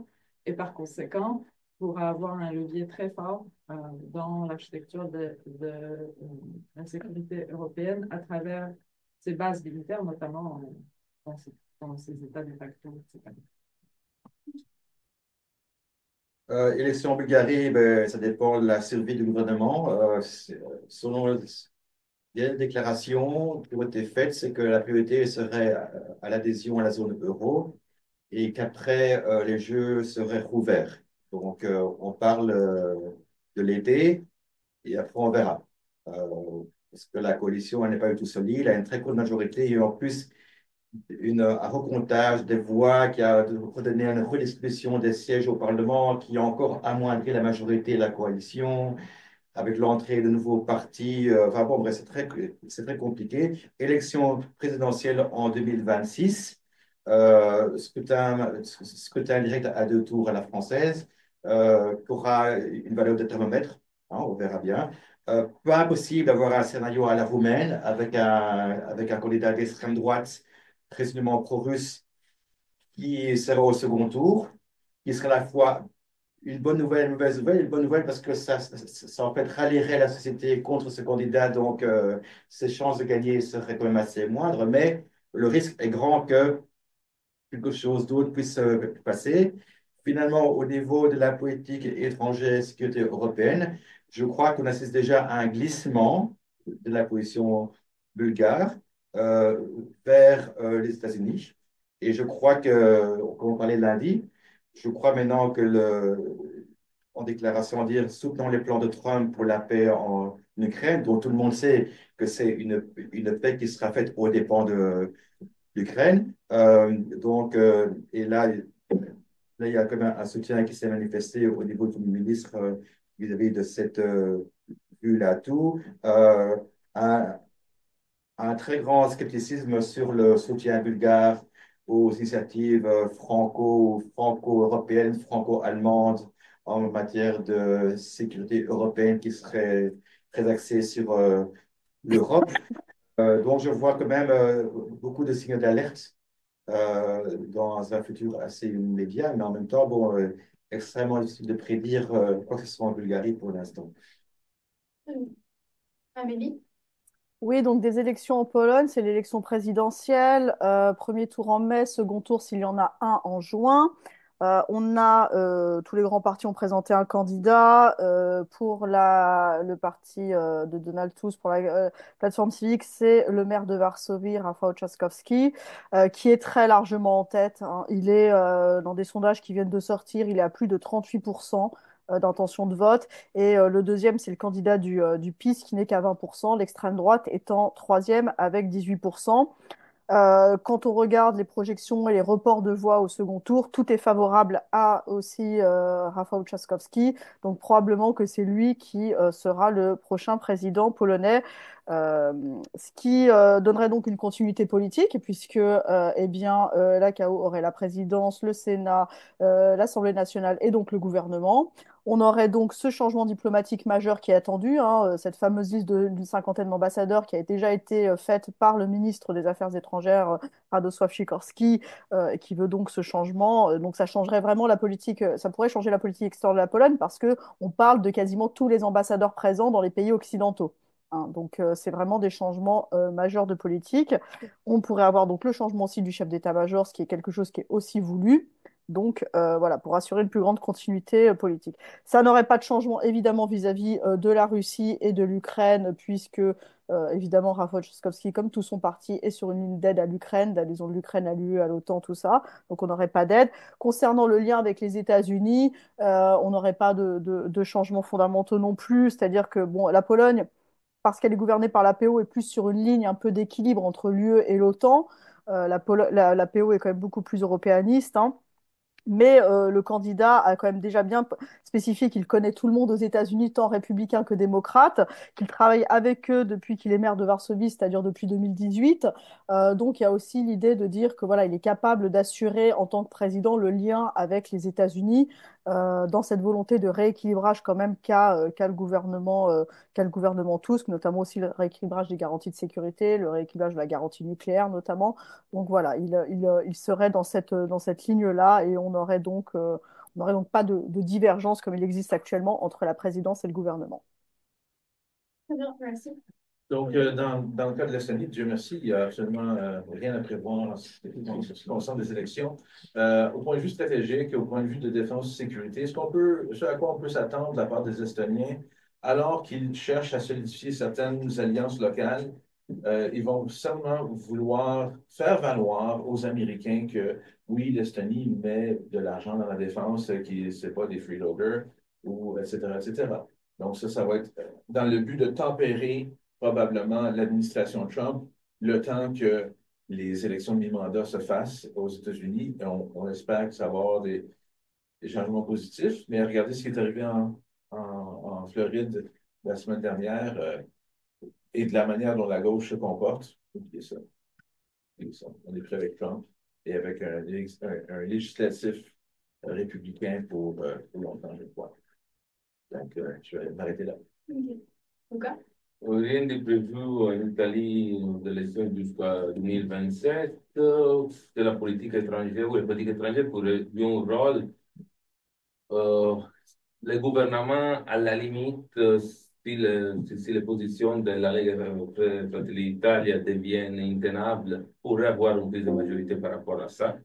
et par conséquent pourra avoir un levier très fort dans l'architecture de la sécurité européenne à travers ses bases militaires, notamment dans ses États de facto, etc. Élection en Bulgarie, ben, ça dépend de la survie du gouvernement. Selon les déclarations qui ont été faites, c'est que la priorité serait à l'adhésion à la zone euro et qu'après, les jeux seraient rouverts. Donc, on parle de l'été et après, on verra. Parce que la coalition, elle n'est pas du tout solide, elle a une très courte majorité et en plus, un recomptage des voix qui a redonné une redistribution des sièges au Parlement qui a encore amoindri la majorité de la coalition avec l'entrée de nouveaux partis. Enfin bon, bref, c'est très compliqué. Élection présidentielle en 2026, scrutin direct à deux tours à la française, qui aura une valeur de thermomètre, hein, on verra bien. Pas impossible d'avoir un scénario à la roumaine avec un candidat d'extrême droite, résolument pro-russe, qui sera au second tour, qui sera à la fois une bonne nouvelle, une mauvaise nouvelle. Une bonne nouvelle parce que ça en fait rallierait la société contre ce candidat, donc ses chances de gagner seraient quand même assez moindres, mais le risque est grand que quelque chose d'autre puisse passer. Finalement, au niveau de la politique étrangère et sécurité européenne, je crois qu'on assiste déjà à un glissement de la position bulgare euh, vers les États-Unis. Et je crois que, comme on parlait lundi, je crois maintenant que en déclaration, dire soutenons les plans de Trump pour la paix en Ukraine, dont tout le monde sait que c'est une paix qui sera faite aux dépens de l'Ukraine. Et là, il y a quand même un soutien qui s'est manifesté au niveau du ministre vis-à-vis de cette vue-là tout. Un, un très grand scepticisme sur le soutien bulgare aux initiatives franco-européennes, franco-allemandes en matière de sécurité européenne qui serait très axée sur l'Europe. Donc, je vois quand même beaucoup de signaux d'alerte dans un futur assez immédiat, mais en même temps, bon, extrêmement difficile de prédire quoi que ce soit en Bulgarie pour l'instant. Amélie? Oui, donc des élections en Pologne, c'est l'élection présidentielle. Premier tour en mai, second tour s'il y en a un en juin. Tous les grands partis ont présenté un candidat. Pour le parti de Donald Tusk, pour la plateforme civique, c'est le maire de Varsovie, Rafał Trzaskowski, qui est très largement en tête, hein. Il est dans des sondages qui viennent de sortir, il est à plus de 38% d'intention de vote. Et le deuxième, c'est le candidat du PiS qui n'est qu'à 20%, l'extrême droite étant troisième avec 18%. Quand on regarde les projections et les reports de voix au second tour, tout est favorable à aussi Rafał Trzaskowski. Donc probablement que c'est lui qui sera le prochain président polonais. Ce qui donnerait donc une continuité politique, puisque l'AKO aurait la présidence, le Sénat, l'Assemblée nationale et donc le gouvernement. On aurait donc ce changement diplomatique majeur qui est attendu, hein, cette fameuse liste d'une cinquantaine d'ambassadeurs qui a déjà été faite par le ministre des Affaires étrangères, Radosław Sikorski, qui veut donc ce changement. Donc ça changerait vraiment la politique, ça pourrait changer la politique extérieure de la Pologne parce que on parle de quasiment tous les ambassadeurs présents dans les pays occidentaux, hein. Donc, c'est vraiment des changements majeurs de politique. On pourrait avoir donc le changement aussi du chef d'état-major, ce qui est quelque chose qui est aussi voulu. Donc, voilà, pour assurer une plus grande continuité politique. Ça n'aurait pas de changement, évidemment, vis-à-vis de la Russie et de l'Ukraine, puisque, évidemment, Rafał Trzaskowski, comme tout son parti, est sur une ligne d'aide à l'Ukraine, d'adhésion de l'Ukraine à l'UE, à l'OTAN, tout ça. Donc, on n'aurait pas d'aide. Concernant le lien avec les États-Unis, on n'aurait pas de changements fondamentaux non plus. C'est-à-dire que, bon, la Pologne, parce qu'elle est gouvernée par la PO, est plus sur une ligne un peu d'équilibre entre l'UE et l'OTAN. La PO est quand même beaucoup plus européaniste, hein. Mais le candidat a quand même déjà bien spécifié qu'il connaît tout le monde aux États-Unis, tant républicain que démocrate, qu'il travaille avec eux depuis qu'il est maire de Varsovie, c'est-à-dire depuis 2018. Donc il y a aussi l'idée de dire que voilà, il est capable d'assurer en tant que président le lien avec les États-Unis dans cette volonté de rééquilibrage quand même qu'a le gouvernement Tusk, notamment aussi le rééquilibrage des garanties de sécurité, le rééquilibrage de la garantie nucléaire notamment. Donc voilà, il serait dans cette ligne-là et on n'aurait donc pas de divergence comme il existe actuellement entre la présidence et le gouvernement. Très bien, merci. Donc, dans le cas de l'Estonie, Dieu merci, il n'y a absolument rien à prévoir en ce qui concerne des élections. Au point de vue stratégique et au point de vue de défense et sécurité, ce à quoi on peut s'attendre de la part des Estoniens, alors qu'ils cherchent à solidifier certaines alliances locales, ils vont seulement vouloir faire valoir aux Américains que oui, l'Estonie met de l'argent dans la défense, qui c'est pas des freeloaders, ou etc., etc. Donc ça va être dans le but de tempérer probablement l'administration Trump le temps que les élections de mi-mandat se fassent aux États-Unis. On espère que ça va avoir des changements positifs, mais regardez ce qui est arrivé en Floride la semaine dernière et de la manière dont la gauche se comporte. Oubliez ça. Oubliez ça. On est prêt avec Trump et avec un législatif républicain pour longtemps, je crois. Donc, je vais m'arrêter là. Ok. Luca? Rien de prévu en Italie de l'élection jusqu'à 2027. De la politique étrangère, ou la politique étrangère pourrait jouer un rôle. Euh, le gouvernement, à la limite, si les positions de la Lega Fratelli d'Italia deviennent intenables, pourrait avoir une prise de majorité par rapport à ça.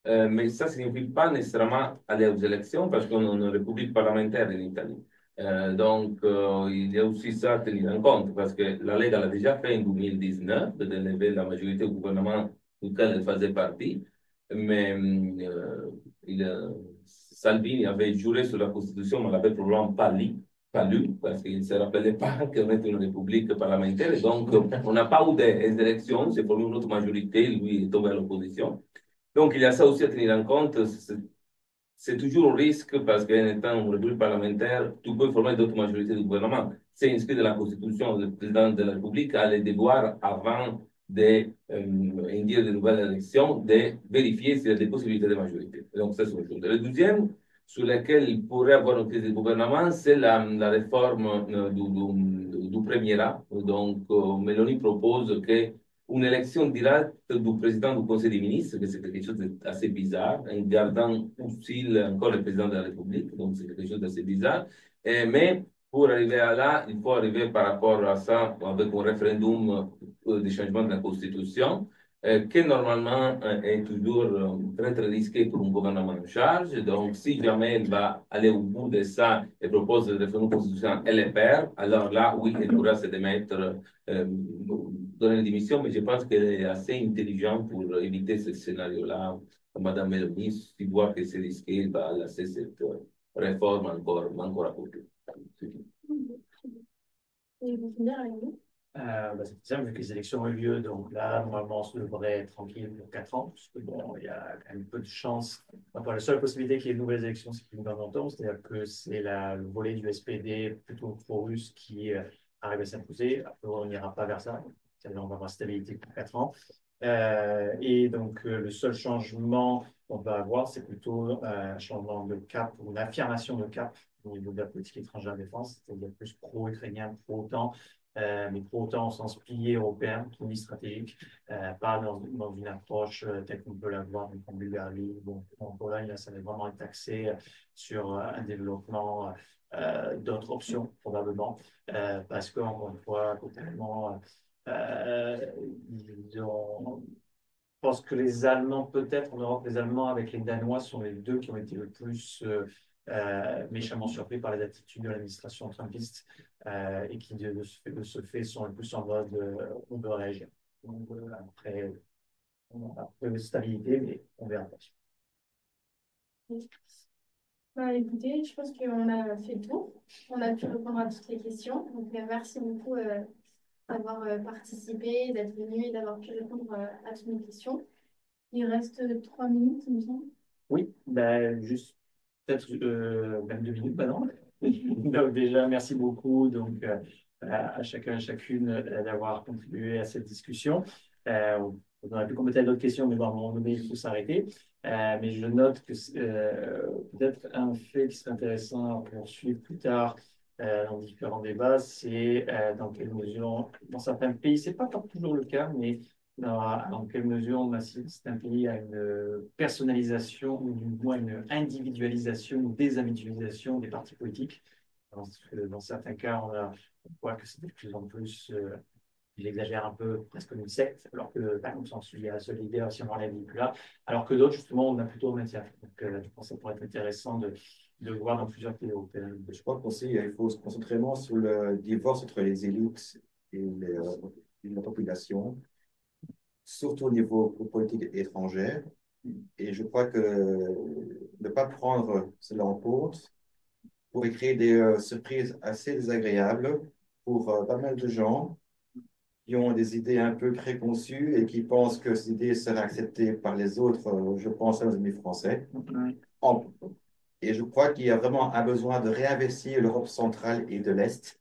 Mais ça ne signifie pas nécessairement aller aux élections parce qu'on est une république parlementaire en Italie. Il y a aussi ça à tenir en compte parce que la Lega l'a déjà fait en 2019 d'élever la majorité au gouvernement duquel elle faisait partie. Mais Salvini avait juré sur la Constitution, mais l'avait probablement pas lu parce qu'il ne se rappelait pas qu'on était une république parlementaire. Et donc, on n'a pas eu des élections, c'est pour une autre majorité, lui est tombé à l'opposition. Donc, il y a ça aussi à tenir en compte. C'est toujours un risque parce qu'en étant une république parlementaire, tu peux former d'autres majorités du gouvernement. C'est inscrit dans la Constitution, le président de la République a le devoir, avant d'indiquer de nouvelles élections, de vérifier s'il y a des possibilités de majorité. Donc, ça, c'est une chose. Le deuxième, sur lequel il pourrait avoir une crise de gouvernement, c'est la réforme du premier rang. Donc, Meloni propose que une élection directe du président du Conseil des ministres, que c'est quelque chose d'assez bizarre, en gardant aussi encore le président de la République, donc c'est quelque chose d'assez bizarre. Mais pour arriver à là, il faut arriver par rapport à ça avec un référendum de changement de la Constitution, qui normalement est toujours très très risqué pour un gouvernement en charge. Donc si jamais elle va aller au bout de ça et propose le référendum constitutionnel, elle le perd, alors là, oui, elle pourra se démettre, donner la démission, mais je pense qu'elle est assez intelligente pour éviter ce scénario-là. Madame Meloni, si voit que c'est risqué, elle va laisser cette réforme encore à côté. Et vous finir avec nous? C'est simple, vu que les élections ont eu lieu, donc là, normalement, on devrait être tranquille pour 4 ans, parce que bon, il y a quand même peu de chance. Enfin, la seule possibilité qu'il y ait de nouvelles élections, c'est qu'il y ait une gouvernementale, c'est-à-dire que c'est le volet du SPD plutôt pro-russe qui arrive à s'imposer. Après, on n'ira pas vers ça. C'est-à-dire, on va avoir stabilité pour 4 ans. Et donc, le seul changement qu'on va avoir, c'est plutôt un changement de cap, ou une affirmation de cap au niveau de la politique étrangère de défense, c'est-à-dire plus pro-ukrainien, pro-OTAN, mais pour autant au sens pilier européen, qui stratégique, pas dans une approche telle qu'on peut l'avoir en Bulgarie. Bon, en Pologne, là, ça va vraiment être axé sur un développement d'autres options, probablement, parce qu'encore une fois, totalement, je pense que les Allemands, peut-être en Europe, les Allemands avec les Danois sont les deux qui ont été le plus méchamment surpris par les attitudes de l'administration trumpiste et qui, de ce fait, sont le plus en mode on veut réagir. Donc, après, on a un peu de stabilité, mais on verra pas. Bah, écoutez, je pense qu'on a fait le tour. On a pu répondre à toutes les questions. Donc, merci beaucoup d'avoir participé, d'être venu et d'avoir pu répondre à toutes nos questions. Il reste 3 minutes, il me semble. Oui, ben, juste peut-être même 2 minutes maintenant. Donc déjà, merci beaucoup donc, à chacun et chacune d'avoir contribué à cette discussion. On aurait pu compléter d'autres questions, mais bon, à un moment donné, il faut s'arrêter. Mais je note que peut-être un fait qui serait intéressant à poursuivre plus tard dans différents débats, c'est dans quelle mesure, dans certains pays, c'est pas toujours le cas, mais dans quelle mesure c'est un pays a une personnalisation ou du moins une individualisation ou désindividualisation des partis politiques. Dans certains cas, on voit que c'est de plus en plus, j'exagère un peu, presque comme une secte, alors que, par exemple, il y a un seul leader, si on enlève là, alors que d'autres, justement, on a plutôt au maintien. Donc, je pense que ça pourrait être intéressant de voir dans plusieurs pays européens. Je crois qu'aussi, il faut se concentrer vraiment sur le divorce entre les élites et la population, surtout au niveau politique étranger. Et je crois que ne pas prendre cela en compte pourrait créer des surprises assez désagréables pour pas mal de gens qui ont des idées un peu préconçues et qui pensent que ces idées seraient acceptées par les autres, je pense à nos amis français. En- Et je crois qu'il y a vraiment un besoin de réinvestir l'Europe centrale et de l'Est.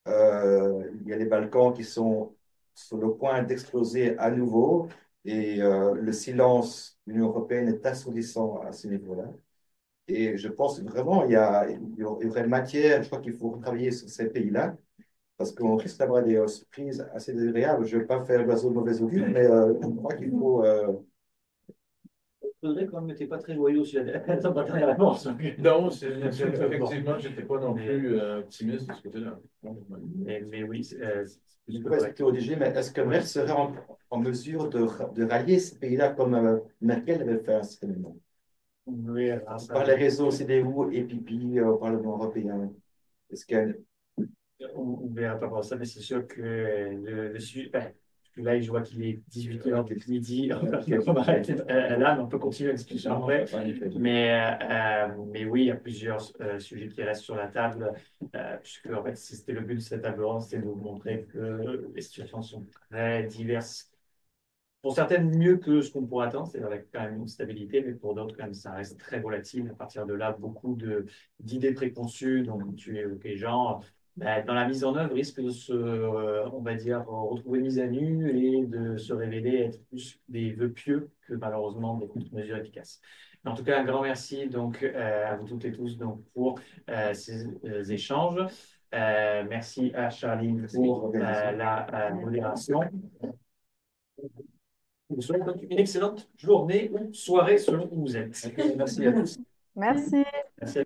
Il y a les Balkans qui sont sur le point d'exploser à nouveau et le silence de l'Union européenne est assourdissant à ce niveau-là. Et je pense vraiment il y aurait matière, je crois qu'il faut retravailler sur ces pays-là parce qu'on risque d'avoir des surprises assez désagréables. Je ne vais pas faire l'oiseau de mauvais augure, mais je crois qu'il faut. Faudrait quand même, n'était pas très loyaux sur la dernière réponse. Non, effectivement, je n'étais pas non plus optimiste de ce côté-là. Mais oui, Je ne peux pas expliquer au DG, mais est-ce que Merkel serait en mesure de rallier ces pays-là comme Merkel avait fait à un certain moment? oui, alors ça, Par les réseaux CDU et Pipi au Parlement européen. Est-ce qu'elle. on verra pas pour ça, mais c'est sûr que enfin, là, je vois qu'il est 18h du midi. On va arrêter là, mais on peut continuer la discussion après. Mais oui, il y a plusieurs sujets qui restent sur la table, puisque en fait, c'était le but de cette table ronde, c'était de vous montrer que les situations sont très diverses. Pour certaines, mieux que ce qu'on pourrait attendre, c'est-à-dire avec quand même une stabilité, mais pour d'autres, quand même, ça reste très volatile. À partir de là, beaucoup d'idées préconçues, donc tu évoquais, genre, dans la mise en œuvre, risque de se, on va dire, retrouver mise à nu et de se révéler être plus des vœux pieux que malheureusement des mesures efficaces. Mais en tout cas, un grand merci donc, à vous toutes et tous donc, pour ces échanges. Merci à Charline pour la modération. Je vous souhaite donc une excellente journée ou soirée selon où vous êtes. Merci à tous. Merci. Merci à